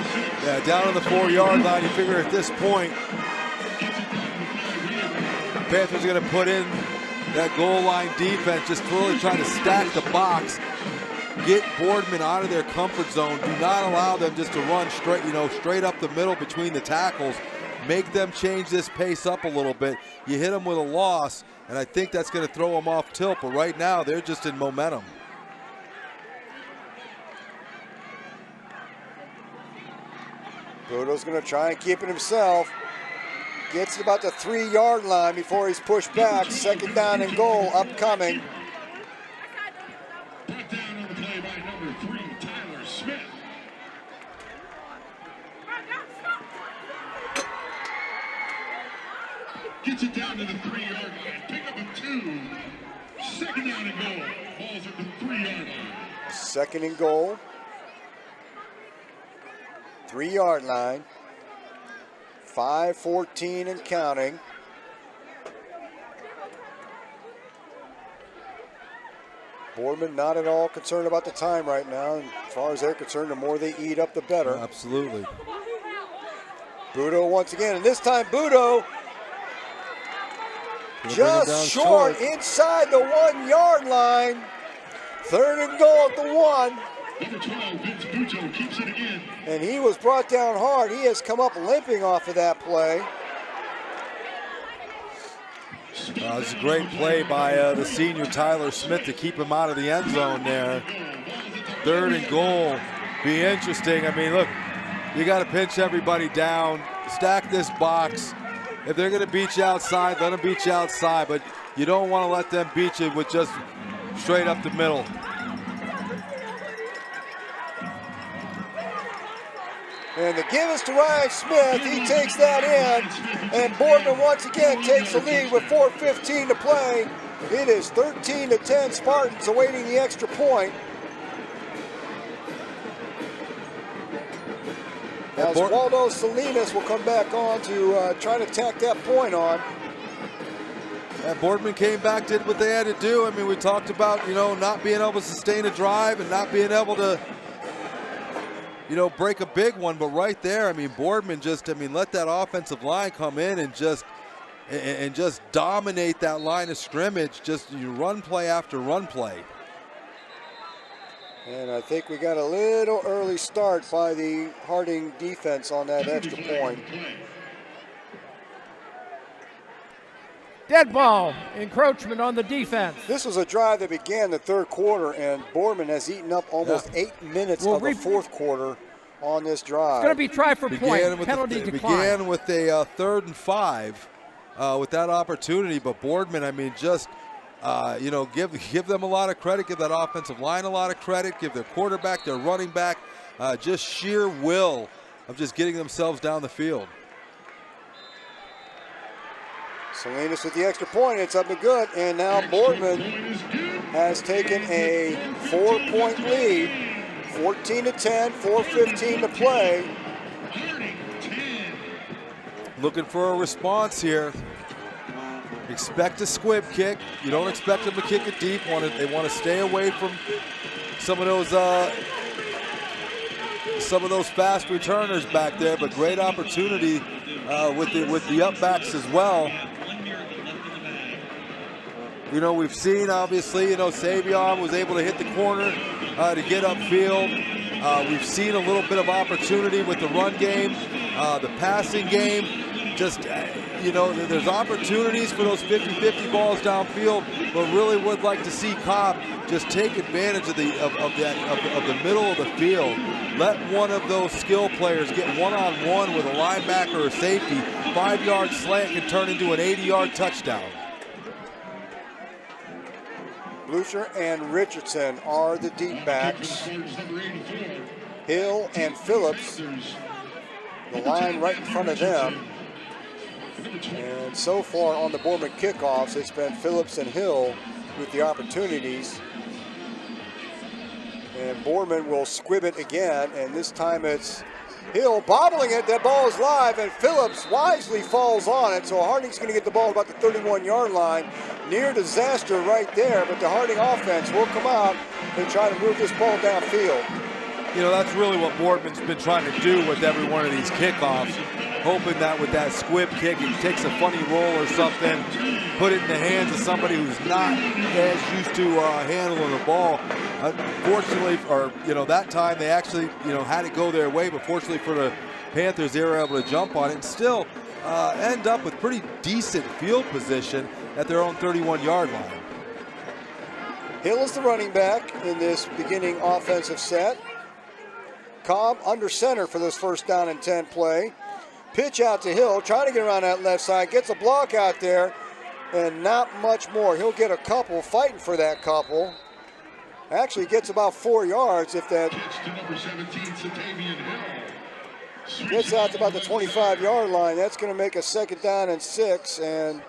Yeah, down on the 4-yard line. You figure at this point, Panthers are going to put in that goal line defense, just really trying to stack the box, get Boardman out of their comfort zone. Do not allow them just to run straight up the middle between the tackles. Make them change this pace up a little bit. You hit them with a loss, and I think that's going to throw them off tilt. But right now, they're just in momentum. Budo's going to try and keep it himself. Gets about the 3-yard line before he's pushed back. Second down and goal upcoming. Brought down on the play by number 3, Tyler Smith. Gets it down to the 3-yard line. Pick up a 2. Second down and goal. Balls at the 3-yard line. Second and goal. 3-yard line. 5:14 and counting. Boardman not at all concerned about the time right now. And as far as they're concerned, the more they eat up, the better. Absolutely. Budo once again, and this time Budo Just short inside the 1 yard line. 3rd and goal at the 1. Number 12, Vince Buccio keeps it again. And he was brought down hard. He has come up limping off of that play. It's a great play by the senior Tyler Smith to keep him out of the end zone there. 3rd and goal. Be interesting. I mean, look, you got to pinch everybody down, stack this box. If they're going to beat you outside, let them beat you outside, but you don't want to let them beat you with just straight up the middle. And the give is to Ryan Smith. He takes that in. And Boardman once again takes the lead with 4:15 to play. It is 13-10 Spartans awaiting the extra point. As Waldo Salinas will come back on to try to tack that point on. And Boardman came back, did what they had to do. I mean, we talked about, not being able to sustain a drive and not being able to, break a big one. But right there, I mean, Boardman just, let that offensive line come in and just dominate that line of scrimmage. Just run play after run play. And I think we got a little early start by the Harding defense on that extra point. Dead ball, encroachment on the defense. This was a drive that began the 3rd quarter, and Boardman has eaten up almost 8 minutes of the 4th quarter on this drive. It's going to be try for point, penalty decline. Began with a 3rd and 5 with that opportunity, but Boardman, just give them a lot of credit, give that offensive line a lot of credit, give their quarterback, their running back, just sheer will of just getting themselves down the field. Salinas with the extra point, it's up and good, and now Boardman has taken a 4-point lead, 14-10, 4:15 to play. Looking for a response here. Expect a squib kick. You don't expect them to kick it deep. They want to stay away from some of those fast returners back there. But great opportunity with the upbacks as well. We've seen obviously. Savion was able to hit the corner to get upfield. We've seen a little bit of opportunity with the run game, the passing game. Just, there's opportunities for those 50-50 balls downfield, but really would like to see Cobb just take advantage of the middle of the field. Let one of those skill players get one-on-one with a linebacker or safety. 5-yard slant can turn into an 80-yard touchdown. Blucher and Richardson are the deep backs. Hill and Phillips, the line right in front of them. And so far on the Boardman kickoffs, it's been Phillips and Hill with the opportunities. And Boardman will squib it again, and this time it's Hill bobbling it. That ball is live, and Phillips wisely falls on it. So Harding's going to get the ball about the 31-yard line. Near disaster right there, but the Harding offense will come out and try to move this ball downfield. That's really what Boardman's been trying to do with every one of these kickoffs, hoping that with that squib kick, it takes a funny roll or something, put it in the hands of somebody who's not as used to handling the ball. Fortunately, that time they actually, had it go their way, but fortunately for the Panthers, they were able to jump on it and still end up with pretty decent field position at their own 31-yard line. Hill is the running back in this beginning offensive set. Cobb under center for this 1st down and 10 play. Pitch out to Hill, trying to get around that left side, gets a block out there, and not much more. He'll get a couple, fighting for that couple. Actually gets about 4 yards if that gets out to about the 25-yard line. That's going to make a 2nd down and 6, and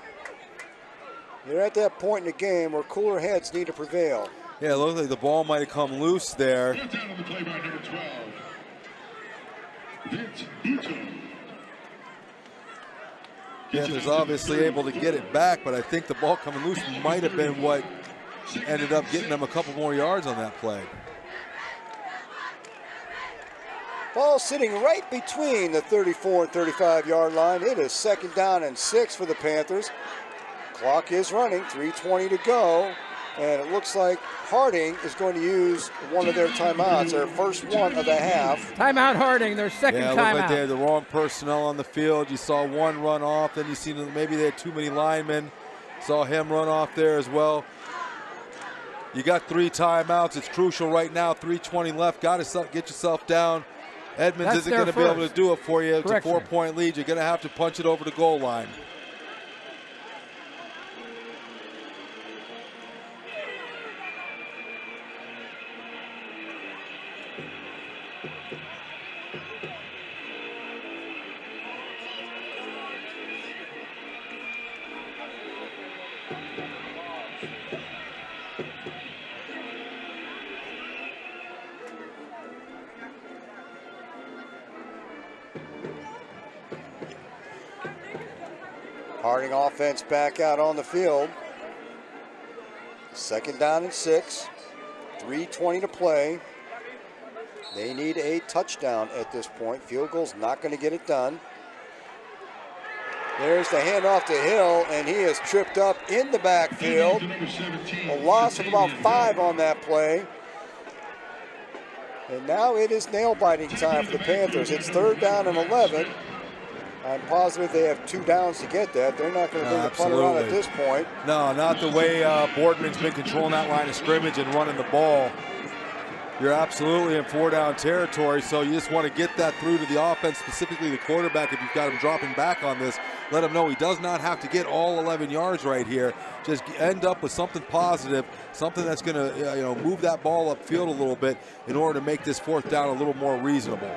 you're at that point in the game where cooler heads need to prevail. Yeah, it looks like the ball might have come loose there. Down on the play by number 12. Vince Buccio. Panthers obviously able to get it back, but I think the ball coming loose might have been what ended up getting them a couple more yards on that play. Ball sitting right between the 34 and 35-yard line. It is 2nd down and 6 for the Panthers. Clock is running, 3:20 to go. And it looks like Harding is going to use one of their timeouts, their first one of the half. Timeout Harding, their second timeout. Yeah, it looked like they had the wrong personnel on the field. You saw one run off, then you see maybe they had too many linemen. Saw him run off there as well. You got 3 timeouts. It's crucial right now, 3:20 left. Got to get yourself down. Edmonds isn't going to be able to do it for you. It's a 4-point lead. You're going to have to punch it over the goal line. Harding offense back out on the field. 2nd down and 6. 3:20 to play. They need a touchdown at this point. Field goal's not going to get it done. There's the handoff to Hill, and he is tripped up in the backfield. A loss of about 5 on that play. And now it is nail-biting time for the Panthers. It's 3rd down and 11. I'm positive they have 2 downs to get that. They're not going to bring the punter on at this point. No, not the way Boardman's been controlling that line of scrimmage and running the ball. You're absolutely in 4-down territory, so you just want to get that through to the offense, specifically the quarterback. If you've got him dropping back on this, let him know he does not have to get all 11 yards right here. Just end up with something positive, something that's going to move that ball upfield a little bit in order to make this 4th down a little more reasonable.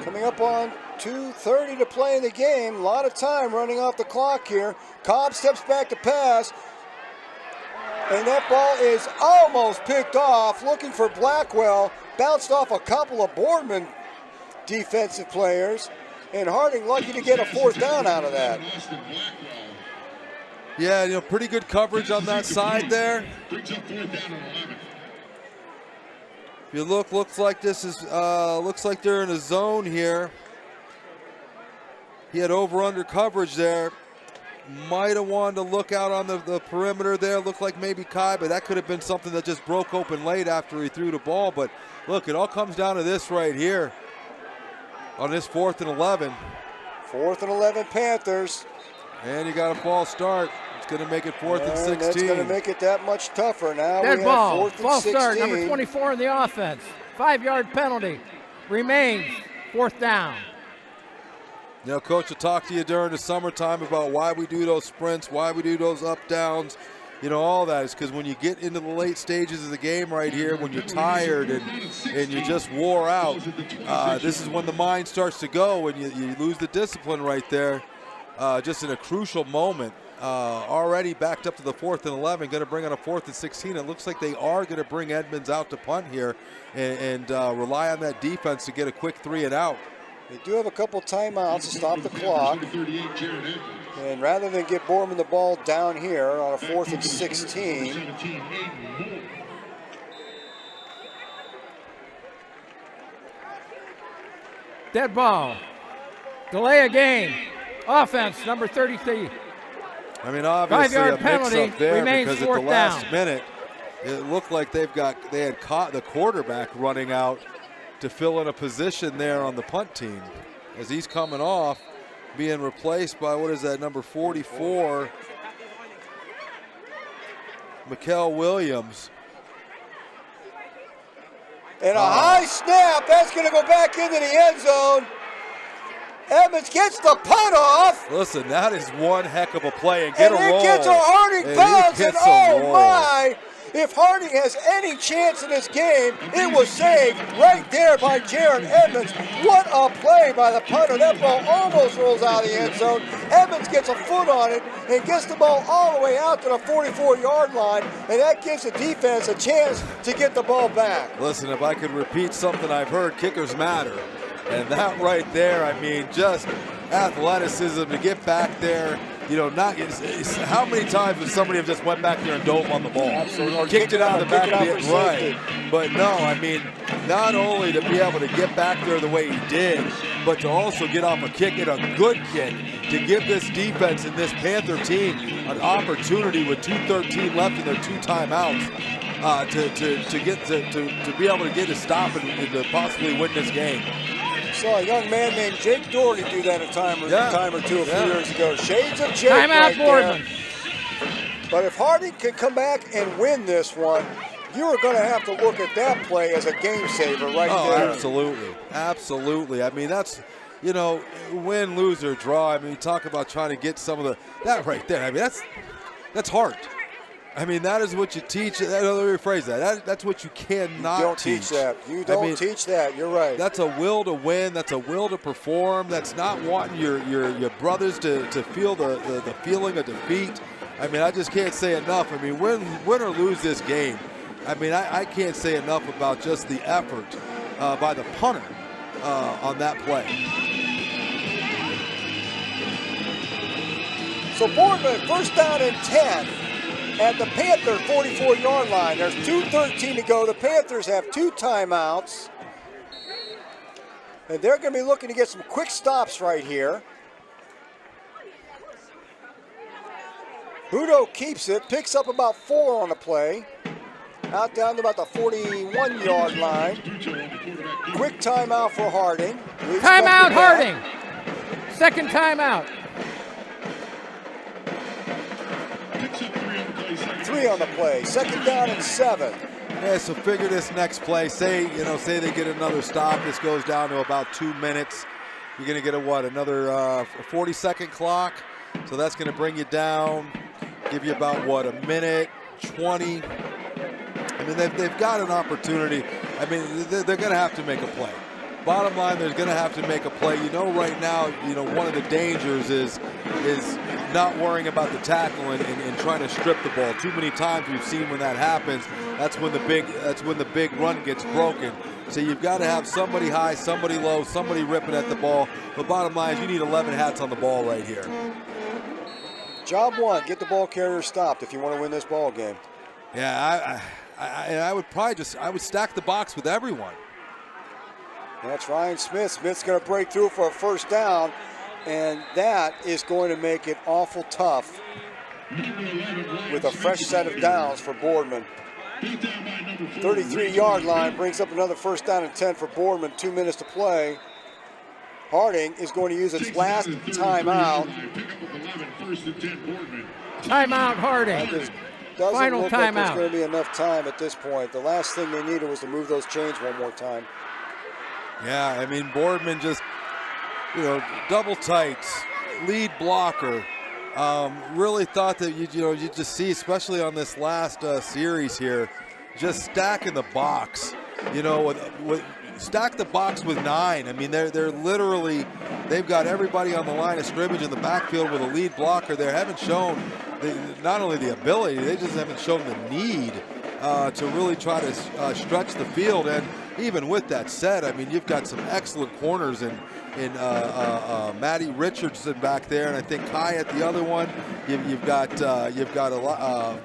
Coming up on 2:30 to play in the game. A lot of time running off the clock here. Cobb steps back to pass. And that ball is almost picked off. Looking for Blackwell. Bounced off a couple of Boardman defensive players. And Harding lucky to get a 4th down out of that. Yeah, pretty good coverage on that side there. If you looks like this is looks like they're in a zone here. He had over-under coverage there. Might have wanted to look out on the perimeter there. Looked like maybe Kai, but that could have been something that just broke open late after he threw the ball. But look, it all comes down to this right here on this 4th and 11. 4th and 11 Panthers. And you got a false start. It's going to make it 4th and 16. That's going to make it that much tougher now. Dead ball. 4th and False 16. start, number 24 in the offense. 5-yard penalty. Remains 4th down. Coach will talk to you during the summertime about why we do those sprints, why we do those up downs. All that is because when you get into the late stages of the game right here, when you're tired and you just wore out, this is when the mind starts to go and you lose the discipline right there. Just in a crucial moment. Already backed up to the 4th and 11, going to bring on a 4th and 16. It looks like they are going to bring Edmonds out to punt here and rely on that defense to get a quick 3 and out. They do have a couple timeouts to stop the clock. And rather than get Boardman the ball down here on a 4th and 16, dead ball. Delay a game. Offense, number 33. I mean, obviously 5-yard a penalty, mix-up there remains because at the 4th last down. minute, it looked like they had caught the quarterback running out to fill in a position there on the punt team as he's coming off, being replaced by, what is that, number 44, Mikael Williams. And a high snap, that's going to go back into the end zone. Edmonds gets the punt off. Listen, that is one heck of a play, and get a roll. And it gets a Harding bounce, and oh my! If Harding has any chance in this game, it was saved right there by Jaron Edmonds. What a play by the punter. That ball almost rolls out of the end zone. Edmonds gets a foot on it and gets the ball all the way out to the 44-yard line, and that gives the defense a chance to get the ball back. Listen, if I could repeat something I've heard, kickers matter. And that right there, I mean, just athleticism to get back there. How many times would somebody have just went back there and dove on the ball? Absolutely. Or kicked it out of the back of it, the right. But no, I mean, not only to be able to get back there the way he did, but to also get off a kick and a good kick to give this defense and this Panther team an opportunity with 2:13 left in their 2 timeouts to be able to get a stop and to possibly win this game. Saw a young man named Jake Doherty do that a time or two a few years ago. Shades of Jake. Timeout, Boardman. But if Harding can come back and win this one, you are going to have to look at that play as a game saver right there. Absolutely. Absolutely. I mean, that's, you know, win, lose, or draw. I mean, you talk about trying to get some of that right there. I mean, that's heart. I mean, that is what you teach. Let me rephrase that. That's what you cannot You don't teach. teach that. You don't teach that. You're right. That's a will to win. That's a will to perform. That's not wanting your brothers to feel the feeling of defeat. I mean, I just can't say enough. I mean, win or lose this game. I mean, I can't say enough about just the effort by the punter on that play. So Boardman, first down and 10 at the Panther 44-yard line. There's 2:13 to go. The Panthers have 2 timeouts. And they're going to be looking to get some quick stops right here. Budo keeps it, picks up about 4 on the play. Out down to about the 41-yard line. Quick timeout for Harding. Timeout, Harding. Second timeout. 3 on the play. Second down and 7. Yeah, so figure this next play. Say they get another stop. This goes down to about 2 minutes. You're going to get another 40-second clock. So that's going to bring you down, give you about, a minute 20. I mean, they've got an opportunity. I mean, they're going to have to make a play. Bottom line, they're going to have to make a play. Right now, one of the dangers is not worrying about the tackle and trying to strip the ball. Too many times we've seen when that happens, that's when the big run gets broken. So you've got to have somebody high, somebody low, somebody ripping at the ball. But bottom line is you need 11 hats on the ball right here. Job 1, get the ball carrier stopped if you want to win this ball game. Yeah, I would stack the box with everyone. That's Ryan Smith. Smith's going to break through for a first down, and that is going to make it awful tough with a fresh set of downs for Boardman. 33-yard line brings up another first down and 10 for Boardman. 2 minutes to play. Harding is going to use its last timeout. Timeout, Harding. Doesn't Final look like there's timeout. going to be enough time at this point. The last thing they needed was to move those chains one more time. Yeah, I mean, Boardman just, double tights, lead blocker. Really thought that you just see, especially on this last series here, just stacking the box. With stack the box with 9. I mean, they're literally, they've got everybody on the line of scrimmage in the backfield with a lead blocker. They haven't shown not only the ability, they just haven't shown the need to really try to stretch the field. And even with that said, I mean, you've got some excellent corners in Matty Richardson back there, and I think Kai at the other one. You've got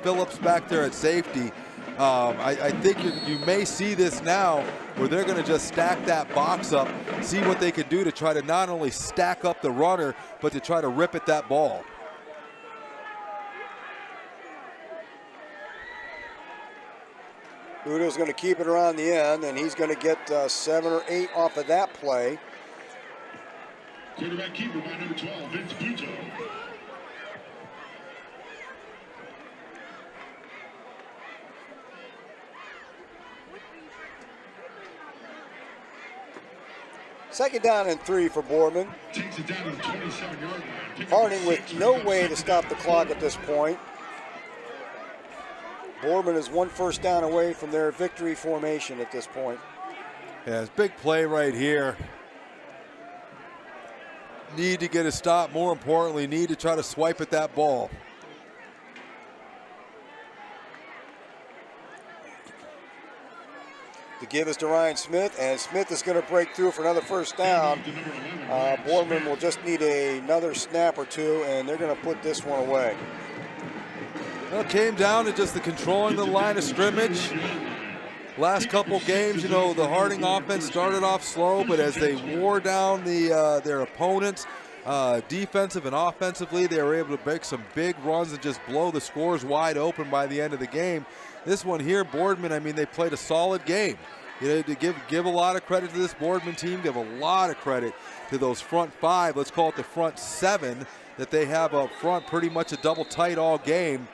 Phillips back there at safety. I think you may see this now where they're going to just stack that box up, see what they can do to try to not only stack up the runner, but to try to rip at that ball. Udo's going to keep it around the end, and he's going to get 7 or 8 off of that play. Quarterback keeper by number 12, Vince Puto. Second down and 3 for Boardman. Takes it down to the 27-yard line. Harding with no way to stop the clock at this point. Boardman is 1 first down away from their victory formation at this point. Yeah, it's a big play right here. Need to get a stop. More importantly, need to try to swipe at that ball. The give is to Ryan Smith, and Smith is going to break through for another first down. Boardman will just need another snap or two, and they're going to put this one away. Well, it came down to just the controlling the line of scrimmage. last couple games, you know, the Harding offense started off slow, but as they wore down their opponents, defensive and offensively, they were able to make some big runs and just blow the scores wide open by the end of the game. This one here, Boardman, I mean, they played a solid game. You know, to give a lot of credit to this Boardman team, give a lot of credit to those front five, let's call it the front seven, that they have up front, pretty much a double tight all game.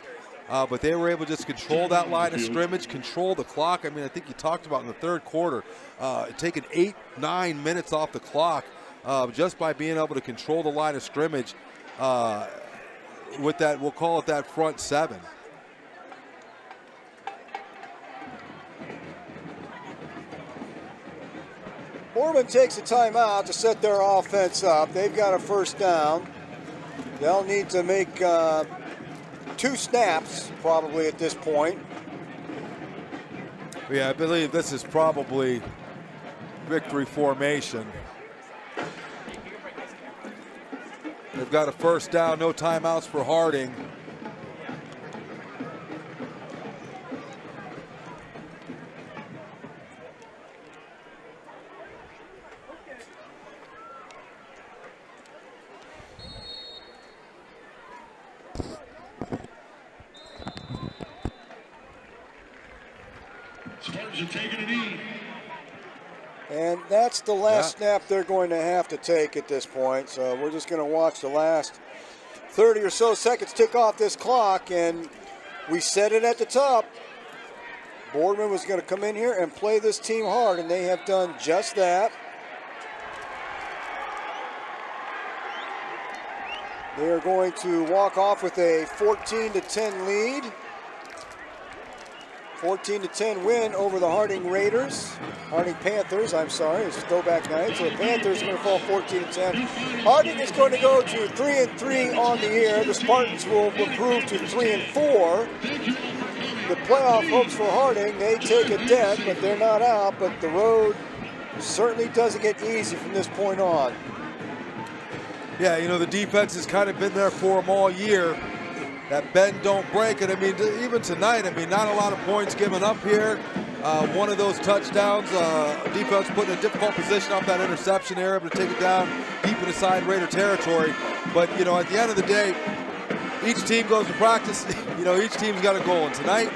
But they were able to just control that line of scrimmage, control the clock. I mean, I think you talked about in the third quarter, taking 8-9 minutes off the clock just by being able to control the line of scrimmage with that, we'll call it that front seven. Boardman takes a timeout to set their offense up. They've got a first down. They'll need to make 2 snaps probably at this point. Yeah, I believe this is probably victory formation. They've got a first down, no timeouts for Harding. Spartans are taking a knee. And that's the last snap they're going to have to take at this point. So we're just going to watch the last 30 or so seconds tick off this clock. And we said it at the top. Boardman was going to come in here and play this team hard, and they have done just that. They are going to walk off with a 14-10 lead. 14-10 win over the Harding Panthers, I'm sorry. It's Throwback night, so the Panthers are going to fall 14-10. Harding is going to go to 3-3 on the year. The Spartans will improve to 3-4. The playoff hopes for Harding, they take a dent, but they're not out. But the road certainly doesn't get easy from this point on. Yeah, you know, the defense has kind of been there for them all year. That bend don't break. And I mean, even tonight, I mean, not a lot of points given up here. One of those touchdowns, defense put in a difficult position off that interception area, able to take it down deep inside Raider territory. But, you know, at the end of the day, each team goes to practice. You know, each team's got a goal. And tonight,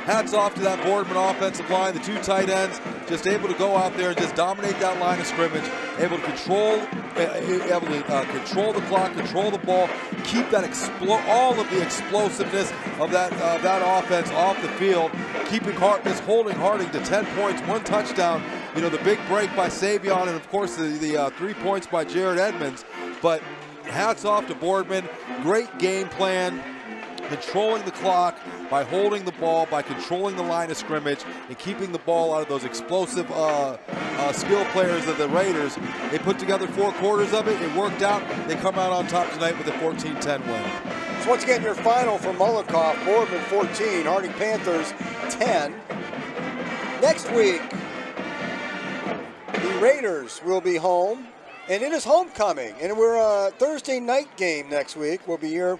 hats off to that Boardman offensive line, the 2 tight ends, just able to go out there and just dominate that line of scrimmage, able to control the clock, control the ball, keep that all of the explosiveness of that offense off the field, holding Harding to 10 points, 1 touchdown. You know, the big break by Savion, and of course the 3 points by Jared Edmonds. But hats off to Boardman, great game plan, controlling the clock by holding the ball, by controlling the line of scrimmage, and keeping the ball out of those explosive skill players of the Raiders. They put together 4 quarters of it. It worked out. They come out on top tonight with a 14-10 win. So once again, your final for Mollenkopf, Boardman 14, Harding Panthers 10. Next week, the Raiders will be home, and it is homecoming. And we're a Thursday night game next week. We'll be here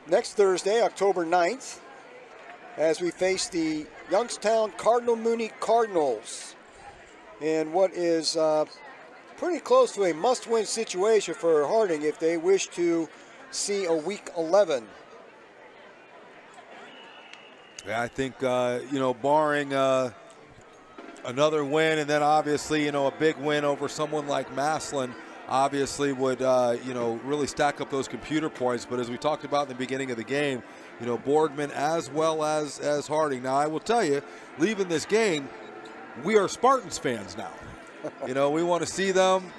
next Thursday, October 9th, as we face the Youngstown Cardinal Mooney Cardinals in what is pretty close to a must-win situation for Harding if they wish to see a Week 11. Yeah, I think, you know, barring another win and then obviously, you know, a big win over someone like Massillon, obviously would, you know, really stack up those computer points. But as we talked about in the beginning of the game, you know, Boardman as well as Harding. Now, I will tell you, leaving this game, we are Spartans fans now. You know, we want to see them.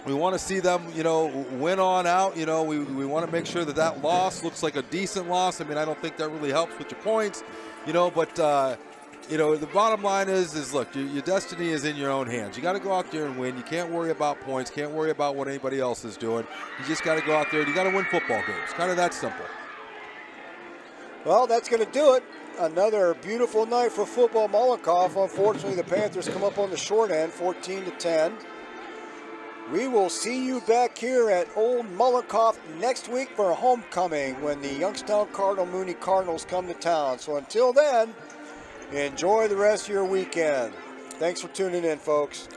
We want to see them, you know, win on out. You know, we want to make sure that that loss looks like a decent loss. I mean, I don't think that really helps with your points, you know, but, you know, the bottom line is look, your destiny is in your own hands. You got to go out there and win. You can't worry about points. Can't worry about what anybody else is doing. You just got to go out there and you got to win football games. Kind of that simple. Well, that's going to do it. Another beautiful night for football. Mollenkopf. Unfortunately, the Panthers come up on the short end, 14-10. We will see you back here at Old Mollenkopf next week for a homecoming when the Youngstown Cardinal Mooney Cardinals come to town. So until then, Enjoy the rest of your weekend. Thanks for tuning in, folks.